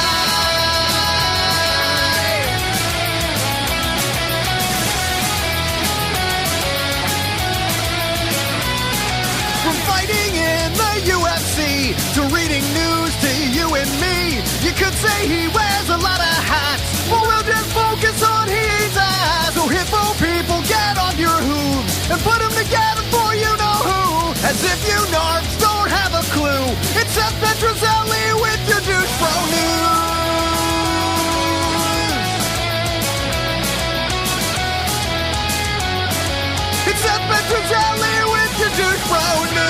Speaker 1: From fighting in the UFC to reading news to you and me, you could say he wears a lot of hats, but we'll just focus on his eyes. So hippo people, get on your hooves and put them together for you know who. As if you narcs don't have a clue. It's Seth Petrozelli with your douchebro news. It's Seth Petrozelli with your douchebro news.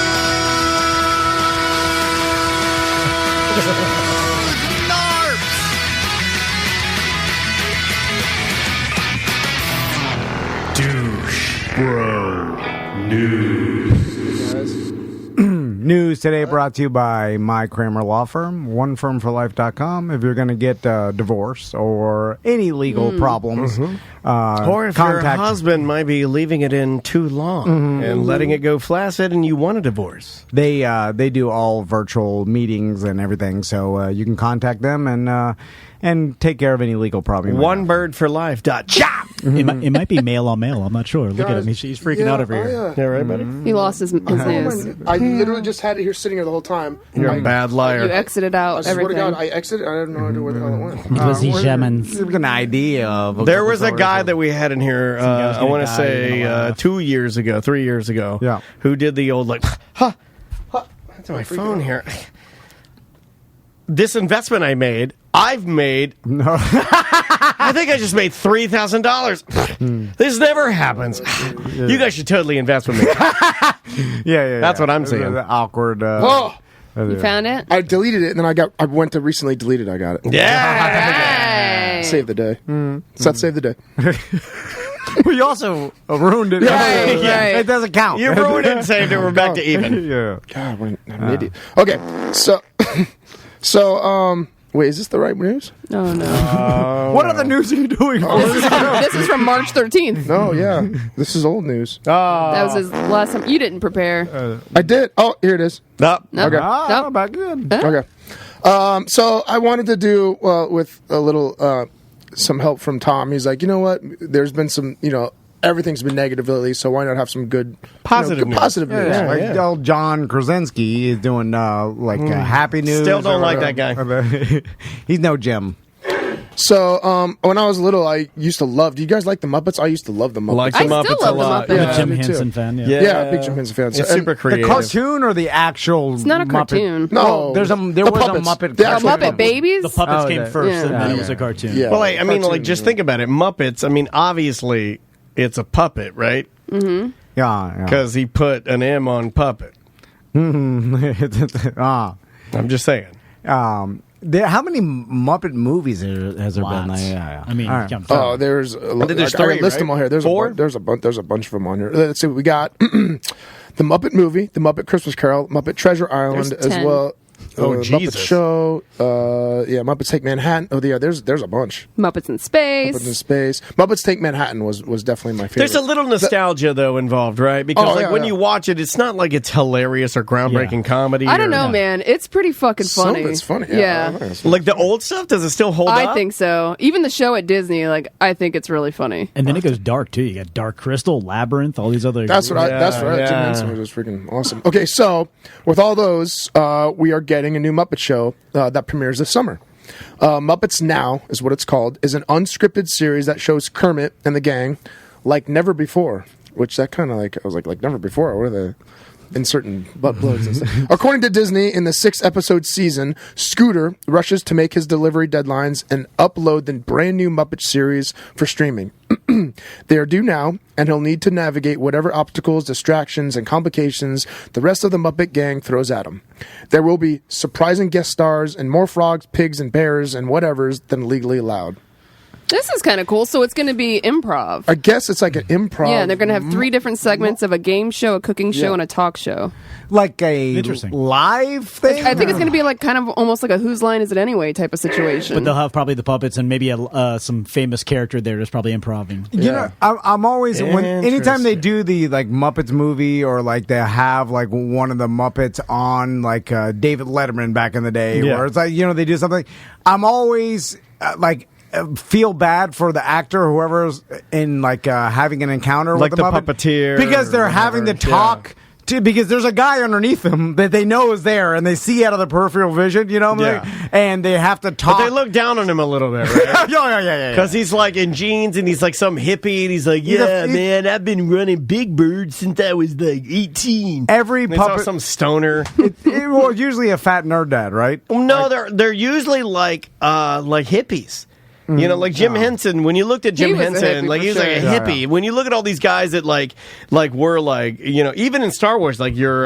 Speaker 1: Narcs.
Speaker 3: Douche Bro News.
Speaker 2: News today brought to you by My Kramer Law Firm, onefirmforlife.com. If you're going to get a divorce or any legal problems,
Speaker 3: Or if your husband might be leaving it in too long and letting it go flaccid and you want a divorce.
Speaker 2: they do all virtual meetings and everything, so you can contact them and take care of any legal problem.
Speaker 3: Onebirdforlife.com.
Speaker 9: It might be male on male. I'm not sure. Look at him. He's freaking out over here.
Speaker 3: Yeah, right, buddy?
Speaker 7: He lost his news.
Speaker 8: I literally just had it here sitting here the whole time.
Speaker 3: You're a bad liar.
Speaker 7: You exited out
Speaker 8: I swear to
Speaker 7: everything.
Speaker 8: God, I exited. I have no idea where the hell it went.
Speaker 9: It was the Germans.
Speaker 2: Give an idea of.
Speaker 3: There was a guy that we had in here,
Speaker 9: guy's
Speaker 3: I
Speaker 9: gonna
Speaker 3: want to
Speaker 9: die,
Speaker 3: say
Speaker 9: you're gonna laugh.
Speaker 3: 3 years ago,
Speaker 2: Yeah.
Speaker 3: who did the old, like, that's my phone here. This investment I've made, I think I just made $3,000. This never happens. You guys should totally invest with me.
Speaker 2: Yeah.
Speaker 3: That's what I'm saying.
Speaker 2: The awkward.
Speaker 8: Oh,
Speaker 7: You found it?
Speaker 8: I deleted it, and then I went to recently delete it. I got it.
Speaker 3: Yeah.
Speaker 7: Hey.
Speaker 8: Save the day. Seth, save the day.
Speaker 2: We also ruined it.
Speaker 7: Right, right.
Speaker 2: It doesn't count.
Speaker 3: You ruined it and saved it. We're back to even.
Speaker 2: Yeah.
Speaker 8: God, I'm an idiot. Okay, so, wait, is this the right news?
Speaker 7: Oh, no.
Speaker 2: What other news are you doing?
Speaker 7: This is from March 13th.
Speaker 8: No, yeah, this is old news.
Speaker 7: That was his last time. You didn't prepare.
Speaker 8: I did. Oh, here it is.
Speaker 3: Nope.
Speaker 7: No.
Speaker 8: Okay.
Speaker 7: No.
Speaker 2: About good.
Speaker 8: Okay. So I wanted to do with a little some help from Tom. He's like, you know what? There's been some, everything's been negative lately, so why not have some good
Speaker 3: Positive news.
Speaker 8: positive news?
Speaker 2: Yeah, like old John Krasinski is doing happy news.
Speaker 3: Still don't
Speaker 2: or
Speaker 3: like that
Speaker 2: guy. He's no Jim.
Speaker 8: So when I was little, I used to love. Do you guys like the Muppets? I used to love the Muppets.
Speaker 3: Like
Speaker 7: I
Speaker 3: the
Speaker 7: still
Speaker 3: Muppets
Speaker 7: love
Speaker 3: a
Speaker 7: the
Speaker 3: lot.
Speaker 7: Muppets.
Speaker 9: I'm a Jim
Speaker 8: me too.
Speaker 9: Henson fan.
Speaker 8: Yeah, big Jim Henson fan.
Speaker 3: It's
Speaker 8: And
Speaker 3: super
Speaker 2: The
Speaker 3: creative.
Speaker 2: cartoon or the actual?
Speaker 7: It's not a
Speaker 2: Muppet?
Speaker 7: cartoon.
Speaker 8: No,
Speaker 2: There was
Speaker 8: the
Speaker 2: a
Speaker 8: puppets.
Speaker 2: Muppet.
Speaker 8: The
Speaker 7: Oh,
Speaker 8: actual
Speaker 7: Muppet Babies?
Speaker 9: The puppets came first,
Speaker 2: yeah.
Speaker 9: and then
Speaker 2: Yeah.
Speaker 9: it was a cartoon.
Speaker 8: Yeah.
Speaker 3: Well, I mean,
Speaker 8: Cartoon,
Speaker 3: just
Speaker 8: yeah.
Speaker 3: think about it. Muppets, I mean, obviously, it's a puppet, right?
Speaker 2: Yeah.
Speaker 3: Because he put an M on puppet.
Speaker 2: Ah.
Speaker 3: I'm just saying.
Speaker 2: How many Muppet movies has there been?
Speaker 9: Lots.
Speaker 2: Yeah.
Speaker 9: I mean,
Speaker 2: All right.
Speaker 9: come
Speaker 8: Oh, there's a lot.
Speaker 3: There's
Speaker 8: I gotta
Speaker 3: three,
Speaker 8: list
Speaker 3: right?
Speaker 8: them all here. There's
Speaker 3: Four?
Speaker 8: there's a bunch of them on here. Let's see. We got the Muppet movie, the Muppet Christmas Carol, Muppet Treasure Island,
Speaker 7: There's
Speaker 8: as
Speaker 7: 10.
Speaker 8: well.
Speaker 3: Oh,
Speaker 8: Muppet
Speaker 3: Jesus.
Speaker 8: Show. Muppets Take Manhattan. Oh, yeah. There's a bunch.
Speaker 7: Muppets in Space.
Speaker 8: Muppets in Space. Muppets Take Manhattan was definitely my favorite.
Speaker 3: There's a little nostalgia, though, involved, right? Because when you watch it, it's not like it's hilarious or groundbreaking comedy.
Speaker 7: I don't know,
Speaker 3: or,
Speaker 7: man. It's pretty fucking
Speaker 8: Some
Speaker 7: funny.
Speaker 8: of it's funny.
Speaker 7: Yeah.
Speaker 3: Like the old stuff, does it still hold up?
Speaker 7: I think so. Even the show at Disney, I think it's really funny.
Speaker 9: And then it goes dark too. You got Dark Crystal, Labyrinth, all these other.
Speaker 8: That's right.
Speaker 3: yeah.
Speaker 8: Jim Henson was freaking awesome. Okay, so with all those, we are getting a new Muppet show that premieres this summer. Muppets Now is what it's called. Is an unscripted series that shows Kermit and the gang like never before. Which that kind of I was like never before. What are the inserting butt plugs and stuff? According to Disney, in the 6-episode season, Scooter rushes to make his delivery deadlines and upload the brand new Muppet series for streaming. They are due now, and he'll need to navigate whatever obstacles, distractions, and complications the rest of the Muppet gang throws at him. There will be surprising guest stars and more frogs, pigs, and bears and whatevers than legally allowed.
Speaker 7: This is kind of cool. So it's going to be improv.
Speaker 8: I guess it's like an improv.
Speaker 7: Yeah, they're going to have 3 different segments of a game show, a cooking show, and a talk show.
Speaker 2: Like a
Speaker 9: Interesting.
Speaker 2: live thing?
Speaker 7: I think it's going to be like kind of almost like a Whose Line Is It Anyway type of situation.
Speaker 9: But they'll have probably the puppets and maybe some famous character there that's probably improving.
Speaker 2: You know, I'm always anytime they do the like Muppets movie or like they have like one of the Muppets on like David Letterman back in the day, where it's like they do something. I'm always feel bad for the actor, whoever's in like having an encounter
Speaker 3: like
Speaker 2: with the Muppet,
Speaker 3: puppeteer,
Speaker 2: because they're having to talk. Because there's a guy underneath them that they know is there, and they see out of the peripheral vision, and they have to talk.
Speaker 3: But they look down on him a little bit, right?
Speaker 2: yeah.
Speaker 3: Because he's like in jeans, and he's like some hippie, and he's like, man, I've been running Big Bird since I was like 18.
Speaker 2: Every
Speaker 3: and
Speaker 2: puppet,
Speaker 3: some stoner.
Speaker 2: Well, usually a fat nerd dad, right?
Speaker 3: No, they're usually like hippies. Like Jim Henson. When you looked at Jim Henson, like he's like a hippie. When you look at all these guys that like were like even in Star Wars, like your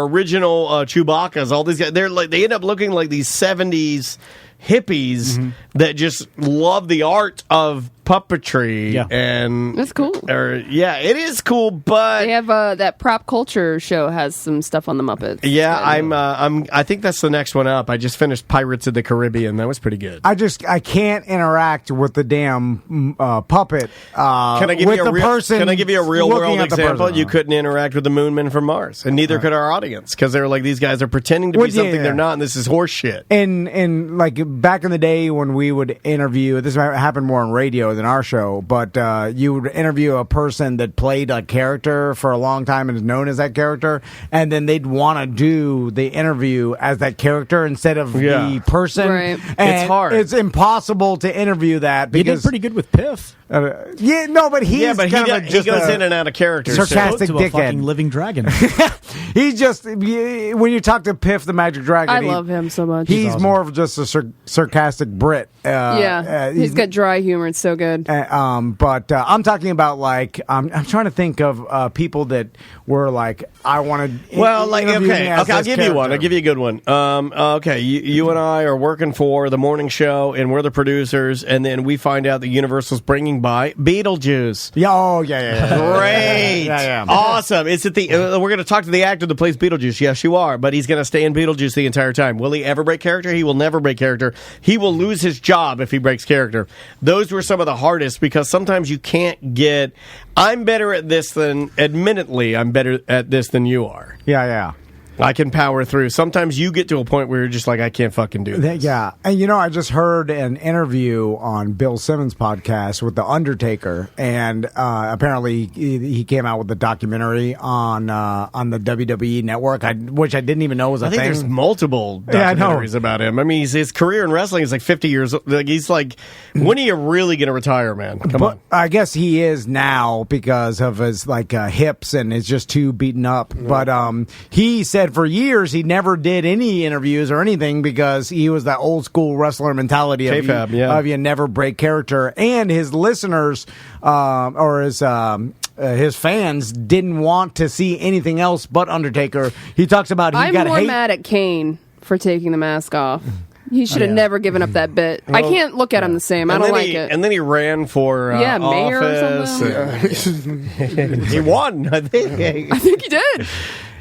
Speaker 3: original Chewbacca's, all these guys, they end up looking like these 70s hippies that just love the art of puppetry, and
Speaker 7: that's cool.
Speaker 3: It is cool, but
Speaker 7: they have that prop culture show has some stuff on the Muppets.
Speaker 3: Yeah, I think that's the next one up. I just finished Pirates of the Caribbean. That was pretty good.
Speaker 2: I can't interact with the damn puppet.
Speaker 3: Can I give you a person? Can I give you a real world example? You couldn't interact with the Moonmen from Mars, and neither could our audience, because they were like, these guys are pretending to be something they're not, and this is horse shit.
Speaker 2: And like back in the day when we would interview, this happened more on radio than our show, but you would interview a person that played a character for a long time and is known as that character, and then they'd want to do the interview as that character instead of the person.
Speaker 7: Right.
Speaker 2: And
Speaker 3: it's hard.
Speaker 2: It's impossible to interview that because
Speaker 9: you did pretty good with Piff.
Speaker 2: But he
Speaker 3: goes in and out of character.
Speaker 2: Sarcastic
Speaker 9: to a fucking
Speaker 2: dickhead.
Speaker 9: Living dragon.
Speaker 2: He's just when you talk to Piff the Magic Dragon,
Speaker 7: I love him so much.
Speaker 2: He's awesome. More of just a sarcastic Brit.
Speaker 7: He's got dry humor. It's so good.
Speaker 2: But I'm talking about like I'm trying to think of people that were like I want to.
Speaker 3: Well, like okay, I'll give you one. I'll give you a good one. Okay, you and I are working for the morning show, and we're the producers, and then we find out that Universal's bringing by Beetlejuice.
Speaker 2: Yeah.
Speaker 3: Great.
Speaker 2: Yeah.
Speaker 3: Awesome. It's at the. We're going to talk to the actor that plays Beetlejuice. Yes, you are, but he's going to stay in Beetlejuice the entire time. Will he ever break character? He will never break character. He will lose his job if he breaks character. Those were some of the hardest because sometimes you can't get. I'm better at this than. Admittedly, I'm better at this than you are.
Speaker 2: Yeah.
Speaker 3: I can power through. Sometimes you get to a point where you're just like, I can't fucking do this.
Speaker 2: Yeah. And, I just heard an interview on Bill Simmons' podcast with The Undertaker, and apparently he came out with a documentary on the WWE Network, which I didn't even know was a thing.
Speaker 3: I think there's multiple documentaries about him. I mean, his career in wrestling is like 50 years old. Like, he's like, when are you really going to retire, man? Come on.
Speaker 2: I guess he is now because of his hips and is just too beaten up. But he said for years he never did any interviews or anything because he was that old school wrestler mentality of you never break character, and his listeners or his fans didn't want to see anything else but Undertaker. He talks about
Speaker 7: I'm more mad at Kane for taking the mask off. He should have never given up that bit. I can't look at him the same. I don't like it.
Speaker 3: And then he ran for
Speaker 7: mayor
Speaker 3: office.
Speaker 7: or something.
Speaker 3: He won, I think.
Speaker 7: I think he did.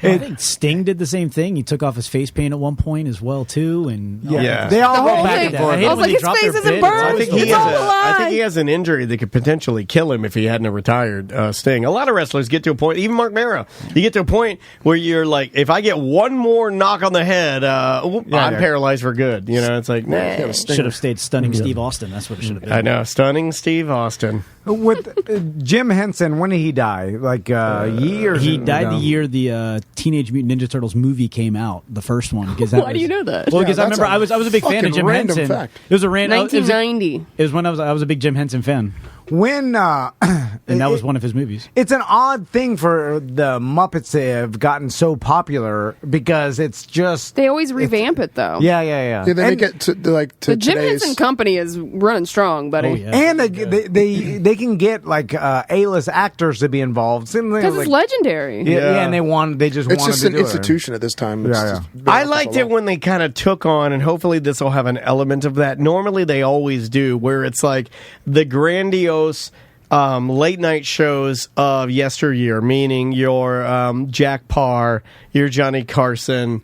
Speaker 9: I think Sting did the same thing. He took off his face paint at one point as well too, and
Speaker 2: they all go back and forth.
Speaker 7: I was like, his face isn't burned.
Speaker 3: I think he has an injury that could potentially kill him if he hadn't retired. Sting. A lot of wrestlers get to a point. Even Mark Mara, you get to a point where you're like, if I get one more knock on the head, I'm paralyzed for good. It's like, nah.
Speaker 9: Should have stayed Stunning Steve Austin. That's what it should have been.
Speaker 3: I know, Stunning Steve Austin.
Speaker 2: With Jim Henson, when did he die? Like years.
Speaker 9: He died the year the Teenage Mutant Ninja Turtles movie came out, the first one. Because
Speaker 7: why do you know that?
Speaker 9: Well, because I remember I was a big fan of Jim Henson.
Speaker 8: Fact.
Speaker 9: It was a random
Speaker 7: 1990.
Speaker 9: It was when I was a big Jim Henson fan.
Speaker 2: when
Speaker 9: And that was one of his movies.
Speaker 2: it's an odd thing for the Muppets to have gotten so popular because it's just
Speaker 7: They always revamp it though.
Speaker 2: yeah.
Speaker 8: Yeah, they make it to
Speaker 7: The Jim
Speaker 8: today's.
Speaker 7: Henson Company is running strong, buddy.
Speaker 9: Oh, yeah.
Speaker 2: And they can get like A-list actors to be involved
Speaker 7: Because it's legendary.
Speaker 2: Yeah, and they just
Speaker 8: It's
Speaker 2: wanted
Speaker 8: just
Speaker 2: to
Speaker 8: an
Speaker 2: do it.
Speaker 8: institution at this time. It's
Speaker 2: Yeah,
Speaker 8: just been
Speaker 3: I
Speaker 8: out for
Speaker 3: liked
Speaker 8: so
Speaker 3: it
Speaker 8: long.
Speaker 3: when they kind of took on, and hopefully this will have an element of that. Normally they always do, where it's like the grandiose late night shows of yesteryear, meaning your Jack Parr, your Johnny Carson.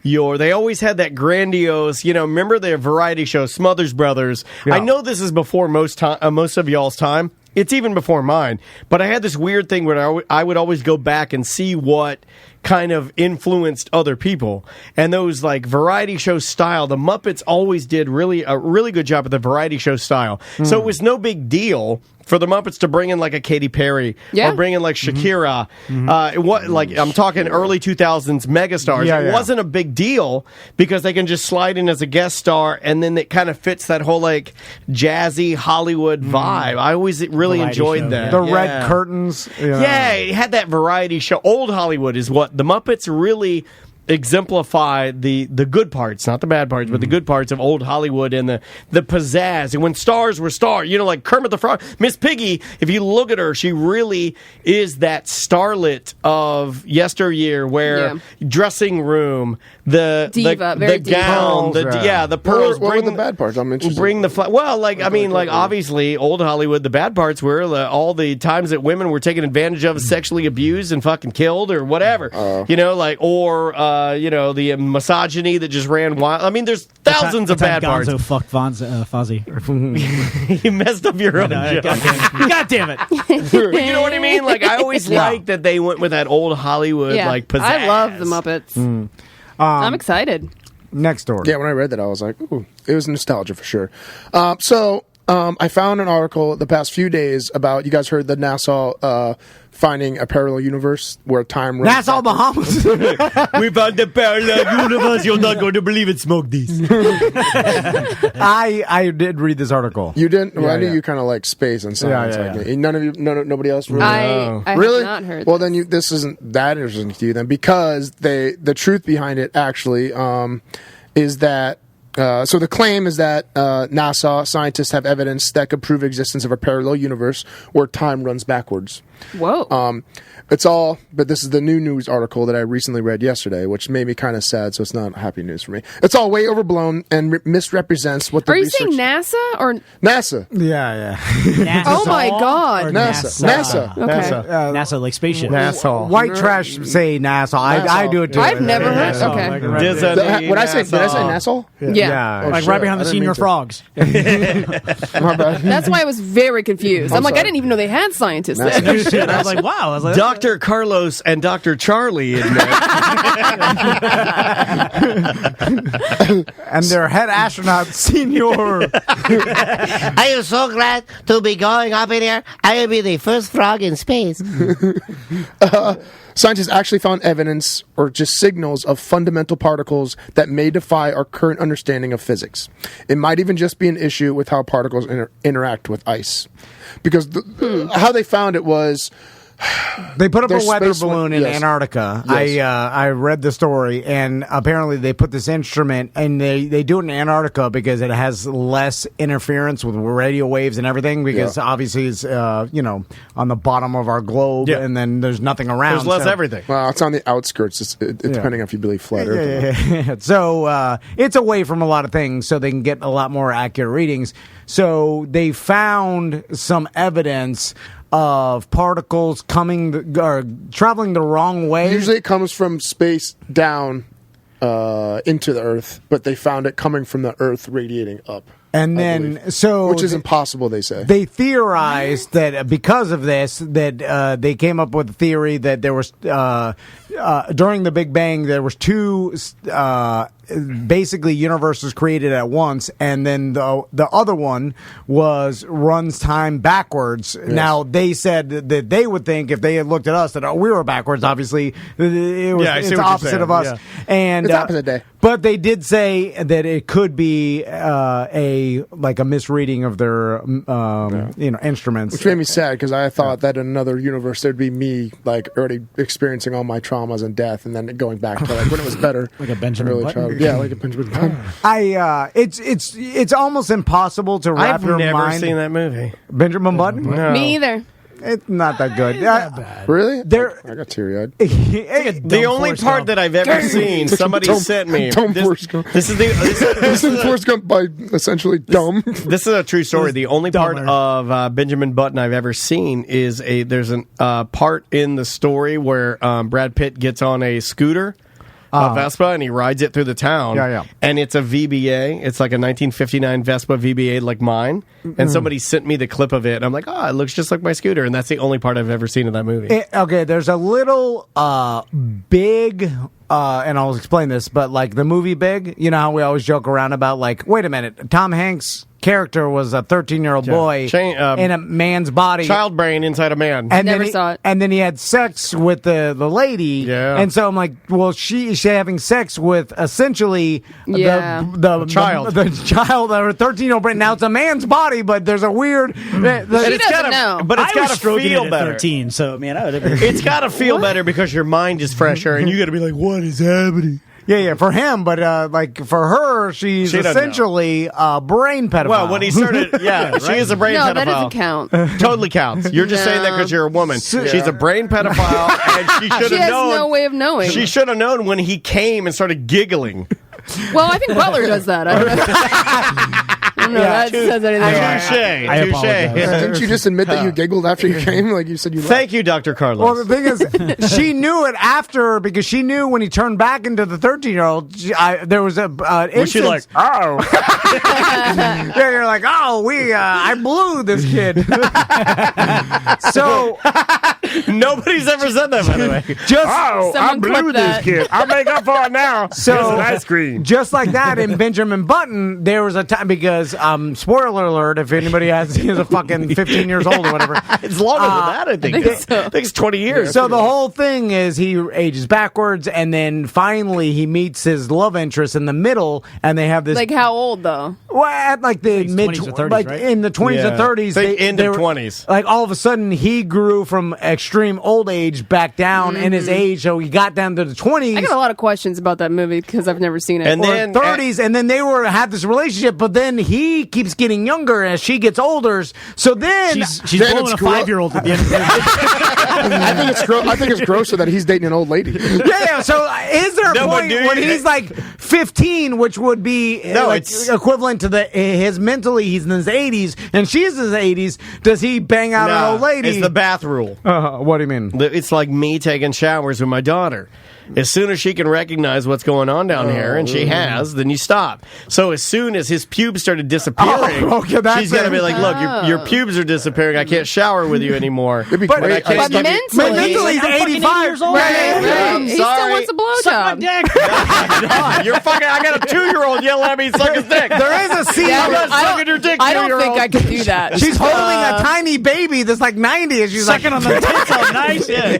Speaker 3: They always had that grandiose, remember their variety show, Smothers Brothers.
Speaker 2: Yeah.
Speaker 3: I know this is before most of y'all's time. It's even before mine. But I had this weird thing where I would always go back and see what kind of influenced other people. And those like variety show style, the Muppets always did a really good job at the variety show style. So it was no big deal for the Muppets to bring in like a Katy Perry or bring in like Shakira. I'm talking early 2000s megastars. It wasn't a big deal because they can just slide in as a guest star, and then it kind of fits that whole like jazzy Hollywood vibe. I always really
Speaker 9: Variety
Speaker 3: enjoyed
Speaker 9: show,
Speaker 3: that.
Speaker 2: The red curtains.
Speaker 3: Yeah, it had that variety show. Old Hollywood is what the Muppets really exemplify the good parts, not the bad parts, but the good parts of old Hollywood and the pizzazz. And when stars were stars, like Kermit the Frog, Miss Piggy, if you look at her, she really is that starlet of yesteryear where dressing room, the
Speaker 7: Diva, very
Speaker 3: the gown,
Speaker 2: diva.
Speaker 3: the pearls.
Speaker 8: What were the bad parts? I'm interested.
Speaker 3: Bring the obviously, old Hollywood, the bad parts were all the times that women were taken advantage of, sexually abused, and fucking killed, or whatever. The misogyny that just ran wild. I mean, there's thousands of bad parts.
Speaker 9: Gonzo fucked Fozzie.
Speaker 3: You messed up your own joke.
Speaker 9: God damn it.
Speaker 3: You know what I mean? Like, I always liked that they went with that old Hollywood, like, pizzazz.
Speaker 7: I love the Muppets. I'm excited.
Speaker 2: Next story.
Speaker 8: Yeah, when I read that, I was like, ooh, it was nostalgia for sure. I found an article the past few days about, you guys heard the Nassau finding a parallel universe where time runs
Speaker 2: Nassau,
Speaker 8: backwards.
Speaker 2: Bahamas.
Speaker 3: We found the parallel universe. You're not going to believe it. Smoke these.
Speaker 2: I did read this article.
Speaker 8: You didn't? Well,
Speaker 2: Yeah,
Speaker 8: I knew
Speaker 2: yeah.
Speaker 8: you kind of like space and science.
Speaker 2: Yeah.
Speaker 8: None of you, nobody else really?
Speaker 7: I
Speaker 8: Really?
Speaker 7: have not heard
Speaker 8: Well,
Speaker 7: this.
Speaker 8: then this isn't that interesting to you then, because the truth behind it actually is that. So the claim is that NASA scientists have evidence that could prove existence of a parallel universe where time runs backwards.
Speaker 7: Whoa.
Speaker 8: But this is the new news article that I recently read yesterday, which made me kind of sad, so it's not happy news for me. It's all way overblown and misrepresents what the
Speaker 7: Are you
Speaker 8: research...
Speaker 7: saying NASA or...
Speaker 8: NASA.
Speaker 2: Yeah.
Speaker 7: Oh my God.
Speaker 9: Or
Speaker 8: NASA.
Speaker 7: Okay.
Speaker 9: NASA, like spaceship.
Speaker 3: Nassau.
Speaker 2: White trash say Nassau. I do it too.
Speaker 7: I've never heard.
Speaker 9: Nassau,
Speaker 7: Okay.
Speaker 9: like,
Speaker 3: Disney,
Speaker 8: Did I say Nassau?
Speaker 7: Yeah.
Speaker 8: Oh,
Speaker 9: like
Speaker 8: shit.
Speaker 9: right behind
Speaker 8: I
Speaker 9: the
Speaker 8: didn't
Speaker 9: senior
Speaker 8: mean to.
Speaker 9: frogs.
Speaker 8: My bad.
Speaker 7: That's why I was very confused. I'm like,
Speaker 8: sorry.
Speaker 7: I didn't even know they had scientists there.
Speaker 9: No shit. I was like, wow. I was like,
Speaker 3: Dr. Carlos and Dr. Charlie admit.
Speaker 2: And their head astronaut, Senior.
Speaker 11: I am so glad to be going up in here. I will be the first frog in space.
Speaker 8: Scientists actually found evidence or just signals of fundamental particles that may defy our current understanding of physics. It might even just be an issue with how particles interact with ice. Because how they found it was...
Speaker 2: They put up
Speaker 8: Their
Speaker 2: a weather
Speaker 8: space
Speaker 2: balloon in
Speaker 8: yes.
Speaker 2: Antarctica.
Speaker 8: Yes.
Speaker 2: I read the story, and apparently they put this instrument, and they do it in Antarctica because it has less interference with radio waves and everything. Because obviously it's on the bottom of our globe, and then there's nothing around.
Speaker 3: There's less everything.
Speaker 8: Well, it's on the outskirts. It's depending on if you believe flat Earth.
Speaker 2: Yeah. So it's away from a lot of things, so they can get a lot more accurate readings. So they found some evidence of particles traveling the wrong way.
Speaker 8: Usually it comes from space down into the Earth, but they found it coming from the Earth radiating up.
Speaker 2: And then,
Speaker 8: which is impossible, they say.
Speaker 2: They theorized that because of this, that they came up with a theory that there was during the Big Bang, there was two basically universes created at once, and then the other one runs time backwards. Yes. Now, they said that they would think, if they had looked at us, that we were backwards. Obviously, it's opposite of us. Yeah. And
Speaker 8: it's opposite day.
Speaker 2: But they did say that it could be a misreading of their instruments,
Speaker 8: which made me sad because I thought that in another universe there'd be me like already experiencing all my traumas and death, and then going back to like when it was better,
Speaker 9: like a Benjamin Button.
Speaker 8: Yeah, like a Benjamin Button.
Speaker 2: It's almost impossible to wrap your mind.
Speaker 3: I've never seen that movie.
Speaker 2: Benjamin Button?
Speaker 3: No.
Speaker 7: Me either.
Speaker 2: It's not that good.
Speaker 9: Not bad.
Speaker 8: Really?
Speaker 2: I
Speaker 8: got teary-eyed.
Speaker 3: The only part that I've ever seen, somebody sent me. This is the
Speaker 8: Forrest Gump by essentially dumb.
Speaker 3: This is a true story. The only part of Benjamin Button I've ever seen is there's a part in the story where Brad Pitt gets on a scooter. Vespa, and he rides it through the town.
Speaker 2: Yeah.
Speaker 3: And it's a VBA. It's like a 1959 Vespa VBA like mine. And somebody sent me the clip of it. And I'm like, it looks just like my scooter. And that's the only part I've ever seen of that movie.
Speaker 2: There's a little big... and I'll explain this, but like the movie Big, you know how we always joke around about like, wait a minute, Tom Hanks' character was a 13-year-old boy in a man's body.
Speaker 3: Child brain inside a man.
Speaker 2: And
Speaker 7: Never saw it.
Speaker 2: And then he had sex with the lady.
Speaker 3: Yeah.
Speaker 2: And so I'm like, well, she's having sex with essentially the
Speaker 3: child.
Speaker 2: The child or 13-year-old brain. Now it's a man's body, but there's a weird...
Speaker 7: She doesn't know.
Speaker 3: But it's got to feel better.
Speaker 9: 13, so man, I would have
Speaker 3: It's got to feel better because your mind is fresher and you got to be like, what is happening?
Speaker 2: Yeah, for him, but like for her, she's essentially a brain pedophile.
Speaker 3: Well, when he started, she is a brain pedophile.
Speaker 7: No, that doesn't count.
Speaker 3: Totally counts. You're just saying that because you're a woman. She's a brain pedophile, and she should have known.
Speaker 7: She has no way of knowing.
Speaker 3: She should have known when he came and started giggling.
Speaker 7: Well, I think Butler does that. I don't know. That says anything.
Speaker 3: Touche.
Speaker 8: Didn't you just admit that you giggled after you came? Like you said you.
Speaker 3: Thank you, Dr. Carlos.
Speaker 2: Well, the thing is, she knew it after because she knew when he turned back into the 13-year-old. There was a instance.
Speaker 3: Was she like,
Speaker 2: oh? Yeah, you're like, oh, I blew this kid. So
Speaker 3: nobody's ever said that, by the way.
Speaker 2: I blew this kid. I'll make up for it now. So
Speaker 3: ice cream.
Speaker 2: Just like that in Benjamin Button, there was a time because spoiler alert, if anybody is a fucking 15 years old or whatever.
Speaker 3: It's longer than that, I think. I think it's 20 years.
Speaker 2: So the whole thing is he ages backwards, and then finally he meets his love interest in the middle, and they have this.
Speaker 7: Like how old though?
Speaker 2: Well, at like the mid
Speaker 9: 20s or 30s,
Speaker 2: like
Speaker 9: right?
Speaker 2: in the 20s or 30s,
Speaker 3: end of 20s.
Speaker 2: Like all of a sudden he grew from extreme old age back down in his age, so he got down to the 20s.
Speaker 7: I got a lot of questions about that movie because I've never seen it.
Speaker 2: And then 30s, and then they had this relationship, but then he keeps getting younger as she gets older. So then
Speaker 9: she's blowing a 5-year-old at the end of the movie.
Speaker 8: I think it's grosser that he's dating an old lady.
Speaker 2: Yeah. So is there a point when he's like 15, which would be equivalent to his mentally, he's in his 80s, and she's in his 80s? Does he bang out an old lady?
Speaker 3: It's the bath rule.
Speaker 2: What do you mean?
Speaker 3: It's like me taking showers with my daughter. As soon as she can recognize what's going on down here, and she has, then you stop. So as soon as his pubes started disappearing, she's going to be like, look, your pubes are disappearing. I can't shower with you anymore.
Speaker 8: But
Speaker 7: mentally
Speaker 2: he's 85 years old.
Speaker 7: He still wants a blowjob.
Speaker 3: You're fucking. I got a 2-year-old yelling at me, suck his dick.
Speaker 2: There is a scene.
Speaker 3: I'm not sucking your dick.
Speaker 7: I don't think I could do that.
Speaker 2: She's holding a tiny baby that's like 90, and she's
Speaker 9: sucking on the tits all nice. Yeah.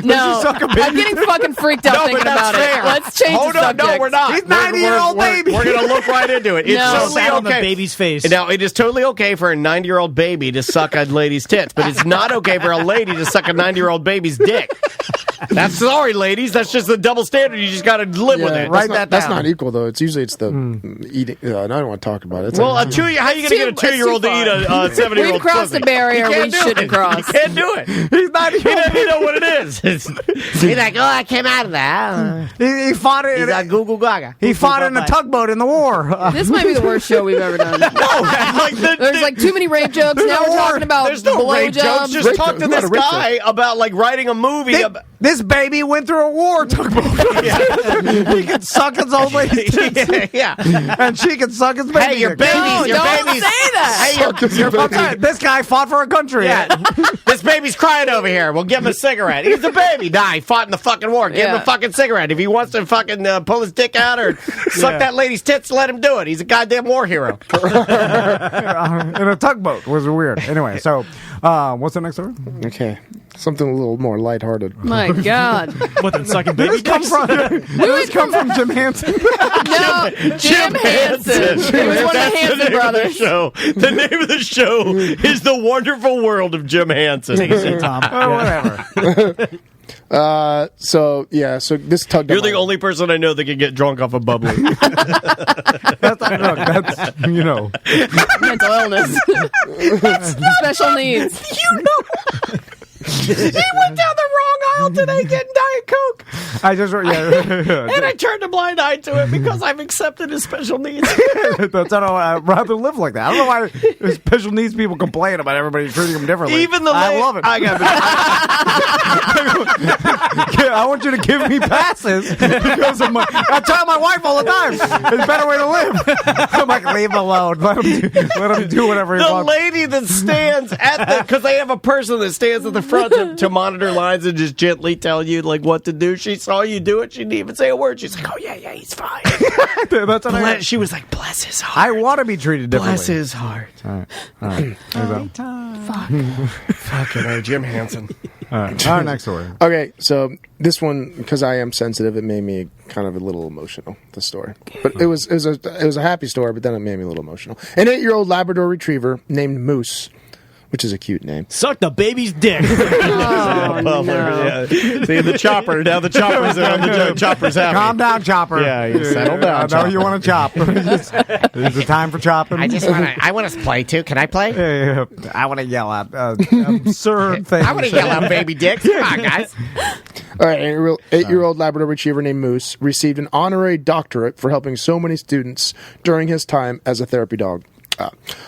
Speaker 7: No. I'm getting fucking freaked out thinking about it. Let's change the subject.
Speaker 3: No, we're not.
Speaker 2: He's 90-year-old baby.
Speaker 3: We're going to look right into it. It's totally okay.
Speaker 9: On the baby's face.
Speaker 3: Now, it is totally okay for a 90-year-old baby to suck a lady's tits, but it's not okay for a lady to suck a 90-year-old baby's dick. That's sorry, ladies. That's just the double standard. You just got to live with it.
Speaker 8: Write that down. That's not equal, though. It's usually the eating. I don't want to talk about it.
Speaker 3: Well, how are you going to get a 2-year-old to eat a 70-year-old?
Speaker 7: We've crossed the barrier we shouldn't cross.
Speaker 3: You can't do it.
Speaker 2: He's not.
Speaker 3: He doesn't know what it is.
Speaker 11: He's like, I came out of that.
Speaker 2: He fought it.
Speaker 11: He's like Google Gaga.
Speaker 2: He fought in a tugboat in the war.
Speaker 7: This might be the worst show we've ever done. There's like too many rape jokes. Now we're talking about
Speaker 3: there's no rape jokes. Just talk to this guy about like writing a movie.
Speaker 2: This baby went through a war. He can suck his old lady's tits.
Speaker 3: Yeah.
Speaker 2: And she can suck his baby.
Speaker 3: Hey, your
Speaker 2: dick.
Speaker 3: babies. Your
Speaker 7: don't
Speaker 3: babies.
Speaker 7: say that.
Speaker 3: Hey,
Speaker 2: I'm sorry, this guy fought for a country.
Speaker 3: Yeah. This baby's crying over here. We'll give him a cigarette. He's a baby. Nah, he fought in the fucking war. Give him a fucking cigarette. If he wants to fucking pull his dick out or suck that lady's tits, let him do it. He's a goddamn war hero.
Speaker 2: In a tugboat was weird. Anyway, so what's the next story?
Speaker 8: Okay. Something a little more lighthearted.
Speaker 7: My God.
Speaker 9: What, the sucking baby
Speaker 2: Come
Speaker 9: dicks?
Speaker 2: from Jim Hanson.
Speaker 7: No, Jim Hanson. It was one of the
Speaker 3: That's
Speaker 7: Hanson
Speaker 3: the name
Speaker 7: brothers.
Speaker 3: Of the show. The name of the show is The Wonderful World of Jim Hanson.
Speaker 9: Tom.
Speaker 2: Whatever.
Speaker 8: So this tugged.
Speaker 3: You're
Speaker 8: on my-
Speaker 3: the only person I know that can get drunk off a bubbly.
Speaker 2: That's
Speaker 7: Mental illness. Special needs.
Speaker 3: You know. He went down the wrong aisle today getting Diet Coke.
Speaker 2: I just
Speaker 3: And I turned a blind eye to it because I've accepted his special needs.
Speaker 2: That's how I'd rather live like that. I don't know why special needs people complain about everybody treating them differently.
Speaker 3: Even the
Speaker 2: I love it. I want you to give me passes because of I tell my wife all the time it's a better way to live. I'm like, leave him alone. Let him do whatever he
Speaker 3: The
Speaker 2: wants.
Speaker 3: lady that stands at the, because they have a person that stands at the front to monitor lines and just gently tell you like what to do. She saw you do it. She didn't even say a word. She's like, oh yeah, he's fine.
Speaker 2: That's what
Speaker 3: She was like, bless his heart.
Speaker 2: I want to be treated differently.
Speaker 3: Bless his heart.
Speaker 2: All right.
Speaker 3: Fucking Jim Hanson.
Speaker 2: All right, next story.
Speaker 8: Okay, so this one, because I am sensitive, it made me kind of a little emotional. The story, but it was a happy story, but then it made me a little emotional. An 8-year-old Labrador Retriever named Moose, which is a cute name.
Speaker 9: Suck the baby's dick.
Speaker 7: Oh, no.
Speaker 3: Yeah. See the chopper. Now the chopper's on the chopper's happy.
Speaker 2: Calm down, Chopper.
Speaker 3: Yeah, you settle down,
Speaker 2: I know
Speaker 3: Chopper.
Speaker 2: you want to chop. Is it time for chopping?
Speaker 11: I want to play too. Can I play?
Speaker 2: I want to yell out absurd things.
Speaker 11: I want to yell out baby dicks. Come on, guys.
Speaker 8: All right, an 8-year-old Labrador Retriever named Moose received an honorary doctorate for helping so many students during his time as a therapy dog.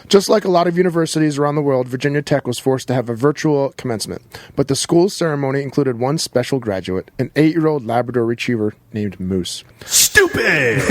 Speaker 8: Just like a lot of universities around the world, Virginia Tech was forced to have a virtual commencement. But the school's ceremony included one special graduate, an 8-year-old Labrador Retriever named Moose.
Speaker 3: Stupid.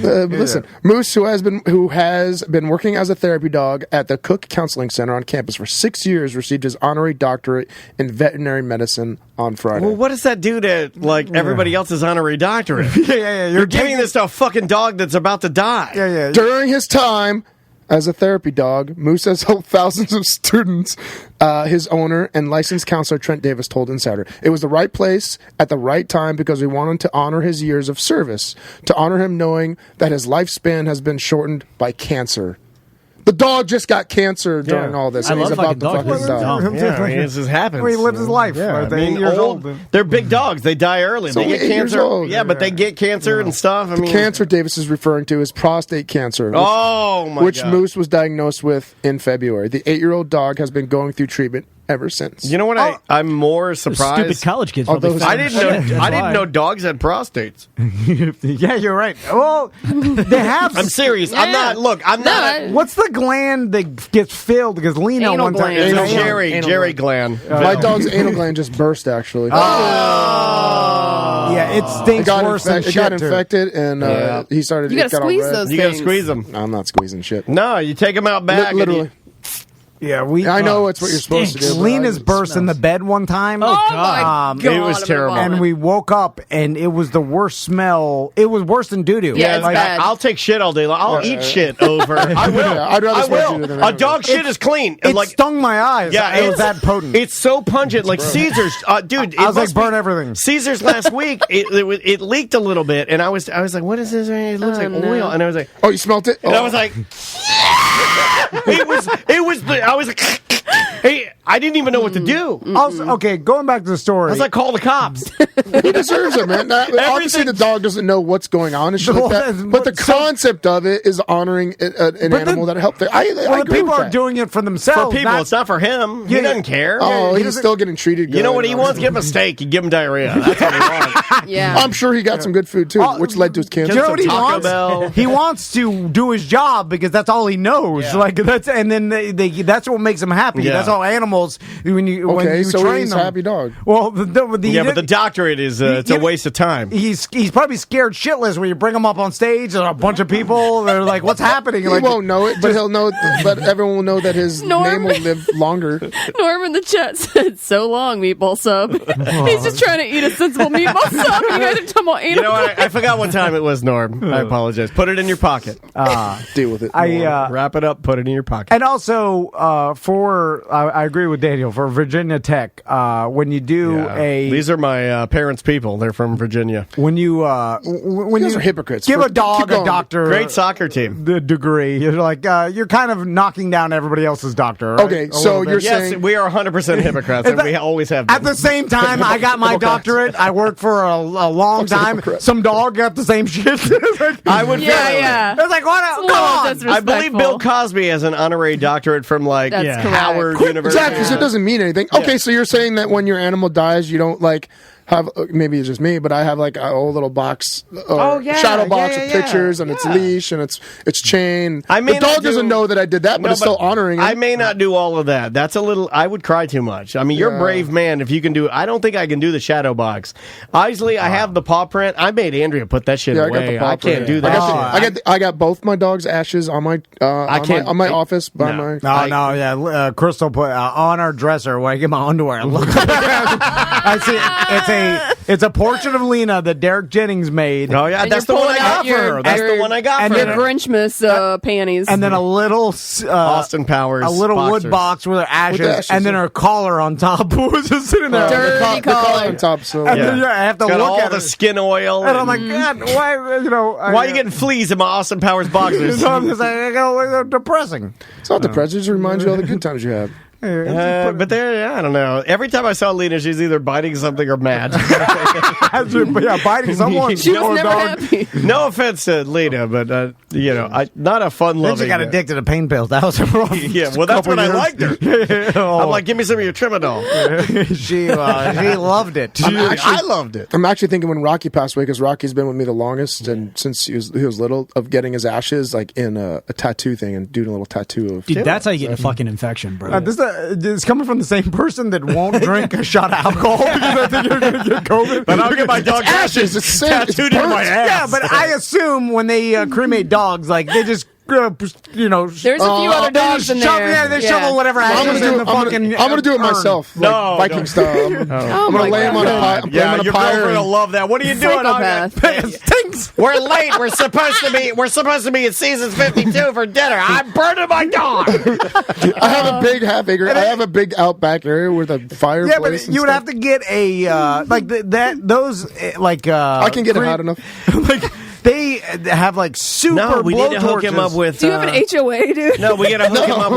Speaker 8: Listen, Moose, who has been working as a therapy dog at the Cook Counseling Center on campus for 6 years, received his honorary doctorate in veterinary medicine on Friday.
Speaker 3: Well, what does that do to like everybody else's honorary doctorate?
Speaker 2: Yeah.
Speaker 3: You're giving this to a fucking dog that's about to die.
Speaker 2: Yeah.
Speaker 8: During his time as a therapy dog, Moose has helped thousands of students. His owner and licensed counselor Trent Davis told Insider, "It was the right place at the right time because we wanted to honor his years of service, to honor him knowing that his lifespan has been shortened by cancer." The dog just got cancer during all this, and
Speaker 9: I
Speaker 8: he's
Speaker 9: love
Speaker 8: about to
Speaker 9: fucking
Speaker 8: fucking
Speaker 9: dogs.
Speaker 8: die.
Speaker 3: Yeah, I mean, this just happens.
Speaker 2: Well, he lives his life.
Speaker 3: Yeah,
Speaker 2: At
Speaker 3: I mean,
Speaker 2: 8 years old.
Speaker 3: They're big dogs. They die early.
Speaker 8: So
Speaker 3: They get
Speaker 8: 8 years
Speaker 3: cancer.
Speaker 8: old.
Speaker 3: Yeah, but they get cancer and stuff. I
Speaker 8: The
Speaker 3: mean,
Speaker 8: cancer Davis is referring to is prostate cancer,
Speaker 3: which
Speaker 8: which Moose was diagnosed with in February. The 8-year-old dog has been going through treatment ever since.
Speaker 3: You know what? I'm more surprised.
Speaker 9: Stupid college kids.
Speaker 8: Although
Speaker 9: probably
Speaker 3: I
Speaker 9: found
Speaker 3: didn't know.
Speaker 9: shit.
Speaker 3: I didn't
Speaker 9: That's
Speaker 3: know
Speaker 9: why.
Speaker 3: dogs had prostates.
Speaker 2: Yeah, you're right. Well, they have.
Speaker 3: I'm serious. I'm
Speaker 7: Yeah.
Speaker 3: not. Look, I'm not.
Speaker 2: What's the gland that gets filled? Because Lena
Speaker 7: Anal
Speaker 2: one time.
Speaker 7: gland.
Speaker 3: It's
Speaker 7: Anal
Speaker 3: Jerry gland.
Speaker 8: My dog's anal gland just burst, actually.
Speaker 2: Yeah, it
Speaker 8: It
Speaker 2: stinks
Speaker 8: got,
Speaker 2: worse than
Speaker 8: it
Speaker 2: shit.
Speaker 8: got
Speaker 2: too.
Speaker 8: infected, and he started.
Speaker 7: You
Speaker 8: it
Speaker 7: gotta
Speaker 8: got all
Speaker 7: squeeze
Speaker 8: red.
Speaker 7: those
Speaker 3: You gotta
Speaker 7: things.
Speaker 3: squeeze them.
Speaker 8: No, I'm not squeezing shit.
Speaker 3: No, you take them out back. and
Speaker 8: Literally.
Speaker 2: Yeah, we.
Speaker 8: I know it's what you're supposed to do. but
Speaker 2: Lena's
Speaker 8: I-
Speaker 2: burst in the bed one time.
Speaker 7: Oh, my God.
Speaker 3: It was terrible.
Speaker 2: And we woke up, and it was the worst smell. It was worse than doo doo.
Speaker 7: Yeah, it's bad.
Speaker 3: I'll take shit all day long. I'll eat shit over. I will.
Speaker 8: Yeah, I'd rather
Speaker 3: I
Speaker 8: smoke
Speaker 3: will.
Speaker 8: you than
Speaker 3: A
Speaker 8: anything.
Speaker 3: dog shit is clean.
Speaker 2: It
Speaker 3: Like,
Speaker 2: stung my eyes.
Speaker 3: yeah,
Speaker 2: it was that potent.
Speaker 3: It's so pungent, like Caesar's. Dude, it
Speaker 2: I was like,
Speaker 3: must be-
Speaker 2: burn everything.
Speaker 3: Caesar's last week, it leaked a little bit, and I was like, what is this? It looks like
Speaker 7: no.
Speaker 3: oil, and I was like,
Speaker 8: Oh, you smelt it?
Speaker 3: and
Speaker 8: Oh.
Speaker 3: I was like, I was like, hey, I didn't even know what to do.
Speaker 2: Also, okay, going back to the story.
Speaker 3: I was like, call the cops.
Speaker 8: He deserves it, man. Obviously, the dog doesn't know what's going on and shit like that.
Speaker 2: Well,
Speaker 8: But the
Speaker 2: so-
Speaker 8: concept of it is honoring an animal that helped. I
Speaker 2: well, the
Speaker 8: agree
Speaker 2: people
Speaker 8: with
Speaker 2: are
Speaker 8: that.
Speaker 2: doing it for
Speaker 3: For
Speaker 2: themselves.
Speaker 3: people,
Speaker 2: not-
Speaker 3: it's not for him. He
Speaker 2: Yeah,
Speaker 3: doesn't care.
Speaker 8: Oh,
Speaker 2: he
Speaker 8: he's
Speaker 2: doesn't-
Speaker 8: still getting treated good.
Speaker 3: You know what he wants? Give him a steak. You give him diarrhea. That's what he wants.
Speaker 7: Yeah.
Speaker 8: I'm sure he got some good food, too, which led to his
Speaker 2: Do
Speaker 8: cancer.
Speaker 2: you know what he
Speaker 3: Taco
Speaker 2: wants?
Speaker 3: Bell.
Speaker 2: He wants to do his job because that's all he knows. goes.
Speaker 3: Yeah.
Speaker 2: Like that's and then they that's what makes them happy.
Speaker 3: Yeah.
Speaker 2: That's how animals when you
Speaker 8: so
Speaker 2: train
Speaker 8: he's
Speaker 2: them.
Speaker 8: a happy dog.
Speaker 2: Well,
Speaker 3: but the doctorate is it's a waste of time.
Speaker 2: He's probably scared shitless when you bring him up on stage and a bunch of people. They're like, "What's happening?"
Speaker 8: He
Speaker 2: Like,
Speaker 8: won't know it, but he'll know. But everyone will know that his name will live longer.
Speaker 7: Norm in the chat said, "So long, meatball sub." He's just trying to eat a sensible meatball sub. You guys are talking about
Speaker 3: You know what? I forgot what time it was, Norm. I apologize. Put it in your pocket.
Speaker 8: Deal with it.
Speaker 3: Wrap it up. Put it in your pocket.
Speaker 2: And also, I agree with Daniel for Virginia Tech. When you do
Speaker 3: these are my parents' people. They're from Virginia.
Speaker 2: When you when
Speaker 8: guys
Speaker 2: you
Speaker 8: are hypocrites.
Speaker 2: give a
Speaker 8: Keep
Speaker 2: dog a
Speaker 8: going.
Speaker 2: doctor,
Speaker 3: Great soccer team.
Speaker 2: the degree, you're like you're kind of knocking down everybody else's doctor. Right?
Speaker 8: Okay,
Speaker 2: A
Speaker 8: so
Speaker 2: little bit.
Speaker 8: you're
Speaker 3: Yes,
Speaker 8: saying
Speaker 3: we are 100% hypocrites, and we always have been.
Speaker 2: At the same time, I got my doctorate. I worked for a long time.
Speaker 8: hypocrite.
Speaker 2: Some dog got the same shit.
Speaker 3: I would
Speaker 7: Yeah.
Speaker 2: It's like, what?
Speaker 7: It's a
Speaker 2: Come
Speaker 7: little
Speaker 2: on.
Speaker 3: I believe Bill
Speaker 7: disrespectful.
Speaker 3: Cosby has an honorary doctorate from like
Speaker 7: That's correct.
Speaker 3: Howard University.
Speaker 8: exactly. So it doesn't mean anything. Okay, so you're saying that when your animal dies, you don't like have maybe it's just me, but I have like a whole little box, shadow box with pictures and its leash and its chain.
Speaker 3: I may
Speaker 8: the
Speaker 3: not
Speaker 8: dog doesn't
Speaker 3: do-
Speaker 8: know that I did that, but
Speaker 3: No,
Speaker 8: it's still honoring it.
Speaker 3: I may not do all of that. That's a little. I would cry too much. I mean, you're a brave man if you can do. I don't think I can do the shadow box. Obviously, I have the paw print. I made Andrea put that shit
Speaker 8: Yeah, I
Speaker 3: away.
Speaker 8: got the paw
Speaker 3: I can't
Speaker 8: print.
Speaker 3: do that.
Speaker 8: I got both my dog's ashes on my on my office by my.
Speaker 2: Crystal put on our dresser where I get my underwear. Look, I see it's a portrait of Lena that Derek Jennings made.
Speaker 3: Oh yeah,
Speaker 7: And
Speaker 3: that's the
Speaker 7: you're
Speaker 3: one I
Speaker 7: pulling out
Speaker 3: got for her. That's the one I got
Speaker 2: and
Speaker 3: for
Speaker 2: then
Speaker 3: her.
Speaker 7: Grinchmas panties.
Speaker 2: And then a little
Speaker 3: Austin Powers,
Speaker 2: a little
Speaker 3: boxers.
Speaker 2: wood box with her ashes,
Speaker 8: With the ashes,
Speaker 2: and then
Speaker 8: yeah.
Speaker 2: her collar on top was just sitting there.
Speaker 7: Dirty
Speaker 8: the collar
Speaker 7: collar.
Speaker 8: on top. So
Speaker 2: And then, I have to
Speaker 3: It's got
Speaker 2: look
Speaker 3: all
Speaker 2: at
Speaker 3: the
Speaker 2: it.
Speaker 3: skin oil.
Speaker 2: And I'm like, God, why?
Speaker 3: why are you getting fleas in my Austin Powers boxers?
Speaker 2: So I'm just like, depressing.
Speaker 8: it's not depressing. It just reminds you of all the good times you had.
Speaker 3: But I don't know. Every time I saw Lena, she's either biting something or mad.
Speaker 2: Biting someone.
Speaker 7: She was
Speaker 2: Poor
Speaker 7: never
Speaker 2: dog.
Speaker 7: happy.
Speaker 3: No offense to Lena, but not a
Speaker 2: Then
Speaker 3: fun-loving.
Speaker 2: she got addicted to pain pills. That was a problem.
Speaker 3: Yeah, well, that's when I liked her. I'm like, give me some of your Trimadol.
Speaker 2: she loved it.
Speaker 3: I loved it.
Speaker 8: I'm actually thinking when Rocky passed away, because Rocky's been with me the longest, and since he was little, of getting his ashes like in a tattoo thing and doing a little tattoo of.
Speaker 9: Dude, that's how you get a fucking infection, bro.
Speaker 2: This is coming from the same person that won't drink a shot of alcohol because I think you're going to get COVID.
Speaker 3: But I'll get my dog's
Speaker 8: ashes.
Speaker 3: ashes
Speaker 8: It's
Speaker 3: tattooed into my
Speaker 8: burnt.
Speaker 3: ass.
Speaker 2: Yeah, but I assume when they cremate dogs, like they just,
Speaker 7: There's a few other dogs in there.
Speaker 2: Yeah, they shovel whatever
Speaker 8: I'm
Speaker 2: ashes in the fucking.
Speaker 8: gonna do it
Speaker 2: urn.
Speaker 8: myself,
Speaker 3: No,
Speaker 8: like Viking
Speaker 3: don't.
Speaker 8: style. I'm gonna lay him on a pile.
Speaker 3: Yeah,
Speaker 8: on a
Speaker 3: your
Speaker 8: pyre
Speaker 3: girlfriend will love that. What are you doing?
Speaker 7: Psychopath.
Speaker 3: It stinks. We're late. We're supposed to be at season 52 for dinner. I'm burning my dog.
Speaker 8: I have a big half acre. I have a big outback area with a fireplace.
Speaker 2: Yeah, but you would have to get a
Speaker 8: I can get it hot enough.
Speaker 2: like they have like super.
Speaker 3: No, we need to hook him up
Speaker 2: blowtorches.
Speaker 3: with.
Speaker 7: Do you have an HOA, dude?
Speaker 3: No, we got to hook him up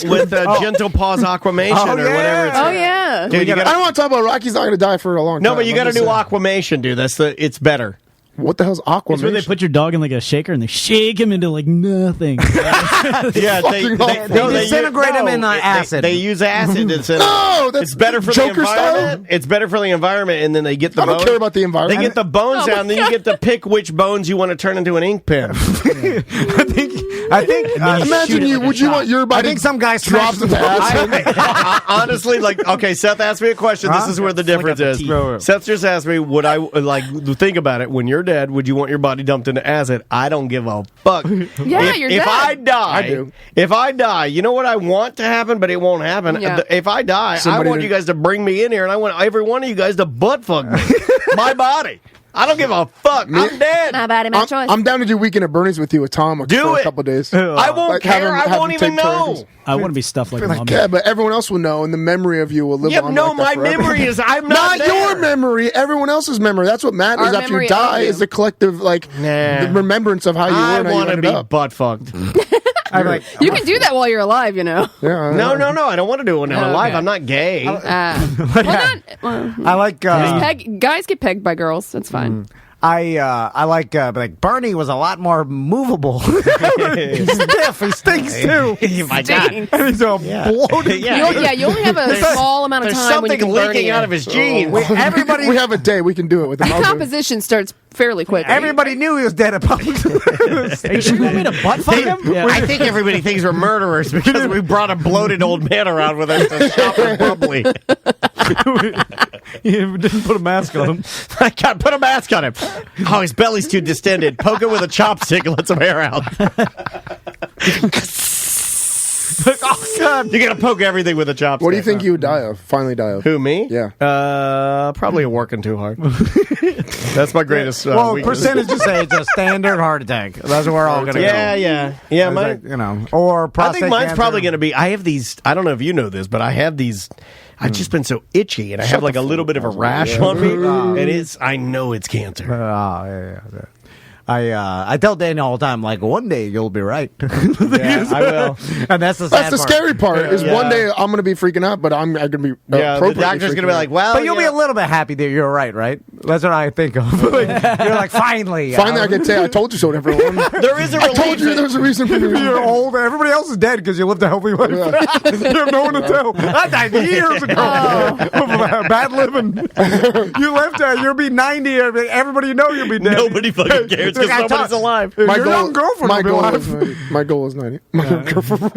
Speaker 3: with Gentle Paws Aquamation or whatever. It's
Speaker 7: Oh, yeah.
Speaker 3: Dude, you
Speaker 8: I
Speaker 3: gotta,
Speaker 8: don't want to talk about Rocky's not going to die for a long time.
Speaker 3: no, but you got to
Speaker 8: I'm
Speaker 3: do
Speaker 8: just saying.
Speaker 3: Aquamation, dude. It's better.
Speaker 8: What the hell's Aquaman?
Speaker 9: It's where they put your dog in like a shaker and they shake him into like nothing.
Speaker 3: Yeah,
Speaker 8: Fucking awful.
Speaker 2: They disintegrate him in acid.
Speaker 3: They use acid.
Speaker 8: No, that's
Speaker 3: it's better for
Speaker 8: Joker
Speaker 3: the environment.
Speaker 8: style.
Speaker 3: It's better for the environment, and then they get the
Speaker 8: I don't
Speaker 3: bones.
Speaker 8: care about the environment.
Speaker 3: They get the bones
Speaker 7: Oh,
Speaker 3: down,
Speaker 7: my
Speaker 3: then you get to pick which bones you want to turn into an ink pen.
Speaker 2: I think.
Speaker 8: Imagine you. Would you want your
Speaker 2: I
Speaker 8: body?
Speaker 2: think some guy
Speaker 8: drops
Speaker 2: smashed
Speaker 8: the acid.
Speaker 3: Honestly, okay, Seth asked me a question. This is where the difference
Speaker 9: up the
Speaker 3: is.
Speaker 9: teeth.
Speaker 3: Seth just asked me, would I, think about it, when you're dead, would you want your body dumped into acid? I don't give a fuck.
Speaker 7: Yeah, you're
Speaker 3: if
Speaker 7: dead.
Speaker 3: I die,
Speaker 8: I do.
Speaker 3: If I die, you know what I want to happen, but it won't happen?
Speaker 7: Yeah.
Speaker 3: If I die,
Speaker 8: Somebody
Speaker 3: I want
Speaker 8: to-
Speaker 3: you guys to bring me in here, and I want every one of you guys to butt fuck me. My body. I don't give a fuck. I'm dead.
Speaker 7: My body, my choice.
Speaker 8: I'm down to do Weekend at Bernie's with you with Tom
Speaker 3: Do
Speaker 8: for
Speaker 3: it.
Speaker 8: a couple days.
Speaker 3: I won't
Speaker 8: Like, have
Speaker 3: care.
Speaker 8: him-
Speaker 3: I
Speaker 8: have
Speaker 3: won't
Speaker 8: him
Speaker 3: even
Speaker 8: take
Speaker 3: know.
Speaker 8: turns.
Speaker 9: I want to be stuffed like a mummy.
Speaker 8: Yeah, but everyone else will know, and the memory of you will live
Speaker 3: Yeah,
Speaker 8: on.
Speaker 3: no,
Speaker 8: like that
Speaker 3: my
Speaker 8: forever.
Speaker 3: memory is I'm not
Speaker 8: Not
Speaker 3: there.
Speaker 8: your memory, everyone else's memory. That's what matters
Speaker 7: Our
Speaker 8: after
Speaker 7: memory
Speaker 8: you
Speaker 7: of
Speaker 8: die
Speaker 7: you.
Speaker 8: is the collective, like,
Speaker 3: Nah.
Speaker 8: the remembrance of how you were
Speaker 3: I
Speaker 8: and how you
Speaker 3: want to
Speaker 8: ended
Speaker 3: be
Speaker 8: up.
Speaker 3: butt fucked.
Speaker 2: I'm like,
Speaker 7: You can do that while you're alive, you know.
Speaker 8: Yeah,
Speaker 3: No, I don't want to do it when I'm
Speaker 7: Oh,
Speaker 3: alive.
Speaker 7: okay.
Speaker 3: I'm not gay.
Speaker 2: I like.
Speaker 7: Guys get pegged by girls. That's fine.
Speaker 2: I like Bernie was a lot more movable. He's stiff. He stinks too.
Speaker 3: My God.
Speaker 7: Stinks.
Speaker 2: And he's all bloated.
Speaker 7: You only have a small amount of
Speaker 3: There's
Speaker 7: time when you
Speaker 3: something
Speaker 7: can burn
Speaker 3: leaking
Speaker 7: it.
Speaker 3: out of his jeans.
Speaker 8: we have a day we can do it with the
Speaker 7: Composition starts fairly quickly.
Speaker 2: Everybody knew he was dead at public.
Speaker 9: Hey, should we want me to butt fuck him?
Speaker 3: I think everybody thinks we're murderers because we brought a bloated old man around with us to shop for bubbly.
Speaker 2: You didn't put a mask on him.
Speaker 3: I got put a mask on him. Oh, his belly's too distended. Poke it with a chopstick and let some hair out.
Speaker 2: Oh, God.
Speaker 3: You gotta poke everything with a chopstick.
Speaker 8: What do you think you would die of? Finally die of?
Speaker 3: Who, me?
Speaker 8: Yeah.
Speaker 3: Probably working too hard. That's my greatest weakness.
Speaker 2: Percentage to say it's a standard heart attack. That's what we're all going to go.
Speaker 3: Yeah.
Speaker 2: Like, or prostate
Speaker 3: I think mine's
Speaker 2: cancer.
Speaker 3: probably going to be. I have these. I don't know if you know this, but I have these. I've just been so itchy, and I have like a little bit of a rash on me. It is. I know it's cancer.
Speaker 2: Yeah. I tell Daniel all the time, like, one day you'll be right.
Speaker 3: Yeah, I will.
Speaker 2: And that's the sad part.
Speaker 8: Scary part. Is one day I'm going to be freaking out, but I'm going to be
Speaker 3: the
Speaker 8: appropriately
Speaker 3: doctor's going to be like, well,
Speaker 2: but you'll be a little bit happy that you're right? That's what I think of. You're like, finally.
Speaker 8: Finally, I can say, I told you so to everyone.
Speaker 3: There is a relief.
Speaker 8: I told you there was a reason for me.
Speaker 2: You're old. Everybody else is dead because you lived a healthy life.
Speaker 8: Yeah.
Speaker 2: You have no one to tell. I died years ago of bad living. You left. You'll be 90. Everybody you know you'll be dead.
Speaker 3: Nobody fucking cares because nobody's alive.
Speaker 2: Your young girlfriend will be alive.
Speaker 8: My goal is 90. My girlfriend.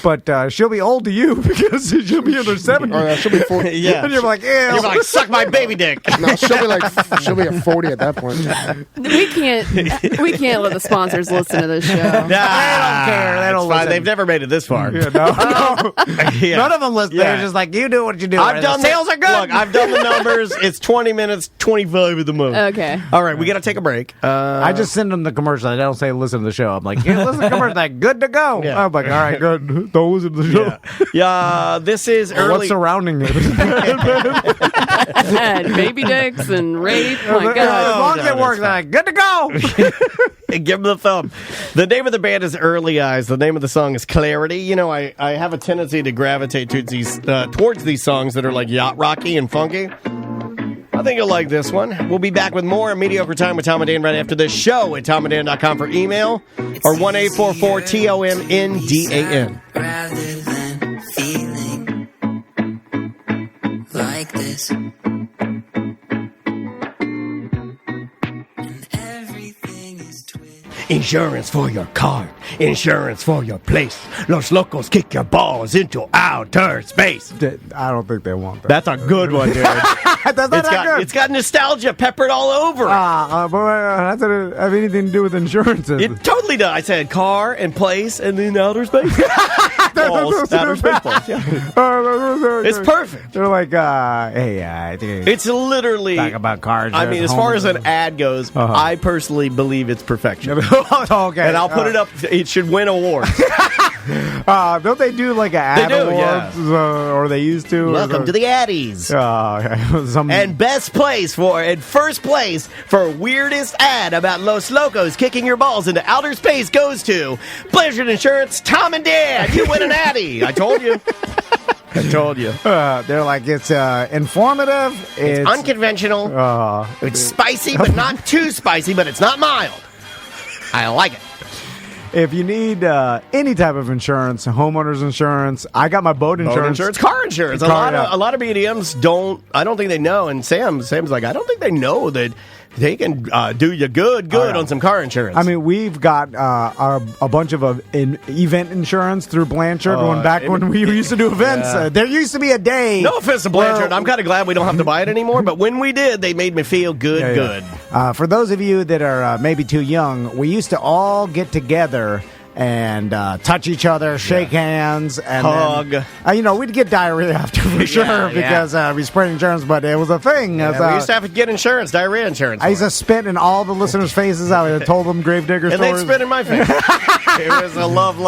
Speaker 2: But she'll be old to you because she'll be in her 70s.
Speaker 8: Oh, yeah, she'll be 40.
Speaker 3: Yeah.
Speaker 2: And you're like, yeah.
Speaker 3: You're like, suck my baby dick.
Speaker 8: No, she'll be at 40 at that point.
Speaker 7: We can't let the sponsors listen to this show.
Speaker 3: Nah,
Speaker 2: they don't care. They don't listen.
Speaker 3: They've never made it this far.
Speaker 2: Yeah, no.
Speaker 3: Yeah.
Speaker 2: None of them listen.
Speaker 3: Yeah.
Speaker 2: They're just like, you do what you do.
Speaker 3: I've done
Speaker 2: the sales are good.
Speaker 3: Look, I've done the numbers. It's 20 minutes, 25 at the most.
Speaker 7: Okay.
Speaker 3: All right, we got to take a break.
Speaker 2: I just send them the commercial. I don't say listen to the show. I'm like, yeah, listen to the commercial. Like, good to go.
Speaker 3: Yeah.
Speaker 2: I'm like, all right, good. Don't listen to the show.
Speaker 3: Yeah, this is early.
Speaker 2: What's surrounding it?
Speaker 7: And baby dicks and rape. My
Speaker 2: As
Speaker 7: God.
Speaker 2: long as it works, I'm like, good to go.
Speaker 3: Give him the thumb. The name of the band is Early Eyes. The name of the song is Clarity. You know, I have a tendency to gravitate towards these songs that are like yacht rocky and funky. I think you'll like this one. We'll be back with more Mediocre Time with Tom and Dan right after this show at tomanddan.com for email or 1-844-TOMNDAN.
Speaker 10: Rather than feeling like this. And everything is twisted.
Speaker 3: Insurance for your car. Insurance for your place. Los Locos kick your balls into outer space.
Speaker 2: I don't think they want that.
Speaker 3: That's a good one, dude.
Speaker 2: That's not that good.
Speaker 3: It's got nostalgia peppered all over it.
Speaker 2: But that doesn't have anything to do with insurance.
Speaker 3: It totally does. I said car and place and then outer space. Balls, outer space balls. Yeah. It's perfect.
Speaker 2: They're like, hey, I think
Speaker 3: It's literally
Speaker 2: talk about cars.
Speaker 3: I mean, as far as an ad goes, I personally believe it's perfection.
Speaker 2: Okay,
Speaker 3: And I'll put it up. It should win awards.
Speaker 2: Don't they do like an ad
Speaker 3: They do,
Speaker 2: awards, or they used to?
Speaker 3: Welcome to the Addies.
Speaker 2: Some
Speaker 3: And first place for weirdest ad about Los Locos kicking your balls into outer space goes to Blizzard Insurance, Tom and Dan. You win an Addy. I told you.
Speaker 2: they're like, it's informative.
Speaker 3: It's unconventional. It's spicy, but not too spicy, but it's not mild. I like it.
Speaker 2: If you need any type of insurance, homeowners insurance, I got my boat insurance.
Speaker 3: Car insurance. A lot of BDMs don't. I don't think they know. And Sam's like, I don't think they know that they can do you good on some car insurance.
Speaker 2: I mean, we've got a bunch of event insurance through Blanchard. When we used to do events, there used to be a day.
Speaker 3: No offense to Blanchard, I'm kind of glad we don't have to buy it anymore. But when we did, they made me feel good.
Speaker 2: For those of you that are maybe too young, we used to all get together and touch each other, shake hands, and
Speaker 3: hug.
Speaker 2: Then, we'd get diarrhea after for sure because we spread insurance, but it was a thing.
Speaker 3: We used to have to get insurance, diarrhea insurance.
Speaker 2: I used to spit in all the listeners' faces. I told them gravedigger
Speaker 3: and
Speaker 2: stories.
Speaker 3: And they'd spit in my face. It was a love.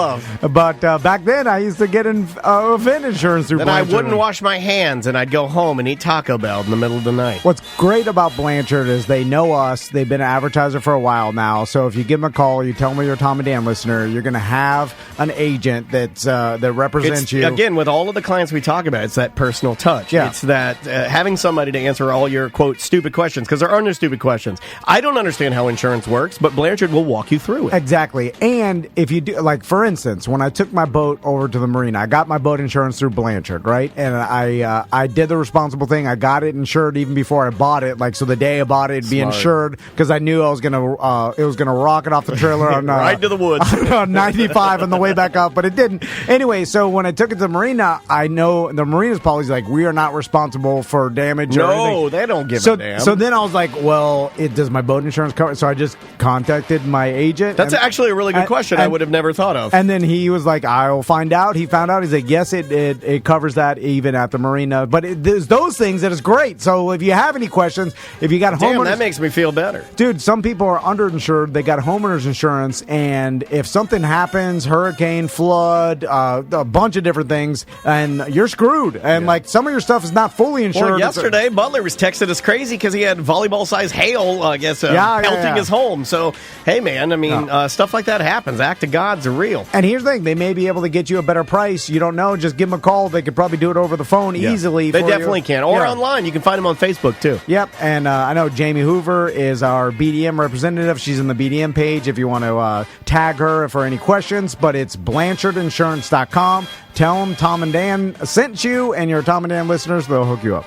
Speaker 2: But back then, I used to get event insurance through Blanchard.
Speaker 3: Then I wouldn't wash my hands, and I'd go home and eat Taco Bell in the middle of the night.
Speaker 2: What's great about Blanchard is they know us. They've been an advertiser for a while now. So if you give them a call, you tell them you're a Tom and Dan listener, You're going to have an agent that represents you.
Speaker 3: Again, with all of the clients we talk about, it's that personal touch.
Speaker 2: Yeah.
Speaker 3: It's that having somebody to answer all your, quote, stupid questions, because there are no stupid questions. I don't understand how insurance works, but Blanchard will walk you through it.
Speaker 2: Exactly. And if you do, like, for instance, when I took my boat over to the marina, I got my boat insurance through Blanchard, right? And I did the responsible thing. I got it insured even before I bought it. Like, so the day I bought it, it'd be insured, because I knew I was gonna it was gonna rocket off the trailer on
Speaker 3: right to the woods
Speaker 2: on 95 on the way back up, but it didn't. Anyway, so when I took it to the marina, I know the marina's policy is like, we are not responsible for damage. or anything.
Speaker 3: No, they don't give
Speaker 2: so,
Speaker 3: a damn.
Speaker 2: So then I was like, well, does my boat insurance cover it? So I just contacted my agent.
Speaker 3: That's actually a really good question. I would have never thought of.
Speaker 2: And then he was like, I'll find out. He found out. He's like, yes, it covers that even at the marina. But there's those things that is great. So if you have any questions, if you got homeowners,
Speaker 3: that makes me feel better.
Speaker 2: Dude, some people are underinsured. They got homeowners insurance, and if something happens, hurricane, flood, a bunch of different things, and you're screwed. And like, some of your stuff is not fully insured.
Speaker 3: Well, yesterday, Butler was texting us crazy because he had volleyball-sized hail, pelting his home. So, hey, man, I mean, stuff like that happens. Act of God's are real.
Speaker 2: And here's the thing. They may be able to get you a better price. You don't know. Just give them a call. They could probably do it over the phone easily.
Speaker 3: They definitely can. Or online. You can find them on Facebook, too.
Speaker 2: Yep. And I know Jamie Hoover is our BDM representative. She's in the BDM page if you want to tag her for any questions. But it's BlanchardInsurance.com. Tell them Tom and Dan sent you, and your Tom and Dan listeners, they'll hook you up.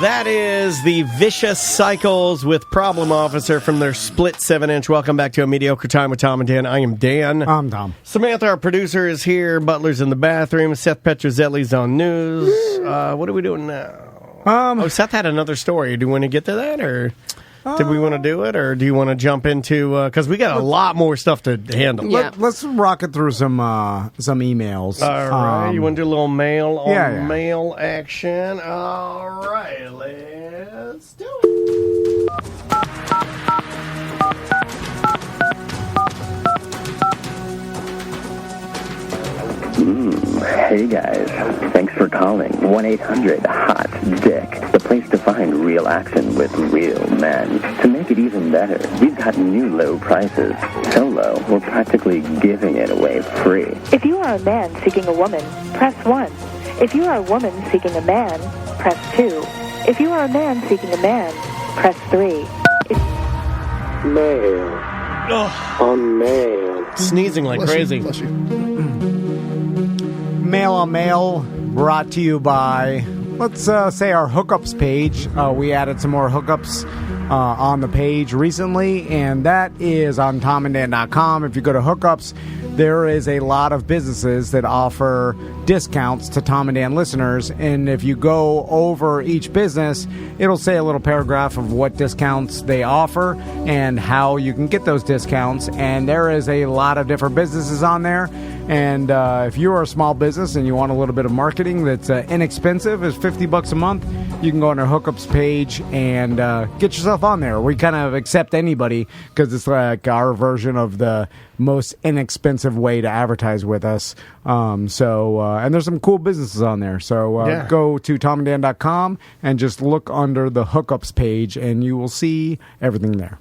Speaker 3: That is the Vicious Cycles with Problem Officer from their split 7-inch. Welcome back to A Mediocre Time with Tom and Dan. I am Dan.
Speaker 2: I'm Tom.
Speaker 3: Samantha, our producer, is here. Butler's in the bathroom. Seth Petrozelli's on news. What are we doing now? Seth had another story. Do you want to get to that, or did we want to do it, or do you want to jump into? Because we got a lot more stuff to handle.
Speaker 2: Let's rocket through some emails.
Speaker 3: All right, you want to do a little mail on mail action? All right, let's do it.
Speaker 12: Hey guys, thanks for calling 1-800-HOT-DICK, the place to find real action with real men. To make it even better, we've got new low prices. So low, we're practically giving it away free.
Speaker 13: If you are a man seeking a woman, press 1. If you are a woman seeking a man, press 2. If you are a man seeking a man, press 3.
Speaker 14: Mail. On mail.
Speaker 3: Sneezing like crazy.
Speaker 8: Bless you.
Speaker 2: Mail on Mail, brought to you by, let's say, our hookups page. We added some more hookups on the page recently, and that is on TomandDan.com. If you go to hookups, there is a lot of businesses that offer discounts to Tom and Dan listeners, and if you go over each business, it'll say a little paragraph of what discounts they offer and how you can get those discounts, and there is a lot of different businesses on there. And if you're a small business and you want a little bit of marketing that's inexpensive, is $50 a month, you can go on our hookups page and get yourself on there. We kind of accept anybody because it's like our version of the most inexpensive way to advertise with us. And there's some cool businesses on there. So go to tomanddan.com and just look under the hookups page and you will see everything there.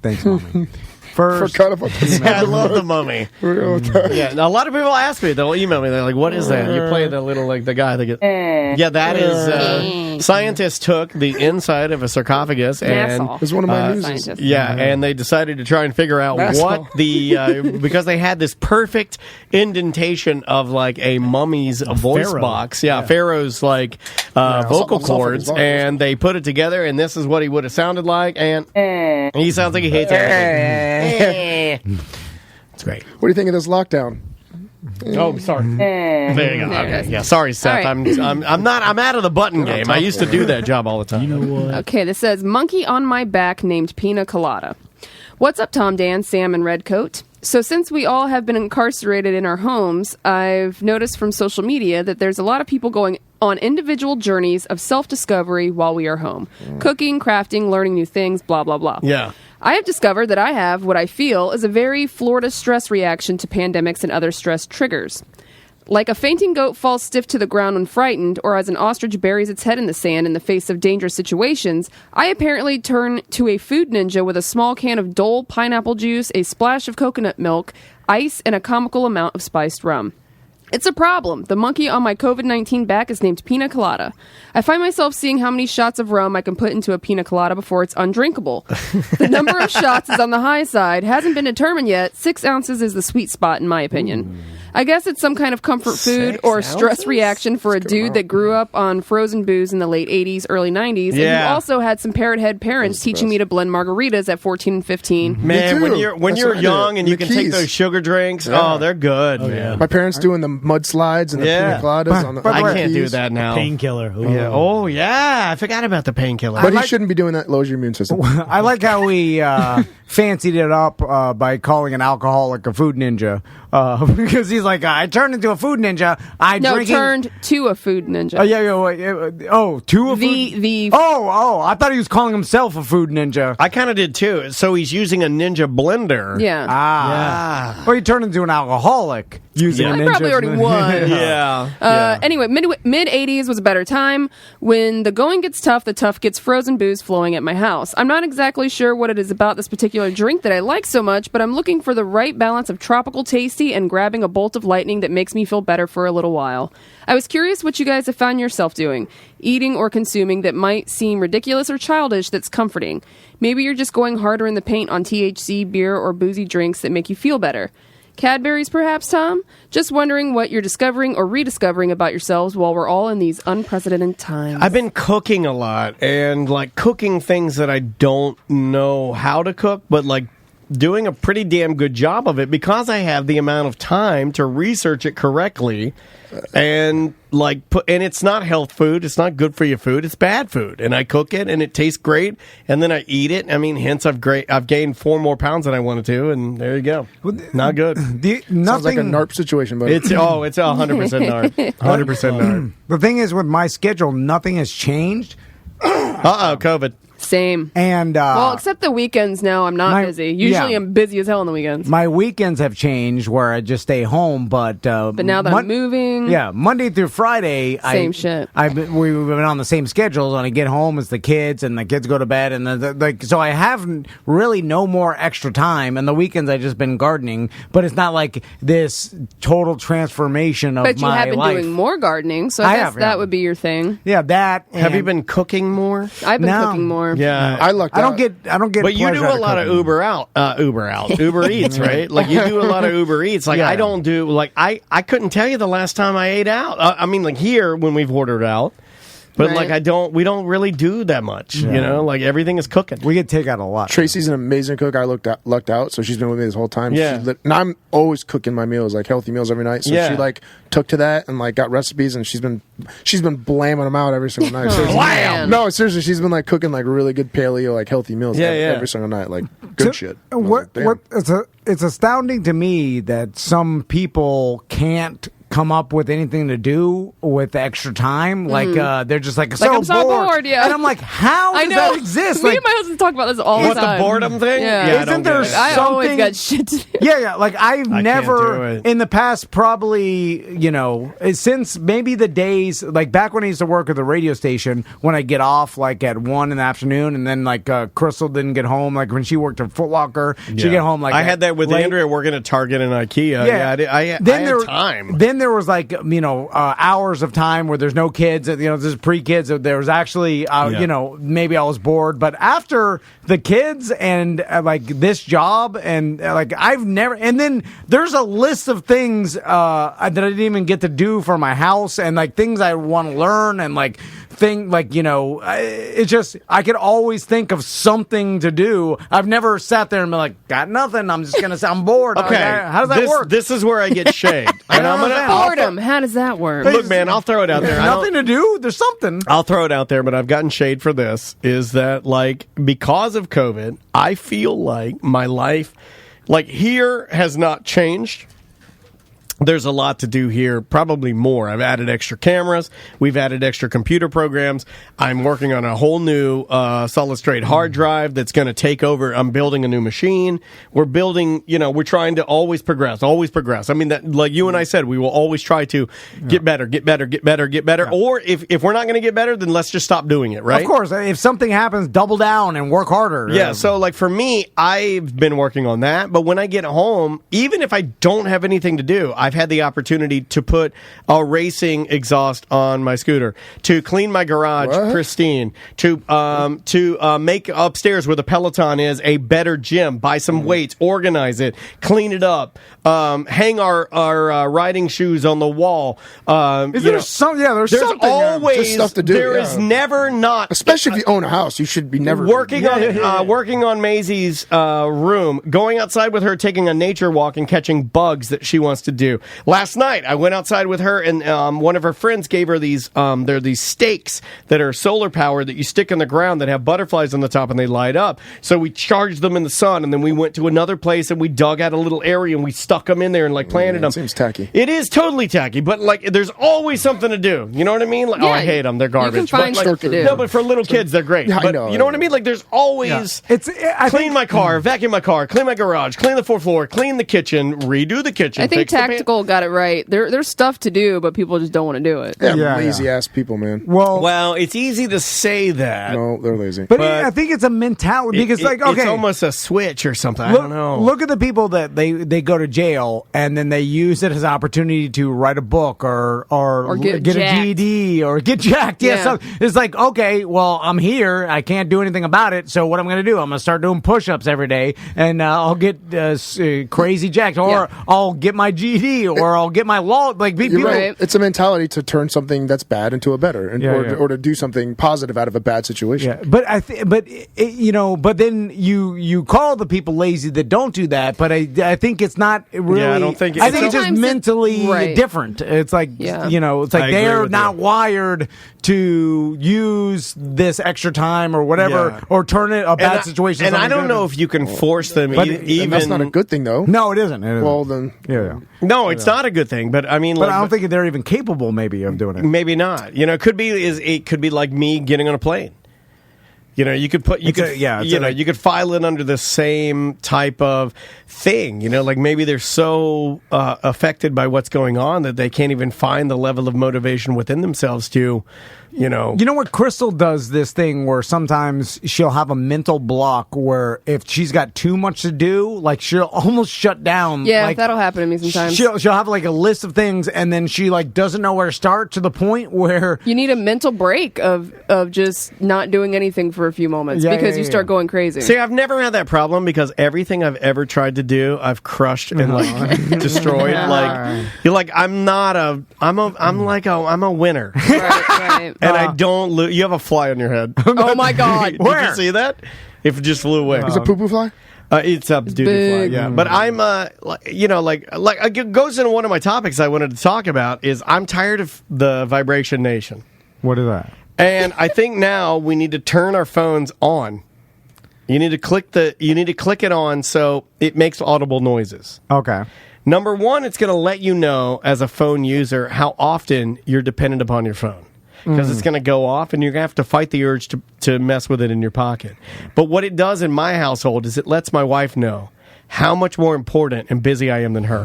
Speaker 2: Thanks, Mommy. First,
Speaker 8: Forgot about the
Speaker 3: I love the mummy. Yeah, now, a lot of people ask me. They'll email me. They're like, "What is that?" You play the little the guy that gets. Yeah, that is. Scientists took the inside of a sarcophagus and
Speaker 8: it's one of my news.
Speaker 3: And they decided to try and figure out what the because they had this perfect indentation of like a mummy's voice
Speaker 9: pharaoh.
Speaker 3: box. Pharaoh's like vocal cords, and they put it together, and this is what he would have sounded like, and he sounds like he hates everything. It's great.
Speaker 8: What do you think of this lockdown?
Speaker 3: Oh, sorry. There you go. Okay. Yeah, sorry, Seth.
Speaker 7: Right.
Speaker 3: I'm out of the button game. I used to do that job all the time.
Speaker 9: You know what?
Speaker 7: Okay, this says, monkey on my back named Pina Colada. What's up, Tom, Dan, Sam, and Redcoat? So since we all have been incarcerated in our homes, I've noticed from social media that there's a lot of people going on individual journeys of self-discovery while we are home. Cooking, crafting, learning new things, blah, blah, blah.
Speaker 3: Yeah.
Speaker 7: I have discovered that I have what I feel is a very Florida stress reaction to pandemics and other stress triggers. Like a fainting goat falls stiff to the ground when frightened, or as an ostrich buries its head in the sand in the face of dangerous situations, I apparently turn to a food ninja with a small can of Dole pineapple juice, a splash of coconut milk, ice, and a comical amount of spiced rum. It's a problem. The monkey on my COVID-19 back is named Pina Colada. I find myself seeing how many shots of rum I can put into a pina colada before it's undrinkable. The number of shots is on the high side. Hasn't been determined yet. 6 ounces is the sweet spot, in my opinion. I guess it's some kind of comfort food or stress reaction for a dude that grew up on frozen booze in the late 80s, early 90s, and who also had some parrot head parents teaching me to blend margaritas at 14 and 15.
Speaker 3: Man, when you're young and you can take those sugar drinks, they're good, man.
Speaker 8: My parents doing the mudslides and the pina coladas on the
Speaker 3: I can't do that now.
Speaker 9: Painkiller.
Speaker 3: Yeah. Oh, yeah. I forgot about the painkiller.
Speaker 8: But he shouldn't be doing that. Lowers your immune system.
Speaker 2: I like how we fancied it up by calling an alcoholic a food ninja. Because he's like, I turned into a food ninja.
Speaker 7: Turned to a food ninja.
Speaker 2: To a food... I thought he was calling himself a food ninja.
Speaker 3: I kind of did too. So he's using a ninja blender.
Speaker 7: Yeah.
Speaker 2: Well, he turned into an alcoholic using a ninja.
Speaker 7: I probably already won.
Speaker 3: Yeah.
Speaker 7: Anyway, mid 80s was a better time. When the going gets tough, the tough gets frozen booze flowing at my house. I'm not exactly sure what it is about this particular drink that I like so much, but I'm looking for the right balance of tropical tasty and grabbing a bolt of lightning that makes me feel better for a little while. I was curious what you guys have found yourself doing, eating or consuming that might seem ridiculous or childish that's comforting. Maybe you're just going harder in the paint on THC, beer, or boozy drinks that make you feel better. Cadbury's, perhaps, Tom? Just wondering what you're discovering or rediscovering about yourselves while we're all in these unprecedented times.
Speaker 3: I've been cooking a lot, and cooking things that I don't know how to cook, but doing a pretty damn good job of it because I have the amount of time to research it correctly, and and it's not health food, it's not good for you food, it's bad food, and I cook it and it tastes great, and then I eat it. I mean, hence I've gained 4 more pounds than I wanted to, and there you go. Not good.
Speaker 8: Sounds like a NARP situation, but
Speaker 3: it's 100% NARP. 100% NARP.
Speaker 2: The thing is, with my schedule, nothing has changed.
Speaker 3: COVID.
Speaker 7: Same.
Speaker 2: And
Speaker 7: well, except the weekends now, I'm not busy. Usually I'm busy as hell on the weekends.
Speaker 2: My weekends have changed where I just stay home, but
Speaker 7: now that I'm moving...
Speaker 2: Yeah, Monday through Friday...
Speaker 7: Same shit.
Speaker 2: We've been on the same schedules. When I get home, it's the kids, and the kids go to bed, and so I have really no more extra time, and the weekends I've just been gardening, but it's not like this total transformation of my life.
Speaker 7: But you have been doing more gardening, so I guess that would be your thing.
Speaker 2: Yeah, that...
Speaker 3: Have you been cooking more?
Speaker 7: I've been cooking more.
Speaker 3: Yeah,
Speaker 8: I don't
Speaker 2: get.
Speaker 3: But you do a lot of Uber Eats, right? You do a lot of Uber Eats. I don't do I couldn't tell you the last time I ate out. I mean, here when we've ordered out. But we don't really do that much, you know. Everything is cooking.
Speaker 2: We get takeout a lot.
Speaker 8: Tracy's an amazing cook. I lucked out, so she's been with me this whole time.
Speaker 3: Yeah.
Speaker 8: And I'm always cooking my meals, healthy meals every night. So she took to that and got recipes, and she's been blamming them out every single night.
Speaker 7: Wow.
Speaker 8: No, seriously, she's been cooking really good paleo, healthy meals every single night, good shit.
Speaker 2: It's astounding to me that some people can't come up with anything to do with the extra time. They're just
Speaker 7: I'm so bored. Yeah.
Speaker 2: And I'm like, how does that exist?
Speaker 7: Me and my husband talk about this all the time.
Speaker 3: The boredom thing?
Speaker 7: Yeah.
Speaker 2: Isn't there something?
Speaker 7: I always got shit to do.
Speaker 2: Yeah. I've never, in the past, probably, since maybe the days, back when I used to work at the radio station, when I get off, at 1 in the afternoon, and then, Crystal didn't get home, when she worked at Foot Locker, she'd get home,
Speaker 3: I had that with Andrea working at Target and IKEA. Yeah, I had time.
Speaker 2: Then there was hours of time where there's no kids, there's pre-kids. There was actually, maybe I was bored. But after the kids and this job and I've never, and then there's a list of things that I didn't even get to do for my house and things I want to learn and it's just, I could always think of something to do. I've never sat there and been got nothing. I'm just going to say I'm bored.
Speaker 3: Okay.
Speaker 2: How does that work?
Speaker 3: This is where I get shade. And I'm gonna
Speaker 7: boredom. How does that work?
Speaker 3: Look, man, I'll throw it out there.
Speaker 2: There's nothing to do. There's something.
Speaker 3: I'll throw it out there, but I've gotten shade for this. Is that because of COVID, I feel like my life, here has not changed. there's a lot to do here, probably more. I've added extra cameras. We've added extra computer programs. I'm working on a whole new solid-state hard drive that's going to take over. I'm building a new machine. We're building, we're trying to always progress. I mean, that, like you and I said, we will always try to get better.
Speaker 2: Yeah.
Speaker 3: Or if we're not going to get better, then let's just stop doing it, right?
Speaker 2: Of course. If something happens, double down and work harder.
Speaker 3: Yeah, so like for me, I've been working on that. But when I get home, even if I don't have anything to do, I've had the opportunity to put a racing exhaust on my scooter, to clean my garage pristine, to make upstairs where the Peloton is a better gym, buy some weights, organize it, clean it up, hang our riding shoes on the wall.
Speaker 2: There's something.
Speaker 3: Always
Speaker 8: just stuff to do.
Speaker 3: There is never not,
Speaker 8: especially if you own a house, you should be never
Speaker 3: working on Maisie's room, going outside with her, taking a nature walk, and catching bugs that she wants to do. Last night, I went outside with her, and one of her friends gave her these. They're these stakes that are solar powered that you stick in the ground that have butterflies on the top and they light up. So we charged them in the sun, and then we went to another place and we dug out a little area and we stuck them in there and like planted them.
Speaker 8: Seems tacky.
Speaker 3: It is totally tacky, but like there's always something to do. You know what I mean? Like, I hate them. They're garbage.
Speaker 7: You can find stuff to do.
Speaker 3: No, but for little kids, they're great.
Speaker 8: Yeah,
Speaker 3: but
Speaker 8: I know.
Speaker 3: You know what I mean? Like there's always clean my car, vacuum my car, clean my garage, clean the fourth floor, clean the kitchen, redo the kitchen.
Speaker 7: I think
Speaker 3: fix the
Speaker 7: Tactical got it right. There's stuff to do, but people just don't want to do it.
Speaker 8: Lazy ass people, man.
Speaker 3: Well, it's easy to say that.
Speaker 8: No, they're lazy.
Speaker 2: But I think it's a mentality because,
Speaker 3: it's almost a switch or something. I don't know.
Speaker 2: Look at the people that they go to jail and then they use it as an opportunity to write a book or
Speaker 7: get
Speaker 2: a
Speaker 7: jacked.
Speaker 2: GED or get jacked. Yeah, so it's like, okay, well, I'm here. I can't do anything about it. So what I'm going to do? I'm going to start doing push-ups every day, and I'll get crazy jacked, or I'll get my GED, or I'll get my law. Like people,
Speaker 8: right. It's a mentality to turn something that's bad into a better, or to do something positive out of a bad situation.
Speaker 2: Yeah, but then you call the people lazy that don't do that. But I think it's not really.
Speaker 3: Yeah, I don't think.
Speaker 2: I think it's just mentally different. It's like it's like they're not wired to use this extra time or whatever, or turn it a bad situation.
Speaker 3: And I don't know if you can force them. Even
Speaker 8: that's not a good thing, though.
Speaker 2: No, it isn't.
Speaker 8: Well, then,
Speaker 3: no, it's not a good thing. But I mean,
Speaker 2: but I don't think they're even capable, maybe, of doing it.
Speaker 3: Maybe not. It could be like me getting on a plane. You could file it under the same type of thing. Like maybe they're so affected by what's going on that they can't even find the level of motivation within themselves to, You know what? Crystal does this thing where sometimes she'll have a mental block where if she's got too much to do, like she'll almost shut down.
Speaker 7: Yeah,
Speaker 3: like,
Speaker 7: that'll happen to me sometimes.
Speaker 3: She'll have like a list of things, and then she like doesn't know where to start, to the point where
Speaker 7: you need a mental break of just not doing anything for a few moments because you start going crazy.
Speaker 3: See, I've never had that problem because everything I've ever tried to do, I've crushed and like destroyed. Like you're like I'm a winner.
Speaker 7: Right.
Speaker 3: And I don't lose. You have a fly on your head.
Speaker 7: Oh my God!
Speaker 3: Did you see that? If it just flew away.
Speaker 8: Is it poo-poo fly?
Speaker 3: It's a duty fly, yeah. But I'm, like it goes into one of my topics I wanted to talk about is I'm tired of the vibration nation.
Speaker 2: What is that?
Speaker 3: And I think now we need to turn our phones on. You need to click it on so it makes audible noises.
Speaker 2: Okay.
Speaker 3: Number one, it's going to let you know as a phone user how often you're dependent upon your phone. Because it's going to go off, and you're going to have to fight the urge to mess with it in your pocket. But what it does in my household is it lets my wife know how much more important and busy I am than her.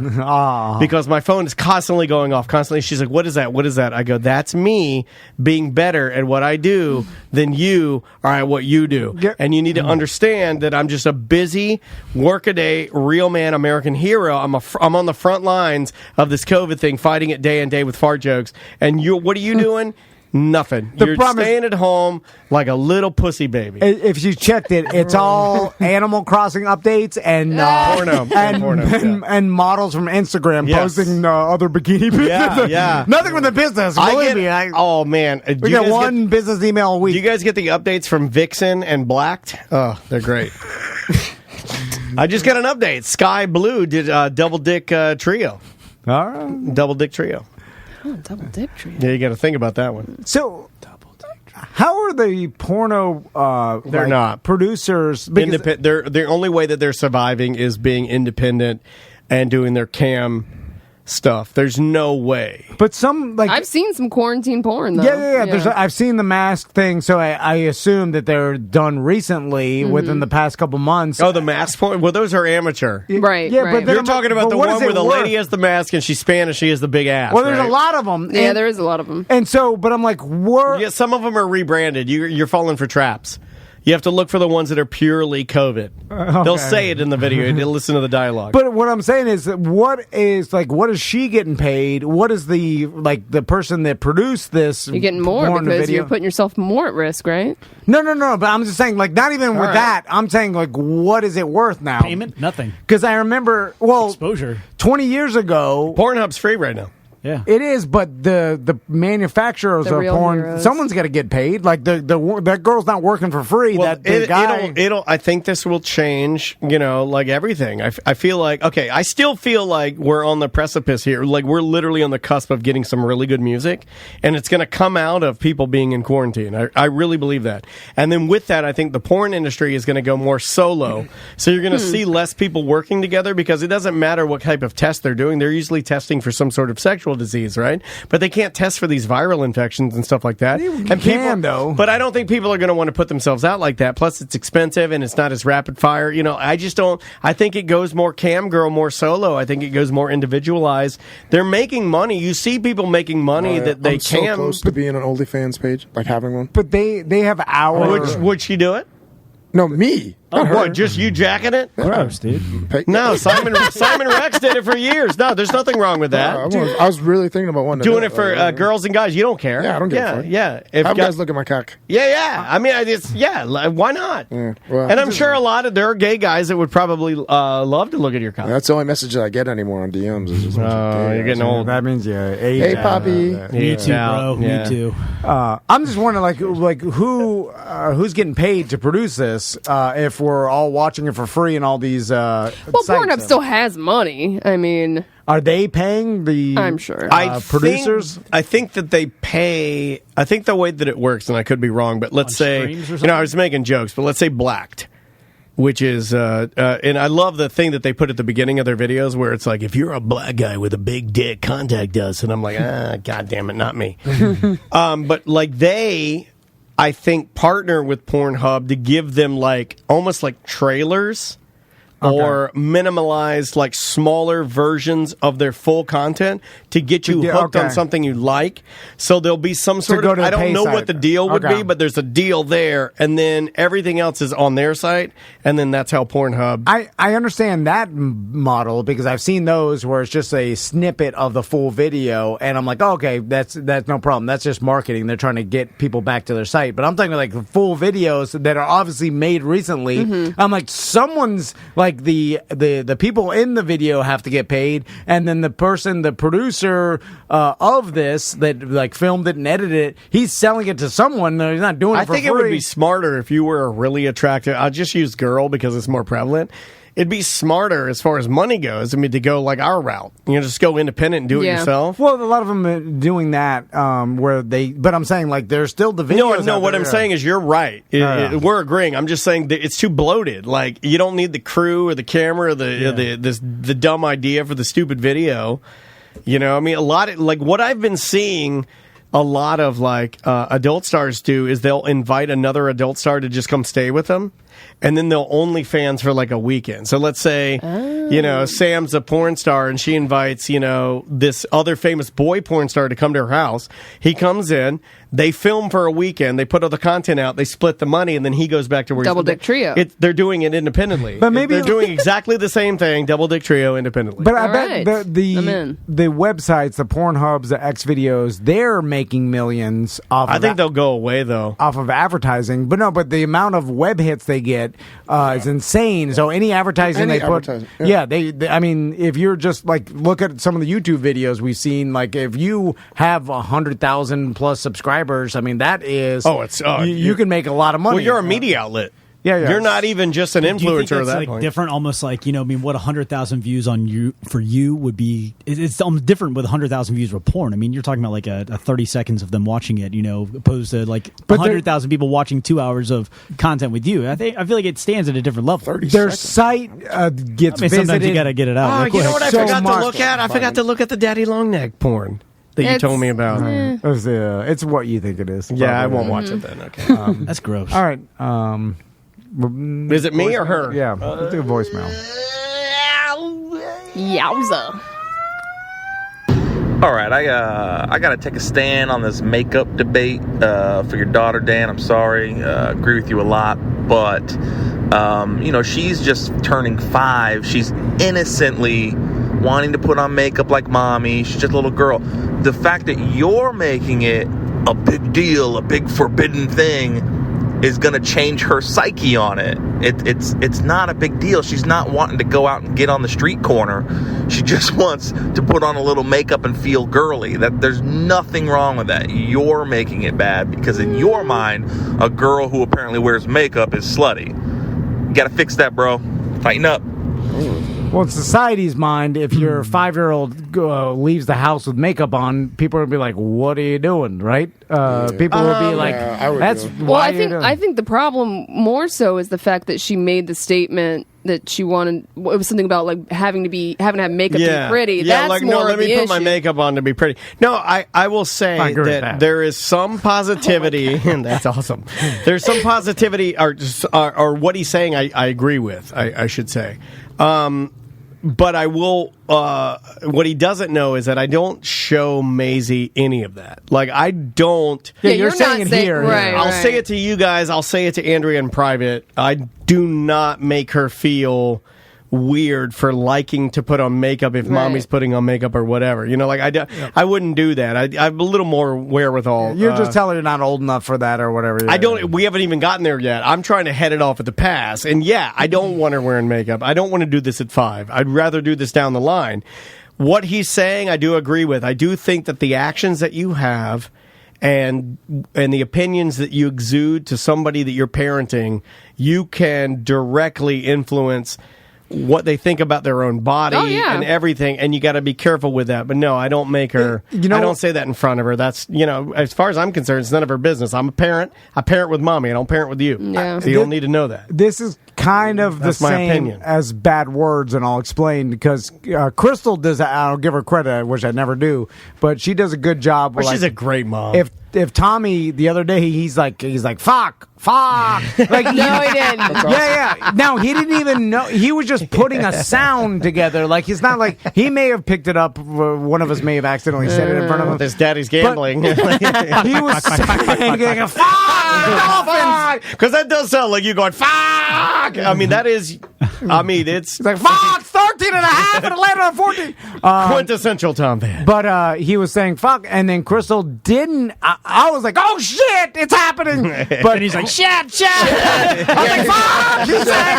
Speaker 3: Because my phone is constantly going off. Constantly, she's like, what is that? What is that? I go, that's me being better at what I do than you are at what you do. And you need to understand that I'm just a busy, work-a-day, real man American hero. I'm on the front lines of this COVID thing, fighting it day and day with fart jokes. And what are you doing? Nothing. You're staying at home like a little pussy baby.
Speaker 2: If you checked it, it's all Animal Crossing updates and
Speaker 3: porno,
Speaker 2: and models from Instagram posting other bikini pictures.
Speaker 3: Yeah.
Speaker 2: Nothing with the business. Believe me.
Speaker 3: Oh man,
Speaker 2: we get one business email a week.
Speaker 3: Do you guys get the updates from Vixen and Blacked? Oh, they're great. I just got an update. Sky Blue did Double Dick Trio.
Speaker 2: All right,
Speaker 3: Double Dick Trio.
Speaker 7: Oh, Double Dick Trio.
Speaker 3: Yeah, you got to think about that one.
Speaker 2: So, how are the porno?
Speaker 3: They're not
Speaker 2: producers.
Speaker 3: The only way that they're surviving is being independent and doing their cam stuff. There's no way.
Speaker 2: But some
Speaker 7: I've seen some quarantine porn though.
Speaker 2: Yeah. I've seen the mask thing, so I assume that they're done recently within the past couple months.
Speaker 3: Oh, the mask porn? Well, those are amateur.
Speaker 7: Right.
Speaker 2: Yeah,
Speaker 7: right.
Speaker 2: but then
Speaker 3: You're talking about
Speaker 2: but
Speaker 3: the
Speaker 2: what
Speaker 3: one
Speaker 2: is it
Speaker 3: where the
Speaker 2: worth?
Speaker 3: lady has the mask and she's Spanish, she has the big ass.
Speaker 2: Well, there's
Speaker 3: right?
Speaker 2: a lot of them.
Speaker 7: Yeah, there is a lot of them.
Speaker 2: And so, but I'm like,
Speaker 3: Yeah, some of them are rebranded. You're falling for traps. You have to look for the ones that are purely COVID. They'll say it in the video. You listen to the dialogue.
Speaker 2: But what I'm saying is, what is she getting paid? What is the person that produced this?
Speaker 7: You're getting more
Speaker 2: porn
Speaker 7: because
Speaker 2: video?
Speaker 7: you're putting yourself more at risk, right?
Speaker 2: No. But I'm just saying, like, not even with
Speaker 7: right.
Speaker 2: that. I'm saying, like, what is it worth now?
Speaker 9: Payment? Nothing.
Speaker 2: Because I remember,
Speaker 9: Exposure.
Speaker 2: 20 years ago,
Speaker 3: Pornhub's free right now.
Speaker 9: Yeah,
Speaker 2: it is. But the manufacturers
Speaker 7: The
Speaker 2: of
Speaker 7: real
Speaker 2: porn,
Speaker 7: heroes.
Speaker 2: someone's got to get paid. Like that girl's not working for free.
Speaker 3: Well,
Speaker 2: that guy.
Speaker 3: I think this will change, like everything. I feel like, I still feel like we're on the precipice here. Like we're literally on the cusp of getting some really good music, and it's going to come out of people being in quarantine. I really believe that. And then with that, I think the porn industry is going to go more solo. So you're going to see less people working together because it doesn't matter what type of test they're doing. They're usually testing for some sort of sexual disease, right? But they can't test for these viral infections and stuff like that.
Speaker 2: Though.
Speaker 3: But I don't think people are going to want to put themselves out like that. Plus, it's expensive and it's not as rapid fire. I just don't. I think it goes more cam girl, more solo. I think it goes more individualized. They're making money. You see people making money that they
Speaker 8: I'm so
Speaker 3: can.
Speaker 8: close to being an OnlyFans page, like having one.
Speaker 2: But they have hours.
Speaker 3: Would she do it?
Speaker 8: No, me.
Speaker 3: Oh,
Speaker 8: Not her.
Speaker 3: what? Just you jacking it?
Speaker 9: Gross, dude.
Speaker 3: No, Simon Rex did it for years. No, there's nothing wrong with that.
Speaker 8: I was really thinking about one.
Speaker 3: Doing it for girls and guys, you don't care.
Speaker 8: Yeah, I don't give a fuck.
Speaker 3: Yeah.
Speaker 8: Have guys look at my cock.
Speaker 3: Yeah. I mean, why not?
Speaker 8: Yeah, well,
Speaker 3: and I'm sure there are gay guys that would probably love to look at your cock.
Speaker 8: That's the only message that I get anymore on DMs. Is just
Speaker 3: you're getting old.
Speaker 2: That means
Speaker 8: Hey, Poppy.
Speaker 9: Me too, bro.
Speaker 3: Yeah.
Speaker 9: Me too.
Speaker 2: I'm just wondering, like who's getting paid to produce this? If we're all watching it for free and all these.
Speaker 7: Well,
Speaker 2: sites.
Speaker 7: Pornhub still has money. I mean,
Speaker 2: Are they paying the?
Speaker 7: I'm sure.
Speaker 2: Producers.
Speaker 3: I think that they pay. I think the way that it works, and I could be wrong, but let's say I was making jokes, but let's say Blacked. Which is, and I love the thing that they put at the beginning of their videos where it's like, if you're a black guy with a big dick, contact us. And I'm like, God damn it, not me. But like I think, partner with Pornhub to give them almost like trailers. Or minimalized, smaller versions of their full content to get you hooked on something you like. So there'll be some sort of, I don't know what the deal would be, but there's a deal there, and then everything else is on their site, and then that's how Pornhub.
Speaker 2: I understand that model because I've seen those where it's just a snippet of the full video, and I'm like, okay, that's no problem. That's just marketing. They're trying to get people back to their site. But I'm talking like full videos that are obviously made recently. Mm-hmm. I'm like, someone's the people in the video have to get paid, and then the producer of this that filmed it and edited it, he's selling it to someone. He's not doing it for free.
Speaker 3: I think it would be smarter if you were a really attractive. I'll just use girl because it's more prevalent. It'd be smarter as far as money goes. I mean, to go our route. Just go independent and do it yourself.
Speaker 2: Well, a lot of them are doing that but I'm saying there's still the videos.
Speaker 3: No. What I'm saying is you're right. We're agreeing. I'm just saying that it's too bloated. You don't need the crew or the camera or the dumb idea for the stupid video. I mean, a lot of what I've been seeing. A lot of adult stars do is they'll invite another adult star to just come stay with them, and then they'll OnlyFans for a weekend. So let's say, Sam's a porn star and she invites, this other famous boy porn star to come to her house. He comes in, they film for a weekend, they put all the content out, they split the money, and then he goes back to where
Speaker 7: Double Dick Trio.
Speaker 3: They're doing it independently.
Speaker 2: But maybe
Speaker 3: they're doing exactly the same thing, Double Dick Trio independently.
Speaker 2: But I bet the websites, the Pornhubs, the X videos, they're making millions off of
Speaker 3: I think they'll go away, though.
Speaker 2: Off of advertising. But the amount of web hits they get is insane. So any advertising they put... I mean, if you're just, look at some of the YouTube videos we've seen, if you have 100,000 plus subscribers, I mean, that is... you can make a lot of money.
Speaker 3: Well, you're a media outlet.
Speaker 2: Yeah.
Speaker 3: You're not even just an
Speaker 9: Do you think
Speaker 3: influencer at
Speaker 9: that's
Speaker 3: that
Speaker 9: like
Speaker 3: point.
Speaker 9: different, almost like, you know, I mean, what 100,000 views on you for you would be? It's almost different with 100,000 views for porn. I mean, you're talking about like a 30 seconds of them watching it, you know, opposed to like 100,000 people watching 2 hours of content with you. I feel like it stands at a different level.
Speaker 2: Their site gets visited.
Speaker 9: Sometimes you got to get it out.
Speaker 3: Oh,
Speaker 9: real
Speaker 3: you know
Speaker 9: quick.
Speaker 3: what I forgot to look at? I forgot to look at the daddy long neck porn that you told me about.
Speaker 2: It's what you think it is.
Speaker 3: Yeah, I won't watch it then. Okay.
Speaker 9: That's gross.
Speaker 2: All right.
Speaker 3: Is it me or her?
Speaker 2: Yeah, let's do a voicemail.
Speaker 7: Yowza.
Speaker 15: All right, I got to take a stand on this makeup debate for your daughter, Dan. I'm sorry. Agree with you a lot, but you know, she's just turning 5. She's innocently wanting to put on makeup like mommy. She's just a little girl. The fact that you're making it a big deal, a big forbidden thing, is going to change her psyche on it. It's not a big deal. She's not wanting to go out and get on the street corner. She just wants to put on a little makeup and feel girly. There's nothing wrong with that. You're making it bad because in your mind, a girl who apparently wears makeup is slutty. You got to fix that, bro. Tighten up.
Speaker 2: Well, in society's mind, if your 5-year-old leaves the house with makeup on, people will be like, "What are you doing?" Right? People will be like, "That's why."
Speaker 7: Well,
Speaker 2: I
Speaker 7: I think the problem more so is the fact that she made the statement that she wanted. It was something about like having to have makeup to be pretty.
Speaker 3: Yeah,
Speaker 7: That's
Speaker 3: like
Speaker 7: more
Speaker 3: no,
Speaker 7: of
Speaker 3: let me
Speaker 7: the
Speaker 3: put my
Speaker 7: issue.
Speaker 3: makeup on to be pretty. No, I will say
Speaker 2: I agree with
Speaker 3: that
Speaker 2: that.
Speaker 3: there is some positivity, and that's awesome. There's some positivity, or what he's saying. I agree with. I should say. But I will. What he doesn't know is that I don't show Maisie any of that. Like I don't.
Speaker 2: Yeah, you're saying it here.
Speaker 7: Right,
Speaker 3: I'll say it to you guys. I'll say it to Andrea in private. I do not make her feel weird for liking to put on makeup if mommy's putting on makeup or whatever. You know, like I wouldn't do that. I'm a little more wherewithal.
Speaker 2: You're just telling her you're not old enough for that or whatever.
Speaker 3: I don't. We haven't even gotten there yet. I'm trying to head it off at the pass. And yeah, I don't want her wearing makeup. I don't want to do this at 5. I'd rather do this down the line. What he's saying, I do agree with. I do think that the actions that you have and the opinions that you exude to somebody that you're parenting, you can directly influence what they think about their own body and everything, and you got to be careful with that. But no, I don't make her. I don't say that in front of her. That's as far as I'm concerned, it's none of her business. I'm a parent. I parent with mommy. I don't parent with you.
Speaker 7: Yeah.
Speaker 3: So you don't need to know that.
Speaker 2: This is kind of
Speaker 3: That's
Speaker 2: the
Speaker 3: my
Speaker 2: same
Speaker 3: opinion.
Speaker 2: as bad words, and I'll explain because Crystal does that. I'll give her credit, which I never do, but she does a good job.
Speaker 3: Well, she's a great mom.
Speaker 2: If Tommy the other day he's like fuck like
Speaker 7: No, he didn't.
Speaker 2: yeah no, he didn't even know. He was just putting a sound together. Like it's not like he may have picked it up. One of us may have accidentally said it in front of him.
Speaker 3: This daddy's gambling.
Speaker 2: He was saying fuck
Speaker 3: because that does sound like you going fuck. I mean that is. I mean it's
Speaker 2: like fuck 13 and a half and it landed on 14.
Speaker 3: Quintessential Tom Van.
Speaker 2: But he was saying fuck, and then Crystal didn't. I was like, oh shit, it's happening. But
Speaker 9: And he's like,
Speaker 2: shit. I was like, fuck. He's saying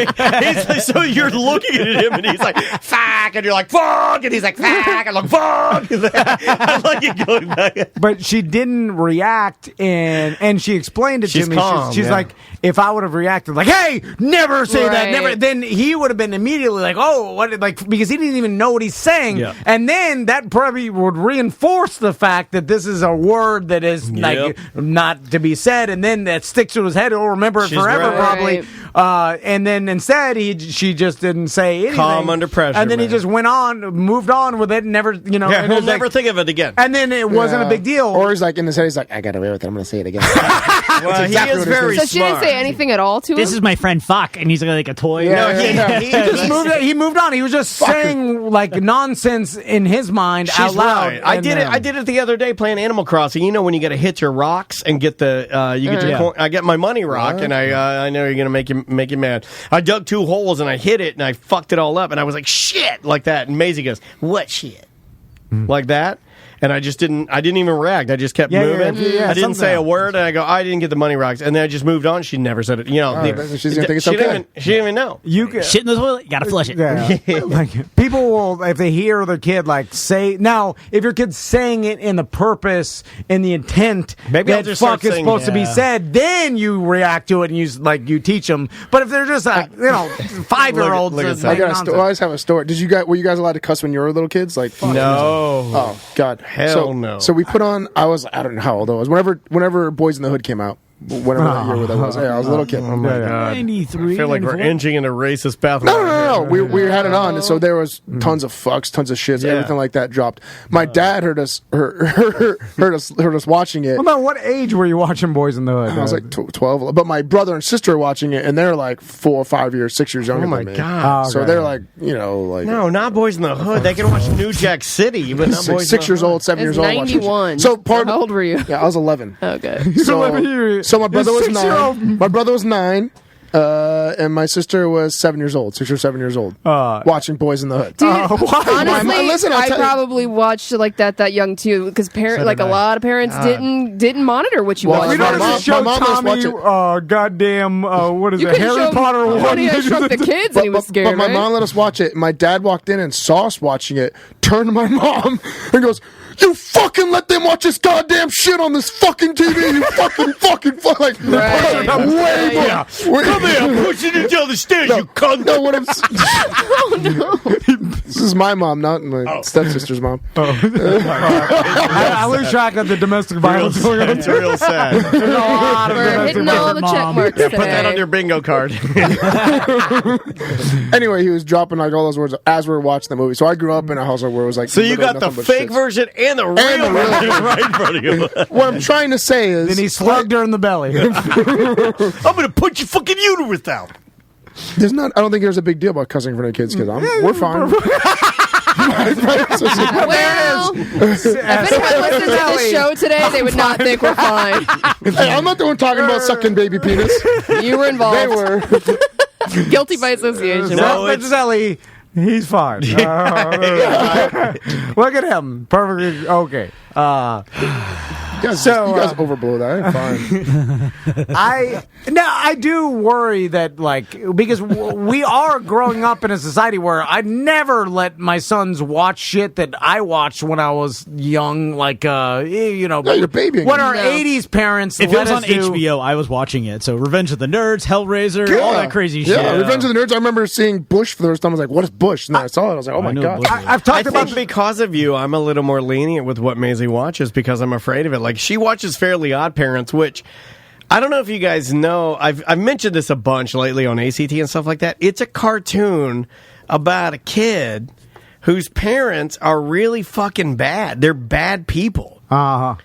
Speaker 2: it.
Speaker 3: He's like, so you're looking at him and he's like fuck, and you're like fuck, and he's like fuck, and like fuck. I like it going back.
Speaker 2: But she didn't react, and she explained it
Speaker 3: She's
Speaker 2: to me.
Speaker 3: calm,
Speaker 2: She's
Speaker 3: yeah.
Speaker 2: like, if I would have reacted like, hey, never say that,
Speaker 7: Right.
Speaker 2: never, then he would have been immediately like, oh, what, like, because he didn't even know what he's saying.
Speaker 3: Yeah.
Speaker 2: And then that probably would reinforce the fact that this is a word that is like not to be said, and then that sticks to his head. He'll remember it
Speaker 3: She's
Speaker 2: forever,
Speaker 3: right.
Speaker 2: probably. And then instead, she just didn't say anything.
Speaker 3: Calm under pressure,
Speaker 2: and then he
Speaker 3: man.
Speaker 2: just went on, moved on with it, and never, and it
Speaker 3: He'll
Speaker 2: was
Speaker 3: never
Speaker 2: like,
Speaker 3: think of it again.
Speaker 2: and then it wasn't a big deal.
Speaker 8: Or he's like in his head, he's like, I got away with it. I'm going to say it again.
Speaker 3: Well,
Speaker 8: exactly
Speaker 3: he is
Speaker 8: what it
Speaker 3: very
Speaker 8: is.
Speaker 7: So she didn't
Speaker 3: smart.
Speaker 7: say anything at all to him?
Speaker 9: this is my friend fuck, and he's like a toy.
Speaker 2: He moved on. He was just saying like nonsense in his mind
Speaker 3: She's
Speaker 2: out loud.
Speaker 3: right. I did it the other day playing Animal Crossing. You know when you got to hit your rocks and get the you get your coin. I get my money rock, and I know you're gonna make you mad. I dug 2 holes and I hit it and I fucked it all up, and I was like shit like that. And Maisie goes, "What shit?" Like that. and I didn't even react. I just kept moving. I didn't say a word, and I go, I didn't get the money rocks, and then I just moved on. She never said it. You know,
Speaker 8: she's gonna think it's okay.
Speaker 3: She didn't even know.
Speaker 9: Shit in the toilet, you gotta flush it.
Speaker 2: Yeah. Like, people will, if they hear their kid like say, now if your kid's saying it in the purpose, in the intent
Speaker 3: Maybe I'll
Speaker 2: that
Speaker 3: just
Speaker 2: fuck
Speaker 3: start
Speaker 2: is
Speaker 3: saying,
Speaker 2: supposed to be said, then you react to it and you teach them. But if they're just 5-year-olds,
Speaker 3: Look at
Speaker 8: I always have a story. Were you guys allowed to cuss when you were little kids? Like
Speaker 3: no.
Speaker 8: Oh God,
Speaker 3: hell no.
Speaker 8: So we put on. I don't know how old I was. Whenever Boys in the Hood came out. Whatever that year that was. Yeah, I was a little kid.
Speaker 3: Oh my God.
Speaker 9: 93.
Speaker 3: I feel like we're inching into racist path.
Speaker 8: No. We had it on, so there was tons of fucks, tons of shits, everything like that dropped. My dad heard us watching it.
Speaker 2: About what age were you watching Boys in the Hood?
Speaker 8: I was like 12, but my brother and sister were watching it, and they're like 4 or 5 years, 6 years younger than me.
Speaker 3: Oh my God!
Speaker 8: So they're like, like
Speaker 3: no, not Boys in the Hood. They can watch New Jack City, but not Boys
Speaker 8: 6 years old, 7 years old.
Speaker 7: 91.
Speaker 8: So
Speaker 7: how old were you?
Speaker 8: Yeah, I was 11.
Speaker 7: Okay.
Speaker 8: So my brother was 9. My brother was 9, and my sister was 7 years old. 6 or 7 years old, watching Boys in the Hood.
Speaker 7: Dude,
Speaker 8: Honestly,
Speaker 7: I probably watched it like that young too, because a lot of parents didn't monitor what you watched.
Speaker 2: We don't just show Tommy, goddamn, what is it, Harry Potter 1?
Speaker 7: Funny I Shrunk the Kids, and he was scared.
Speaker 8: But my mom let us watch it. My dad walked in and saw us watching it, turned to my mom, and goes, "You fucking let them watch this goddamn shit on this fucking TV, you fucking like,
Speaker 10: Right.
Speaker 8: way more.
Speaker 10: Yeah. Come here, I'm pushing you down the stairs, you cunt."
Speaker 8: No, what I'm
Speaker 7: Oh no.
Speaker 8: This is my mom, not my stepsister's mom.
Speaker 2: I lose track of the domestic violence going on.
Speaker 3: It's real sad.
Speaker 2: There's a lot of
Speaker 7: We're
Speaker 2: domestic
Speaker 7: hitting all the check marks
Speaker 3: Yeah,
Speaker 7: today.
Speaker 3: put that on your bingo card.
Speaker 8: Anyway, he was dropping like all those words as we were watching the movie. So I grew up in a household where it was like.
Speaker 3: So you got the
Speaker 8: nothing but
Speaker 3: fake
Speaker 8: shits.
Speaker 3: version and the real version right in front of you.
Speaker 8: What I'm trying to say is,
Speaker 2: Then he slugged her in the belly.
Speaker 3: I'm gonna put your fucking uterus out.
Speaker 8: I don't think there's a big deal about cussing in front of kids because we're fine.
Speaker 7: Well, if anyone listens to this show today, they would not think we're fine.
Speaker 8: Hey, I'm not the one talking about sucking baby penis.
Speaker 7: You were involved.
Speaker 8: They were.
Speaker 7: Guilty by association.
Speaker 2: No, it's Ellie. He's fine. Look at him. Perfectly okay.
Speaker 8: You guys overblow that. I'm fine.
Speaker 2: I do worry that, because we are growing up in a society where I never let my sons watch shit that I watched when I was young,
Speaker 8: No, you're babying
Speaker 2: what
Speaker 8: them.
Speaker 2: our 80s parents
Speaker 9: If it
Speaker 2: let
Speaker 9: was
Speaker 2: us
Speaker 9: on
Speaker 2: do.
Speaker 9: HBO, I was watching it. So Revenge of the Nerds, Hellraiser, all that crazy shit.
Speaker 8: Yeah, Revenge of the Nerds. I remember seeing Bush for the first time. I was like, "What is Bush?" And then I saw it. I was like, "Oh my
Speaker 9: knew
Speaker 8: god!"
Speaker 9: Bush.
Speaker 2: I've talked
Speaker 3: I
Speaker 2: about
Speaker 3: think because of you, I'm a little more lenient with what Maisie watches because I'm afraid of it. Like, she watches Fairly Odd Parents, which I don't know if you guys know. I've mentioned this a bunch lately on ACT and stuff like that. It's a cartoon about a kid whose parents are really fucking bad. They're bad people.
Speaker 2: Uh-huh.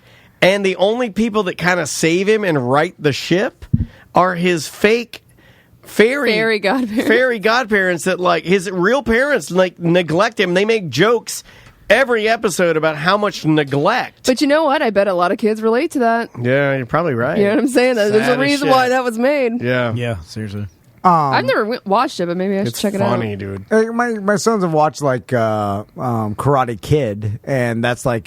Speaker 3: And the only people that kind of save him and right the ship are his fake fairy godparents that, like, his real parents, like, neglect him. They make jokes every episode about how much neglect.
Speaker 7: But you know what? I bet a lot of kids relate to that.
Speaker 3: Yeah, you're probably right.
Speaker 7: You know what I'm saying? There's
Speaker 3: Sad
Speaker 7: a
Speaker 3: as
Speaker 7: reason
Speaker 3: shit.
Speaker 7: why that was made.
Speaker 3: Yeah,
Speaker 9: seriously.
Speaker 7: I've never watched it, but maybe I should
Speaker 3: It's
Speaker 7: check it
Speaker 3: funny,
Speaker 7: out.
Speaker 3: dude.
Speaker 2: My sons have watched Karate Kid, and that's that's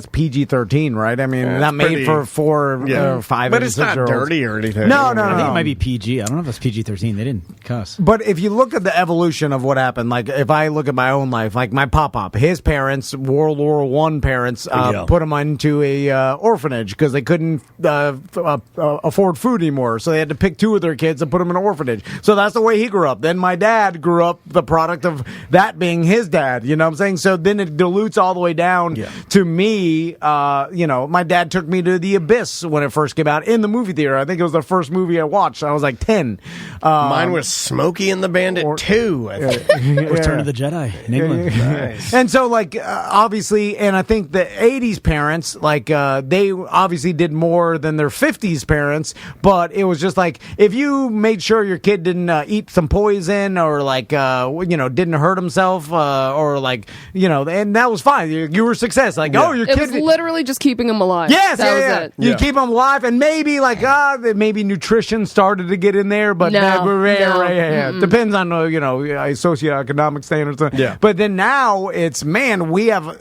Speaker 2: PG-13, right? I mean,
Speaker 3: Yeah,
Speaker 2: not
Speaker 3: it's
Speaker 2: made
Speaker 3: pretty-
Speaker 2: for 4 or 5
Speaker 3: But
Speaker 2: and
Speaker 3: it's not
Speaker 2: 6-year-olds.
Speaker 3: dirty or anything.
Speaker 2: No.
Speaker 9: I think it might be PG. I don't know if it's PG-13. They didn't cuss.
Speaker 2: But if you look at the evolution of what happened, like if I look at my own life, like my pop-up, his parents, World War I parents, put him into a orphanage because they couldn't afford food anymore. So they had to pick 2 of their kids and put them in an orphanage. So that's the way he grew up. Then my dad grew up the product of that being his dad. You know what I'm saying? So then it dilutes all the way down to me. My dad took me to The Abyss when it first came out in the movie theater. I think it was the first movie I watched. I was like 10.
Speaker 3: Mine was Smokey and the Bandit 2. I think.
Speaker 9: Return of the Jedi in England.
Speaker 3: Nice.
Speaker 2: And so, obviously, and I think the 80s parents, they obviously did more than their 50s parents, but it was just like, if you make made sure your kid didn't eat some poison or like didn't hurt himself or like and that was fine. You were a success. Like your
Speaker 7: It
Speaker 2: kid
Speaker 7: was literally just keeping him alive.
Speaker 2: Yes,
Speaker 7: that was it.
Speaker 2: You keep them alive, and maybe maybe nutrition started to get in there, but depends on socioeconomic standards.
Speaker 3: Yeah.
Speaker 2: But then now it's we have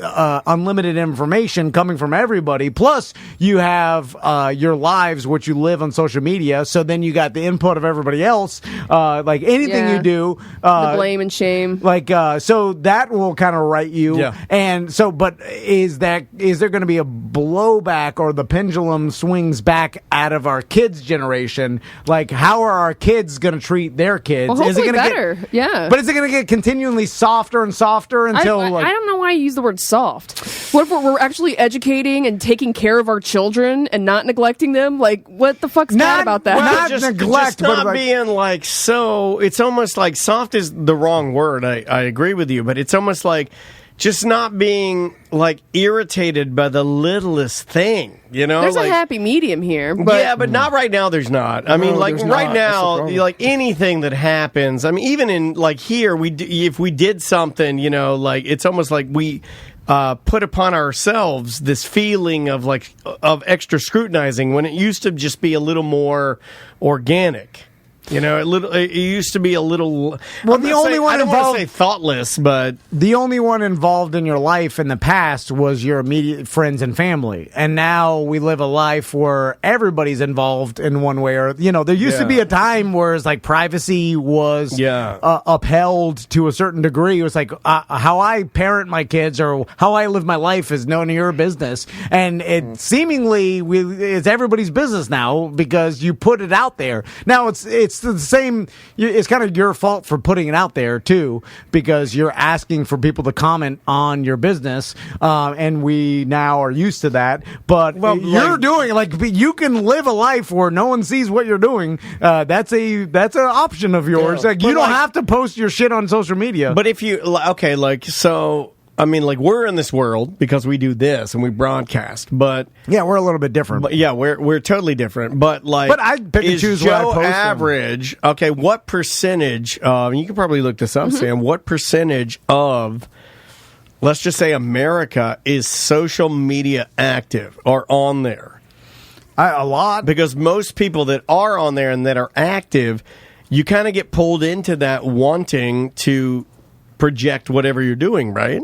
Speaker 2: unlimited information coming from everybody. Plus, you have your lives, what you live on social media. So then you got the input of everybody else. Like anything you do,
Speaker 7: the blame and shame.
Speaker 2: So that will kind of right you.
Speaker 3: Yeah.
Speaker 2: And so, but is there going to be a blowback or the pendulum swings back out of our kids' generation? Like, how are our kids going to treat their kids?
Speaker 7: Well, hopefully
Speaker 2: is it gonna
Speaker 7: better.
Speaker 2: But is it going to get continually softer and softer until
Speaker 7: I don't know why you use the word soft. What if we're actually educating and taking care of our children and not neglecting them? Like, what the fuck's bad about that?
Speaker 2: Not
Speaker 3: just
Speaker 2: neglect,
Speaker 3: just not
Speaker 2: but
Speaker 3: being like so. It's almost like soft is the wrong word. I agree with you, but it's almost like just not being like irritated by the littlest thing.
Speaker 7: There's a happy medium here, but
Speaker 3: but not right now. There's not. I mean, like right now, like anything that happens. I mean, even in like here, if we did something, like it's almost like we put upon ourselves this feeling of extra scrutinizing when it used to just be a little more organic. It used to be a little. Well,
Speaker 2: the only one
Speaker 3: I don't
Speaker 2: involved.
Speaker 3: want to say thoughtless, but
Speaker 2: the only one involved in your life in the past was your immediate friends and family, and now we live a life where everybody's involved in one way or there used to be a time where it's like privacy was upheld to a certain degree. It was like how I parent my kids or how I live my life is none of your business, and it seemingly it's everybody's business now because you put it out there. Now it's the same. It's kind of your fault for putting it out there too, because you're asking for people to comment on your business, and we now are used to that. But you're doing you can live a life where no one sees what you're doing. That's an option of yours.
Speaker 3: Yeah.
Speaker 2: You don't have to post your shit on social media.
Speaker 3: But if you so. I mean, we're in this world because we do this and we broadcast, but
Speaker 2: we're a little bit different.
Speaker 3: But we're totally different. But
Speaker 2: I pick and choose what I post.
Speaker 3: Average. Okay, what percentage? You can probably look this up, Sam. What percentage of, let's just say, America is social media active or on there?
Speaker 2: A lot,
Speaker 3: because most people that are on there and that are active, you kind of get pulled into that wanting to project whatever you're doing, right?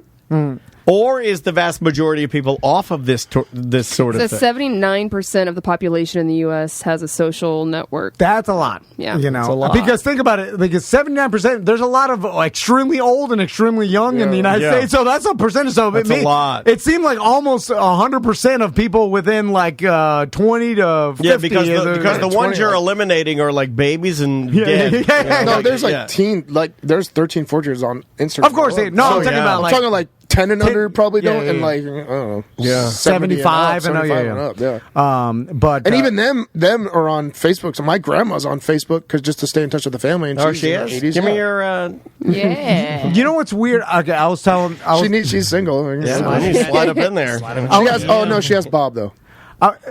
Speaker 3: Or is the vast majority of people off of this sort of thing?
Speaker 7: 79% of the population in the U.S. has a social network.
Speaker 2: That's a lot.
Speaker 7: Yeah.
Speaker 3: It's a lot.
Speaker 2: Because think about it. Because 79%, there's a lot of extremely old and extremely young in the United States. So that's a percentage. So
Speaker 3: that's a lot.
Speaker 2: It seemed like almost 100% of people within 20 to 50.
Speaker 3: Yeah, because the ones you're eliminating are like babies and dead.
Speaker 8: No, there's there's 13, 14 years on Instagram.
Speaker 2: Of course. I'm talking about
Speaker 8: I'm talking like 10 and under probably don't, and I don't know.
Speaker 2: 75 and up. But
Speaker 8: even them are on Facebook. So my grandma's on Facebook because just to stay in touch with the family. And
Speaker 3: she is. 80s. Give me your.
Speaker 7: Yeah.
Speaker 2: You know what's weird? Okay, I was telling.
Speaker 8: She's single.
Speaker 3: I need to slide up in there.
Speaker 8: She has Bob though.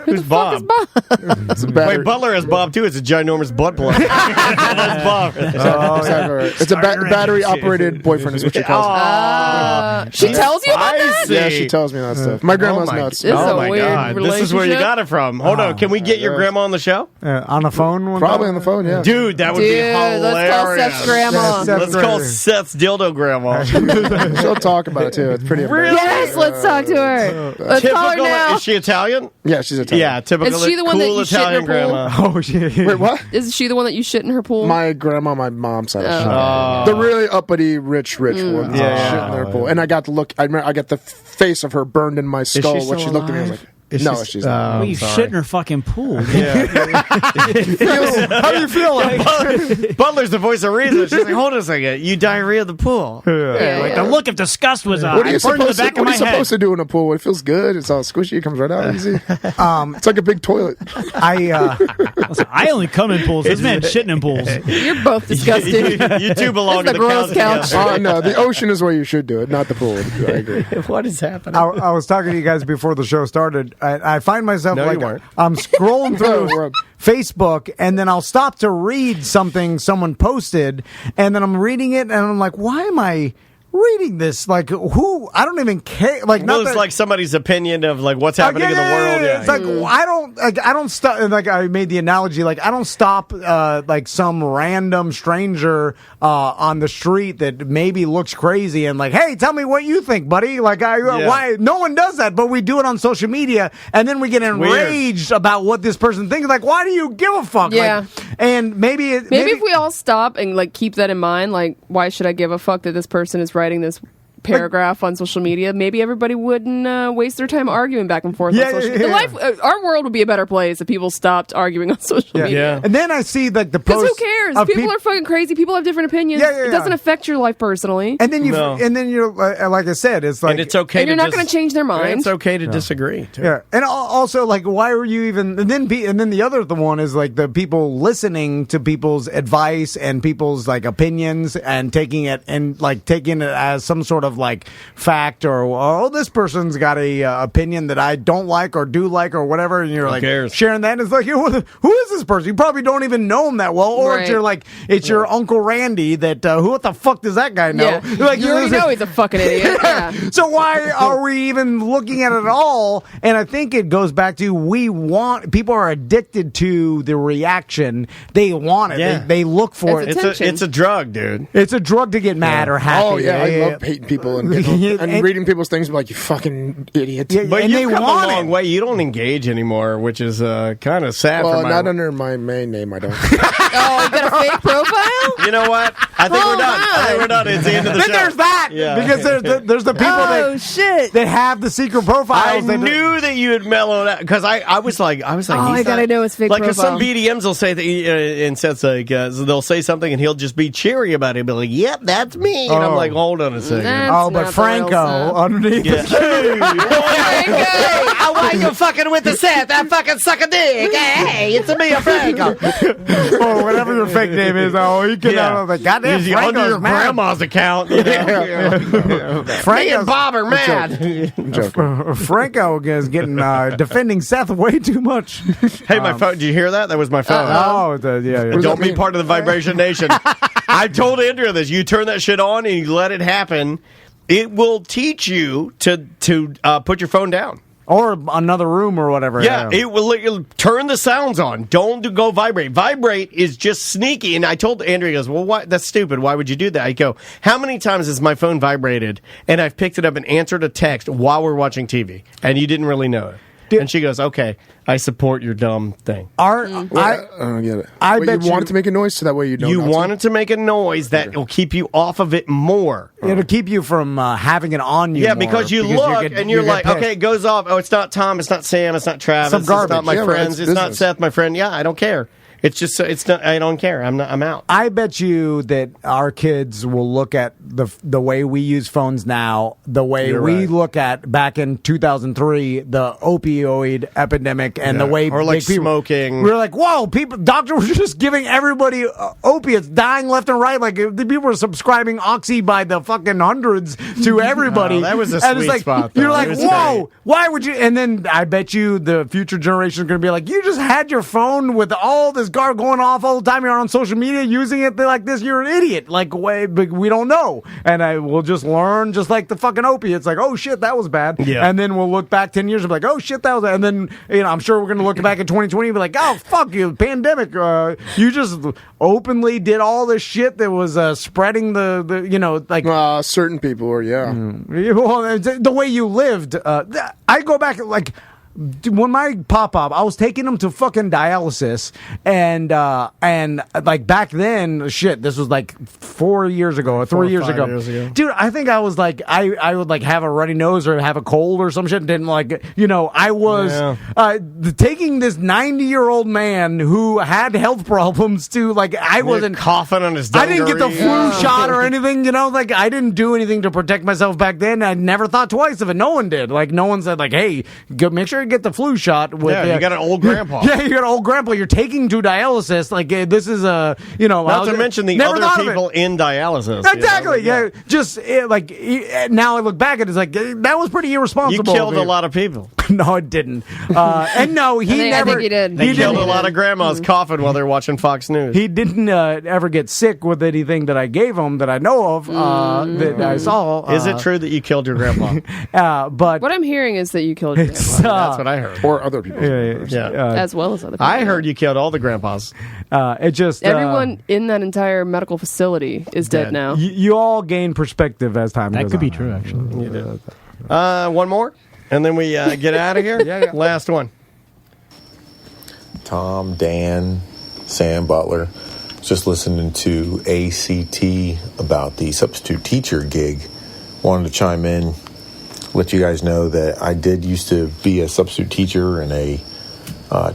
Speaker 3: Who's Bob? Wait, Butler has Bob too. It's a ginormous butt plug. That's Bob.
Speaker 8: It's a battery operated boyfriend is what she calls me.
Speaker 7: She tells you about that?
Speaker 8: Yeah, she tells me that stuff. My grandma's nuts.
Speaker 7: This is a
Speaker 3: my
Speaker 7: weird
Speaker 3: God. This is where you got it from. Hold on. Can we get your grandma on the show?
Speaker 2: On the phone?
Speaker 8: Probably on the phone, yeah.
Speaker 3: Dude, that would be hilarious.
Speaker 7: Let's call Seth's grandma.
Speaker 3: Let's call Seth's dildo grandma.
Speaker 8: She'll talk about it too. It's pretty
Speaker 3: Really?
Speaker 7: Yes, let's talk to her. Let's call her now.
Speaker 3: Is she Italian?
Speaker 8: Yeah, she's Italian.
Speaker 3: Yeah, typical.
Speaker 7: Is she the one that
Speaker 3: cool
Speaker 7: you shit in her
Speaker 3: Italian
Speaker 7: pool?
Speaker 3: grandma.
Speaker 2: Oh, shit.
Speaker 8: Wait, what?
Speaker 7: Is she the one that you shit in her pool?
Speaker 8: My grandma, my mom's side. The really uppity, rich ones.
Speaker 3: Yeah.
Speaker 8: Shit in their pool. And I got to look. I remember I got the face of her burned in my skull when she looked at me. I was like, no, she's not.
Speaker 9: You shit in her fucking pool.
Speaker 3: Yeah.
Speaker 2: How do you feel?
Speaker 3: Butler's the voice of reason. She's like, hold on a second. You diarrhea the pool.
Speaker 9: The look of disgust was
Speaker 8: What are you
Speaker 9: burned in the
Speaker 8: supposed,
Speaker 9: back
Speaker 8: to,
Speaker 9: of
Speaker 8: what are
Speaker 9: my
Speaker 8: you
Speaker 9: head.
Speaker 8: supposed to do in a pool? It feels good. It's all squishy. It comes right out easy. It's like a big toilet.
Speaker 9: Listen, I only come in pools. This man shitting in pools.
Speaker 7: You're both disgusting.
Speaker 3: You two belong to
Speaker 7: This
Speaker 3: the
Speaker 7: is the gross couch.
Speaker 3: together.
Speaker 8: No, the ocean is where you should do it, not the pool. I agree.
Speaker 3: What is happening?
Speaker 2: I was talking to you guys before the show started. I find myself
Speaker 3: No, you
Speaker 2: like
Speaker 3: weren't.
Speaker 2: I'm scrolling through. Facebook, and then I'll stop to read something someone posted, and then I'm reading it, and I'm like, why am I reading this? Like, who? I don't even care. Like,
Speaker 3: Well,
Speaker 2: not
Speaker 3: it's
Speaker 2: that,
Speaker 3: like somebody's opinion of like what's happening in the world. Yeah.
Speaker 2: It's like I don't stop. Like I made the analogy. Like I don't stop. Like some random stranger on the street that maybe looks crazy and like, hey, tell me what you think, buddy. Like why? No one does that, but we do it on social media, and then we get enraged about what this person thinks. Like, why do you give a fuck?
Speaker 7: Yeah.
Speaker 2: Like, and maybe
Speaker 7: if we all stop and like keep that in mind, like, why should I give a fuck that this person is writing this paragraph on social media? Maybe everybody wouldn't waste their time arguing back and forth on social media. Our world would be a better place if people stopped arguing on social media.
Speaker 2: And then I see like the
Speaker 7: Because
Speaker 2: post.
Speaker 7: who cares? People are fucking crazy. People have different opinions. It doesn't affect your life personally.
Speaker 2: And then you're like I said, it's like,
Speaker 3: and it's okay.
Speaker 7: And you're not going to change their mind.
Speaker 3: It's okay to disagree. Too.
Speaker 2: Yeah, and also like, why were you even? And then the one is like the people listening to people's advice and people's like opinions and taking it as some sort of like fact, or this person's got a opinion that I don't like or do like or whatever, and you're sharing that. And it's like, who is this person? You probably don't even know him that well, or it's your Uncle Randy that what the fuck does that guy know?
Speaker 7: Yeah.
Speaker 2: Like,
Speaker 7: you already know he's a fucking idiot. Yeah.
Speaker 2: So why are we even looking at it at all? And I think it goes back to people are addicted to the reaction. They want it.
Speaker 3: Yeah.
Speaker 2: They look for it.
Speaker 3: It's a drug, dude.
Speaker 2: It's a drug to get mad or happy.
Speaker 8: Oh yeah, I love hating people and reading people's things. Like, you fucking idiot.
Speaker 3: But you've come a long way. You don't engage anymore, which is kind of sad.
Speaker 8: Well,
Speaker 3: for
Speaker 8: not under my main name, I don't.
Speaker 7: Oh, you got a fake profile?
Speaker 3: You know what? I think we're done. I think we're done. It's the end of the show.
Speaker 2: Then there's that.
Speaker 3: Yeah.
Speaker 2: Because there's the people that have the secret profiles.
Speaker 3: I knew that you had mellowed out, because I was like,
Speaker 7: I gotta know his fake
Speaker 3: like,
Speaker 7: profile.
Speaker 3: because some BDMs will say that, and Seth's like, they'll say something and he'll just be cheery about it. He'll be like, yep, that's me. And I'm like, hold on a second.
Speaker 2: But Franco underneath.
Speaker 3: Yeah. Why are you fucking with the Seth? I fucking suck a dick. Hey, it's me, a Franco.
Speaker 2: Or whatever your fake name is. You can like, goddamn,
Speaker 3: Usually under your grandma's account. You know? Me and Bob are mad.
Speaker 2: Franco is getting defending Seth way too much.
Speaker 3: Hey, my phone. Did you hear that? That was my phone. Don't be part of the Vibration Nation. I told Andrea this. You turn that shit on and you let it happen. It will teach you to put your phone down.
Speaker 2: Or another room or whatever.
Speaker 3: Yeah, it'll turn the sounds on. Don't go vibrate. Vibrate is just sneaky. And I told Andrea, he goes, well, why? That's stupid. Why would you do that? I go, how many times has my phone vibrated and I've picked it up and answered a text while we're watching TV and you didn't really know it? And she goes, okay, I support your dumb thing.
Speaker 8: I don't get it. You want it to make a noise so that way you don't.
Speaker 3: You want it to make a noise that will keep you off of it more.
Speaker 2: It'll keep you from having it on you.
Speaker 3: Yeah,
Speaker 2: more
Speaker 3: because you look and you're like, okay, it goes off. Oh, it's not Tom, it's not Sam, it's not Travis,
Speaker 2: Some garbage.
Speaker 3: It's not my friends, it's not
Speaker 8: business.
Speaker 3: Seth, my friend. Yeah, I don't care. It's just, it's not. I don't care. I'm out.
Speaker 2: I bet you that our kids will look at the way we use phones now, the way we look at back in 2003, the opioid epidemic, and the way
Speaker 3: or like smoking.
Speaker 2: We're like, whoa, doctors were just giving everybody opiates, dying left and right. Like, the people were subscribing Oxy by the fucking hundreds to everybody.
Speaker 3: That was a
Speaker 2: and
Speaker 3: sweet
Speaker 2: it's like,
Speaker 3: spot, though.
Speaker 2: You're like,
Speaker 3: It was
Speaker 2: whoa,
Speaker 3: great.
Speaker 2: why would you? And then I bet you the future generation is going to be like, you just had your phone with all this guard going off all the time. You're on social media using it like this. You're an idiot. Like, but we don't know. And I will just learn, just like the fucking opiates. Like, oh shit, that was bad.
Speaker 3: Yeah.
Speaker 2: And then we'll look back 10 years and be like, oh shit, that was bad. And then, I'm sure we're going to look back at 2020 and be like, oh fuck you, pandemic. You just openly did all this shit that was spreading the
Speaker 8: certain people are,
Speaker 2: Well, the way you lived. I go back, like, when my pop-up, I was taking him to fucking dialysis, and like back then, shit, this was like 4 years ago or 3 years ago. Dude, I think I was like, I would like have a runny nose or have a cold or some shit, and didn't like, I was taking this 90-year-old man who had health problems to, like, I wasn't
Speaker 3: coughing on his
Speaker 2: I didn't get the flu shot or anything, like, I didn't do anything to protect myself back then. I never thought twice of it. No one did. Like, no one said, like, hey, make sure to get the flu shot. With
Speaker 3: you got an old grandpa.
Speaker 2: Yeah, you got an old grandpa. You're taking to dialysis. Like this is a
Speaker 3: Not to mention the
Speaker 2: never
Speaker 3: other people in dialysis.
Speaker 2: Exactly. Just now I look back at it, it's like that was pretty irresponsible.
Speaker 3: You killed a lot of people.
Speaker 2: No, it didn't. And no, he
Speaker 7: I
Speaker 2: never.
Speaker 7: think he did.
Speaker 3: They killed a lot of grandmas coughing while they're watching Fox News.
Speaker 2: He didn't ever get sick with anything that I gave him that I know of that I saw.
Speaker 3: Is it true that you killed your grandpa?
Speaker 2: But
Speaker 7: what I'm hearing is that you killed your grandpa.
Speaker 3: That's what I heard.
Speaker 8: Or other people.
Speaker 7: As well as other people.
Speaker 3: I heard you killed all the grandpas.
Speaker 2: It just
Speaker 7: everyone in that entire medical facility is dead now.
Speaker 2: You all gain perspective as time goes on.
Speaker 9: That could be true, actually.
Speaker 3: You did. One more, and then we get out of here. Last one.
Speaker 16: Tom, Dan, Sam, Butler. Just listening to ACT about the substitute teacher gig. Wanted to chime in, let you guys know that I did used to be a substitute teacher and a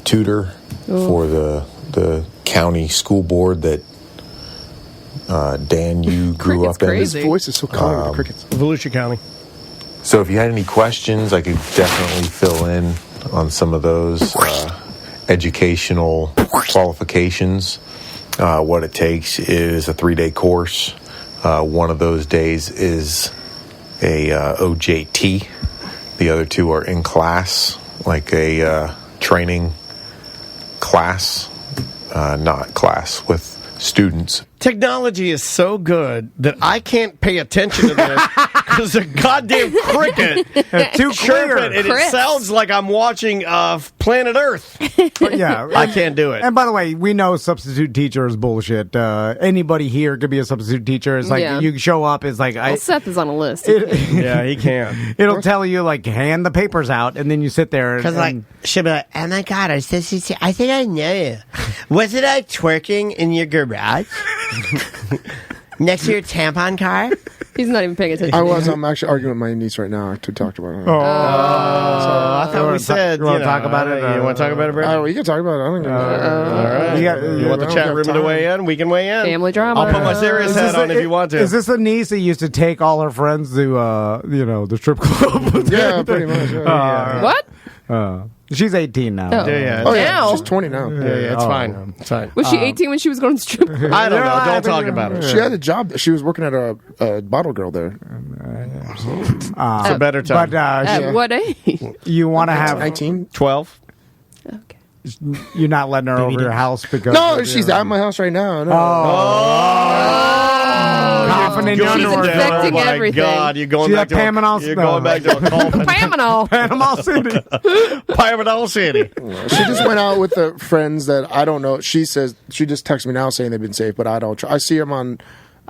Speaker 16: tutor for the county school board that Dan, you grew up in.
Speaker 8: His voice is so calming to crickets.
Speaker 3: Volusia County.
Speaker 16: So if you had any questions, I could definitely fill in on some of those educational qualifications. What it takes is a 3-day course. One of those days is a OJT. The other 2 are in class, like a training class, not class, with students.
Speaker 3: Technology is so good that I can't pay attention to this because a goddamn cricket
Speaker 2: too
Speaker 3: chirping, and it sounds like I'm watching Planet Earth.
Speaker 2: Yeah,
Speaker 3: I can't do it.
Speaker 2: And by the way, we know substitute teacher is bullshit. Anybody here could be a substitute teacher. It's like you show up. It's like
Speaker 7: Seth is on a list.
Speaker 3: Yeah, he can.
Speaker 2: It'll tell you like hand the papers out, and then you sit there.
Speaker 11: Because she'll be like, oh my god, I think I know you. Was it like twerking in your garage? Next to your tampon car?
Speaker 7: He's not even paying attention.
Speaker 8: I'm actually arguing with my niece right now to talk about it.
Speaker 3: I thought we said
Speaker 2: you want to talk about it?
Speaker 3: You want to talk about it, Brad?
Speaker 8: We can talk about it. I don't give a
Speaker 3: All right. You want the chat room to weigh in? We can weigh in.
Speaker 7: Family drama.
Speaker 3: I'll put my serious hat on if you want to.
Speaker 2: Is this the niece that used to take all her friends to the strip club?
Speaker 8: Yeah, pretty much.
Speaker 7: What?
Speaker 2: She's 18 now.
Speaker 7: Now?
Speaker 8: She's 20 now.
Speaker 3: Yeah, it's fine. It's fine.
Speaker 7: Was she 18 when she was going to strip club?
Speaker 3: I don't know. Don't talk about it.
Speaker 8: She had a job. She was working at a bottle girl there.
Speaker 3: It's a better time.
Speaker 2: But
Speaker 7: At what age?
Speaker 2: you want to have
Speaker 8: 19?
Speaker 3: 12?
Speaker 7: Okay.
Speaker 2: You're not letting her over your house because
Speaker 8: No, she's at my house right now. No.
Speaker 2: Confident
Speaker 7: She's infecting
Speaker 3: my
Speaker 7: everything.
Speaker 3: God, you're going
Speaker 2: See
Speaker 3: back
Speaker 2: that
Speaker 3: to
Speaker 2: Panama-
Speaker 3: you're going back to a coffin.
Speaker 7: Panama.
Speaker 2: Panama City.
Speaker 3: Panama City.
Speaker 8: She just went out with the friends that I don't know. She says she just texted me now saying they've been safe, but I don't. I see them on.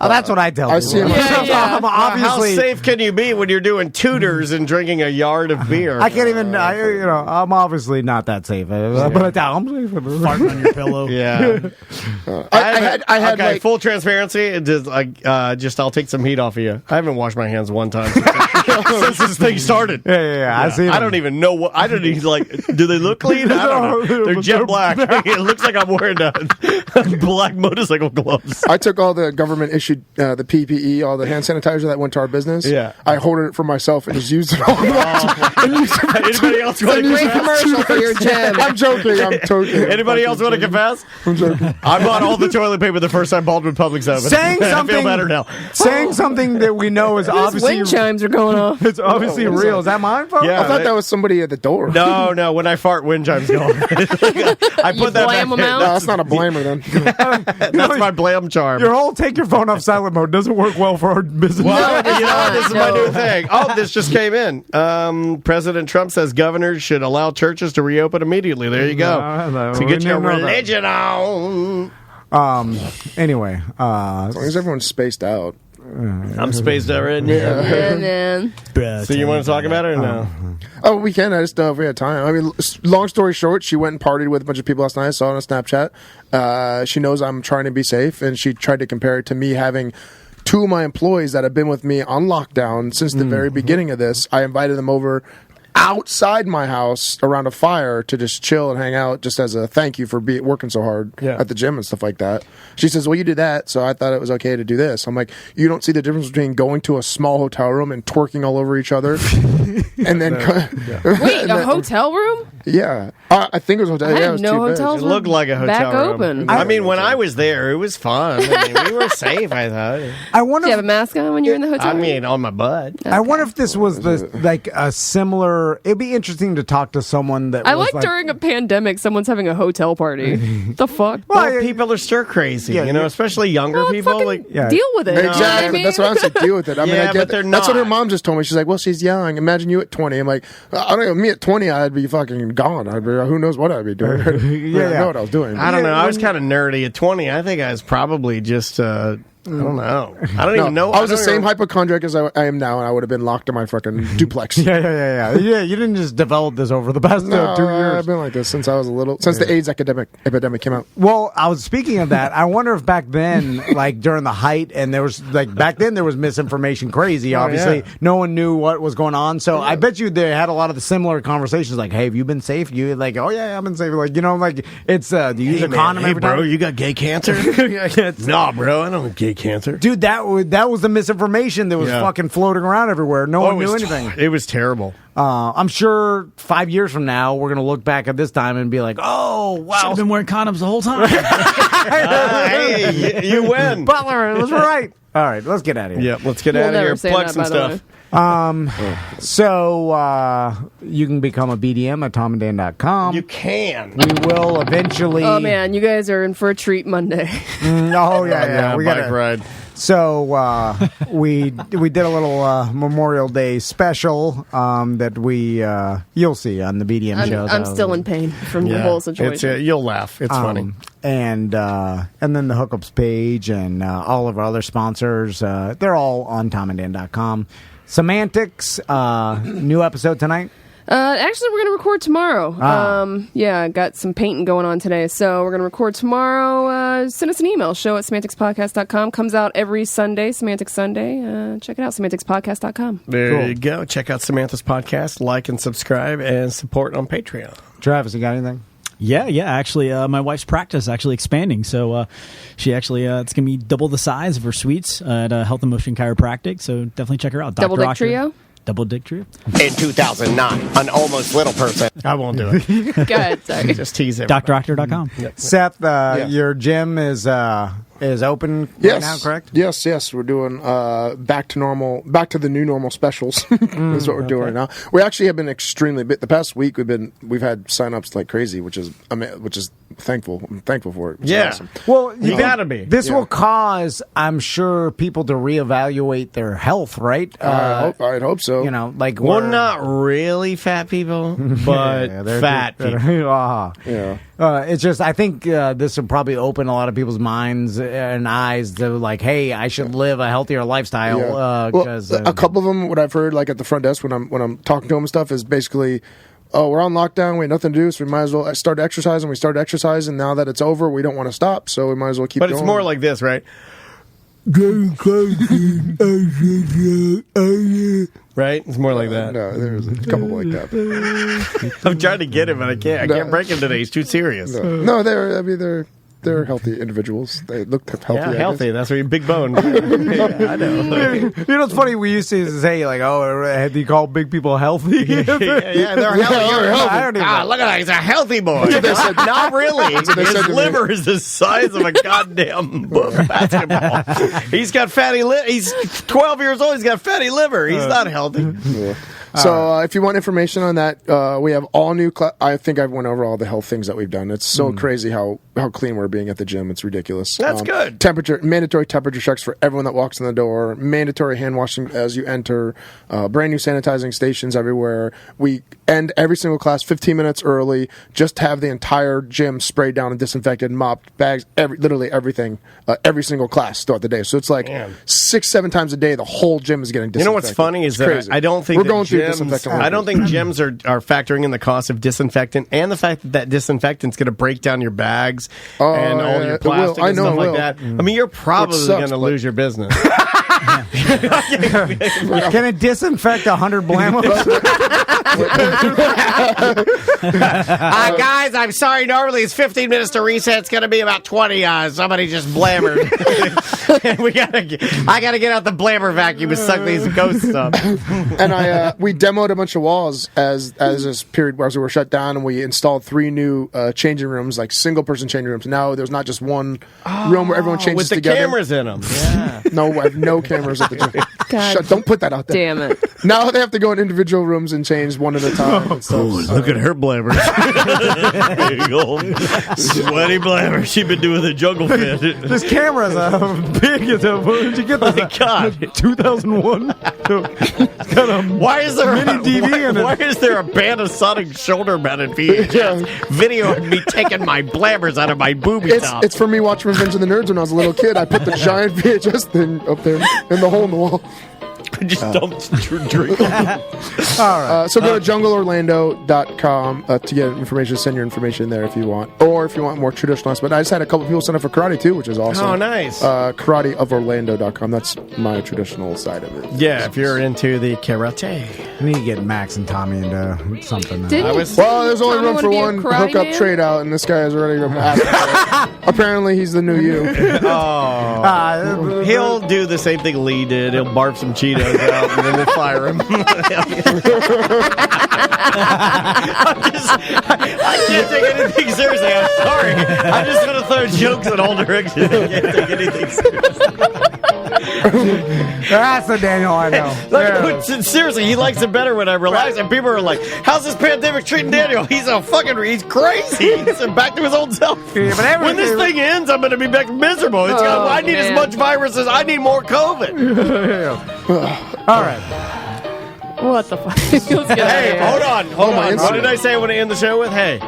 Speaker 2: Oh, that's what I tell
Speaker 8: I
Speaker 2: people.
Speaker 8: see him.
Speaker 2: Obviously,
Speaker 3: How safe can you be when you're doing tutors and drinking a yard of beer?
Speaker 2: I can't even. I'm obviously not that safe. But I tell I'm safe.
Speaker 9: Farting on your pillow.
Speaker 3: Yeah.
Speaker 8: I had
Speaker 3: okay,
Speaker 8: like
Speaker 3: full transparency. It just, I'll take some heat off of you. I haven't washed my hands one time since this thing started.
Speaker 2: Yeah. I see.
Speaker 3: I don't even know what. I don't even do they look clean? I don't know. They're jet black. It looks like I'm wearing black motorcycle gloves.
Speaker 8: I took all the government issued the PPE, all the hand sanitizer that went to our business.
Speaker 3: Yeah.
Speaker 8: I hoarded it for myself and just used it all.
Speaker 3: Anybody else want to
Speaker 7: Great
Speaker 3: confess?
Speaker 7: commercial for your gym.
Speaker 8: I'm joking. I'm joking.
Speaker 3: Anybody else want to confess?
Speaker 8: I'm joking.
Speaker 3: I bought all the toilet paper the first time Baldwin Public's open.
Speaker 2: Saying
Speaker 3: I
Speaker 2: something
Speaker 3: feel better now.
Speaker 2: Saying something that we know is
Speaker 7: Those
Speaker 2: obviously
Speaker 7: wind chimes are going off.
Speaker 2: it's obviously real. Is that mine, folks?
Speaker 3: Yeah.
Speaker 8: I thought that was somebody at the door.
Speaker 3: No. When I fart, wind chimes go. I
Speaker 7: You
Speaker 3: put that
Speaker 7: blam
Speaker 3: back
Speaker 7: them
Speaker 3: in.
Speaker 7: out?
Speaker 8: No, that's not a blamer then.
Speaker 3: That's my blam charm.
Speaker 2: Your whole take your phone off silent mode doesn't work well for our business.
Speaker 3: Well,
Speaker 7: No,
Speaker 3: you know, this is my
Speaker 7: no.
Speaker 3: new thing. Oh, this just came in. President Trump says governors should allow churches to reopen immediately. There you go.
Speaker 2: No,
Speaker 3: To
Speaker 2: we
Speaker 3: get your
Speaker 2: didn't know that.
Speaker 3: religion on.
Speaker 2: Anyway,
Speaker 8: As long as everyone's spaced out.
Speaker 3: I'm spaced out right now.
Speaker 7: And then
Speaker 3: So you want to talk about it or no?
Speaker 8: Oh, we can. I just don't know if we had time. I mean, long story short, she went and partied with a bunch of people last night. I saw it on Snapchat. She knows I'm trying to be safe, and she tried to compare it to me having two of my employees that have been with me on lockdown since the very beginning of this. I invited them over outside my house around a fire to just chill and hang out, just as a thank you for working so hard at the gym and stuff like that. She says, well, you did that, so I thought it was okay to do this. I'm like, you don't see the difference between going to a small hotel room and twerking all over each other? And then...
Speaker 7: Wait, a hotel room?
Speaker 8: Yeah. I think it was a hotel.
Speaker 7: I
Speaker 8: Yeah,
Speaker 7: had
Speaker 8: it was
Speaker 7: no
Speaker 8: 2 beds.
Speaker 7: hotels
Speaker 3: It looked like a hotel
Speaker 7: back
Speaker 3: room.
Speaker 7: open.
Speaker 3: I mean, when I was there, it was fun. I mean, we were safe, I thought.
Speaker 2: I wonder.
Speaker 7: Do you have a mask on when you're in the hotel
Speaker 3: I
Speaker 7: room?
Speaker 3: mean, on my butt.
Speaker 2: I wonder if this was like a similar. It'd be interesting to talk to someone that
Speaker 7: I
Speaker 2: was
Speaker 7: like during a pandemic, someone's having a hotel party. The fuck?
Speaker 3: Well, people are stir crazy, especially younger people. Like,
Speaker 7: deal with it.
Speaker 8: Exactly. That's what I'm saying. Deal with it. I mean, I
Speaker 3: but
Speaker 8: get
Speaker 3: they're
Speaker 8: That's what her
Speaker 3: not.
Speaker 8: mom just told me. She's like, well, she's young. Imagine you at 20. I'm like, I don't know. Me at 20, I'd be fucking gone. I'd be, who knows what I'd be doing. I know what I was doing.
Speaker 3: I don't know. I was kind of nerdy at 20. I think I was probably just, I don't know. I don't even know.
Speaker 8: I was the
Speaker 3: don't
Speaker 8: same
Speaker 3: know.
Speaker 8: hypochondriac as I am now, and I would have been locked in my fucking duplex.
Speaker 2: Yeah. You didn't just develop this over the past 2 years.
Speaker 8: I've been like this since I was since the AIDS epidemic came out.
Speaker 2: Well, I was speaking of that. I wonder if back then, like during the height, and there was back then there was misinformation crazy. Obviously, no one knew what was going on. So I bet you they had a lot of the similar conversations. Like, hey, have you been safe? You like, oh yeah, I've been safe. Like, like it's do you use a condom every
Speaker 3: bro,
Speaker 2: time?
Speaker 3: you got gay cancer? Nah, bro, I don't have gay cancer.
Speaker 2: Dude, that was the misinformation that was fucking floating around everywhere. No one knew anything.
Speaker 3: It was terrible.
Speaker 2: I'm sure 5 years from now we're gonna look back at this time and be like, "Oh, wow,
Speaker 9: Should have been wearing condoms the whole time."
Speaker 3: Hey, you win.
Speaker 2: Butler was right." All right, let's get out of here.
Speaker 3: Yeah, let's get out of here. Plug some stuff.
Speaker 2: So you can become a BDM at tomandan.com.
Speaker 3: You can.
Speaker 2: We will eventually.
Speaker 7: Oh man, you guys are in for a treat Monday.
Speaker 2: Oh yeah. We got
Speaker 3: bike ride.
Speaker 2: So we did a little Memorial Day special that you'll see on the BDM show.
Speaker 7: I'm still in pain from the whole situation.
Speaker 3: You'll laugh. It's funny.
Speaker 2: And then the hookups page and all of our other sponsors, they're all on tomandan.com. Semantics, new episode tonight.
Speaker 7: Actually, we're going to record tomorrow. I got some painting going on today, so we're going to record tomorrow. Send us an email, show@semanticspodcast.com. Comes out every Sunday, Semantics Sunday. Check it out, semanticspodcast.com.
Speaker 3: There you go. Check out Samantha's podcast, like and subscribe, and support on Patreon.
Speaker 2: Travis, you got anything?
Speaker 9: Yeah. Actually, my wife's practice is actually expanding. So she actually, it's going to be double the size of her suites at Health and Motion Chiropractic. So definitely check her out.
Speaker 7: Double Dick Trio?
Speaker 9: Double Dick Trio.
Speaker 3: In 2009, an almost little person. I won't do it.
Speaker 7: Go ahead, sorry.
Speaker 3: Just tease everybody.
Speaker 9: DrDoctor.com.
Speaker 2: Seth, your gym is open right now, correct?
Speaker 8: Yes. We're doing back to the new normal specials. Is what we're doing right now. We actually have been extremely bit. The past week we've had signups like crazy, which is thankful. I'm thankful for it.
Speaker 3: Yeah.
Speaker 8: Awesome.
Speaker 2: Well,
Speaker 3: you gotta be.
Speaker 2: This will cause, I'm sure, people to reevaluate their health, right?
Speaker 8: I'd hope so.
Speaker 3: Well, not really fat people, but fat people.
Speaker 2: It's just, I think this will probably open a lot of people's minds and eyes to like, hey, I should live a healthier lifestyle.
Speaker 8: Yeah. A couple of them, what I've heard, like at the front desk when I'm talking to them and stuff, is basically, oh, we're on lockdown, we have nothing to do, so we might as well start exercising. We started exercising. Now that it's over, we don't want to stop, so we might as well keep going.
Speaker 3: But it's more like this, right? Right? It's more like that.
Speaker 8: No, there's a couple like that.
Speaker 3: I'm trying to get him, but I can't. I can't break him today. He's too serious.
Speaker 8: No, they're healthy individuals. They look healthy.
Speaker 3: Yeah, healthy. That's where you big bone.
Speaker 2: I know. You know, it's funny. We used to say like, "Oh, do you call big people healthy?"
Speaker 3: Yeah, they're healthy. Look at that. He's a healthy boy. Not really. His liver is the size of a goddamn basketball. He's got fatty liver. He's 12 years old. He's got fatty liver. He's not healthy.
Speaker 8: Yeah. So if you want information on that, we have all new. I think I've went over all the health things that we've done. It's so crazy how clean we're being at the gym. It's ridiculous.
Speaker 3: That's good.
Speaker 8: Mandatory temperature checks for everyone that walks in the door. Mandatory hand washing as you enter. Brand new sanitizing stations everywhere. We end every single class 15 minutes early. Just to have the entire gym sprayed down and disinfected, mopped, bags, literally everything. Every single class throughout the day. So it's like 6-7 times a day. The whole gym is getting disinfected.
Speaker 3: You know what's funny is that I don't think
Speaker 8: we're going through disinfectant.
Speaker 3: I don't think gyms are factoring in the cost of disinfectant and the fact that disinfectant's going to break down your bags and all your plastic and stuff like that. I mean, you're probably going to lose your business.
Speaker 2: Can it disinfect 100 Blammers?
Speaker 3: Guys, I'm sorry. Normally it's 15 minutes to reset. It's going to be about 20. Somebody just blammered. I gotta get out the Blammer vacuum and suck these ghosts up.
Speaker 8: And we demoed a bunch of walls as this period as we were shut down, and we installed 3 new changing rooms, like single person changing rooms. Now there's not just one room where everyone changes
Speaker 3: with the
Speaker 8: together.
Speaker 3: cameras in them. Yeah.
Speaker 8: No, I have no cameras at the gym.
Speaker 7: God.
Speaker 8: Don't put that out there.
Speaker 7: Damn it.
Speaker 8: Now they have to go in individual rooms and change one at a time. And stuff.
Speaker 3: Look at her Blammer. Big old sweaty Blammer. She's been doing the jungle fit.
Speaker 2: This camera's big as a. Where did you get this?
Speaker 3: My God.
Speaker 2: 2001. It's got a
Speaker 3: why is there
Speaker 2: mini DV in it?
Speaker 3: Why is there a Panasonic shoulder mounted VHS video of me taking my Blammers out of my booby top?
Speaker 8: It's for me watching Revenge of the Nerds when I was a little kid. I put the giant VHS thing up there in the hole in the wall.
Speaker 3: Just dumped drink.
Speaker 2: All right.
Speaker 8: So go to jungleorlando.com to get information. Send your information there if you want. Or if you want more traditionalist. But I just had a couple people sign up for karate too, which is awesome.
Speaker 3: Oh, nice.
Speaker 8: Karateoforlando.com. That's my traditional side of it.
Speaker 3: Yeah, if you're into the karate.
Speaker 2: I need to get Max and Tommy into something.
Speaker 8: Well, there's only room for one hookup trade out, and this guy is already apparently he's the new you.
Speaker 3: He'll do the same thing Lee did. He'll barf some Cheetos out, and then we'll fire him. I can't take anything seriously. I'm sorry. I'm just going to throw jokes in all directions. I can't take anything seriously.
Speaker 2: That's the Daniel I know.
Speaker 3: Like, seriously, he likes it better when I realize it. People are like, how's this pandemic treating Daniel? He's crazy. He's back to his old self.
Speaker 2: Yeah, but
Speaker 3: when this thing ends, I'm going to be back miserable. I need as much virus as I need more COVID.
Speaker 2: All right.
Speaker 7: What the fuck? Hey,
Speaker 3: hold on. What did I say I want to end the show with? Hey,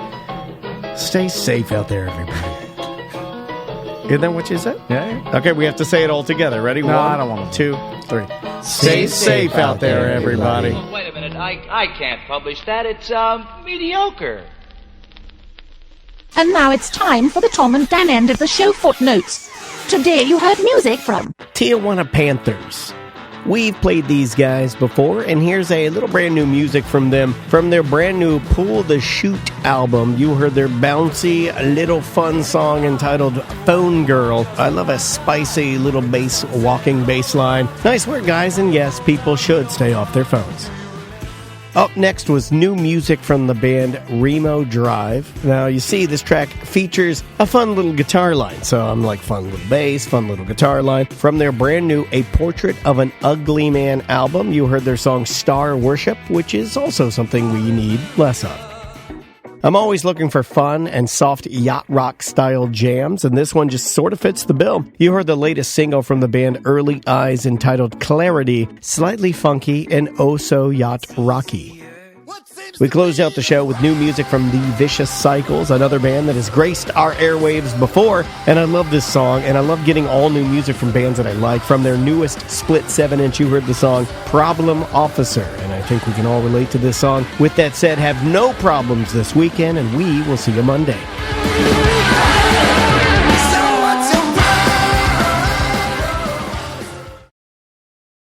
Speaker 3: stay safe out there, everybody. Isn't that what you said?
Speaker 2: Yeah.
Speaker 3: Okay, we have to say it all together. Ready?
Speaker 2: No,
Speaker 3: 1,
Speaker 2: I don't want to.
Speaker 3: 2, 3. Stay safe out there, everybody.
Speaker 17: Wait a minute. I can't publish that. It's mediocre.
Speaker 18: And now it's time for the Tom and Dan end of the show footnotes. Today you heard music from
Speaker 3: Tijuana Panthers. We've played these guys before, and here's a little brand new music from them. From their brand new Pull the Chute album, you heard their bouncy, little fun song entitled Phone Girl. I love a spicy little walking bass line. Nice work, guys, and yes, people should stay off their phones. Up next was new music from the band Remo Drive. Now, you see, this track features a fun little guitar line. So I'm like, fun little bass, fun little guitar line. From their brand new A Portrait of an Ugly Man album, you heard their song Star Worship, which is also something we need less of. I'm always looking for fun and soft yacht rock style jams, and this one just sort of fits the bill. You heard the latest single from the band Early Eyes entitled Clarity, slightly funky and oh so yacht rocky. We closed out the show with new music from The Vicious Cycles, another band that has graced our airwaves before, and I love this song, and I love getting all new music from bands that I like. From their newest split 7-inch, you heard the song Problem Officer, and I think we can all relate to this song. With that said, have no problems this weekend, and we will see you Monday.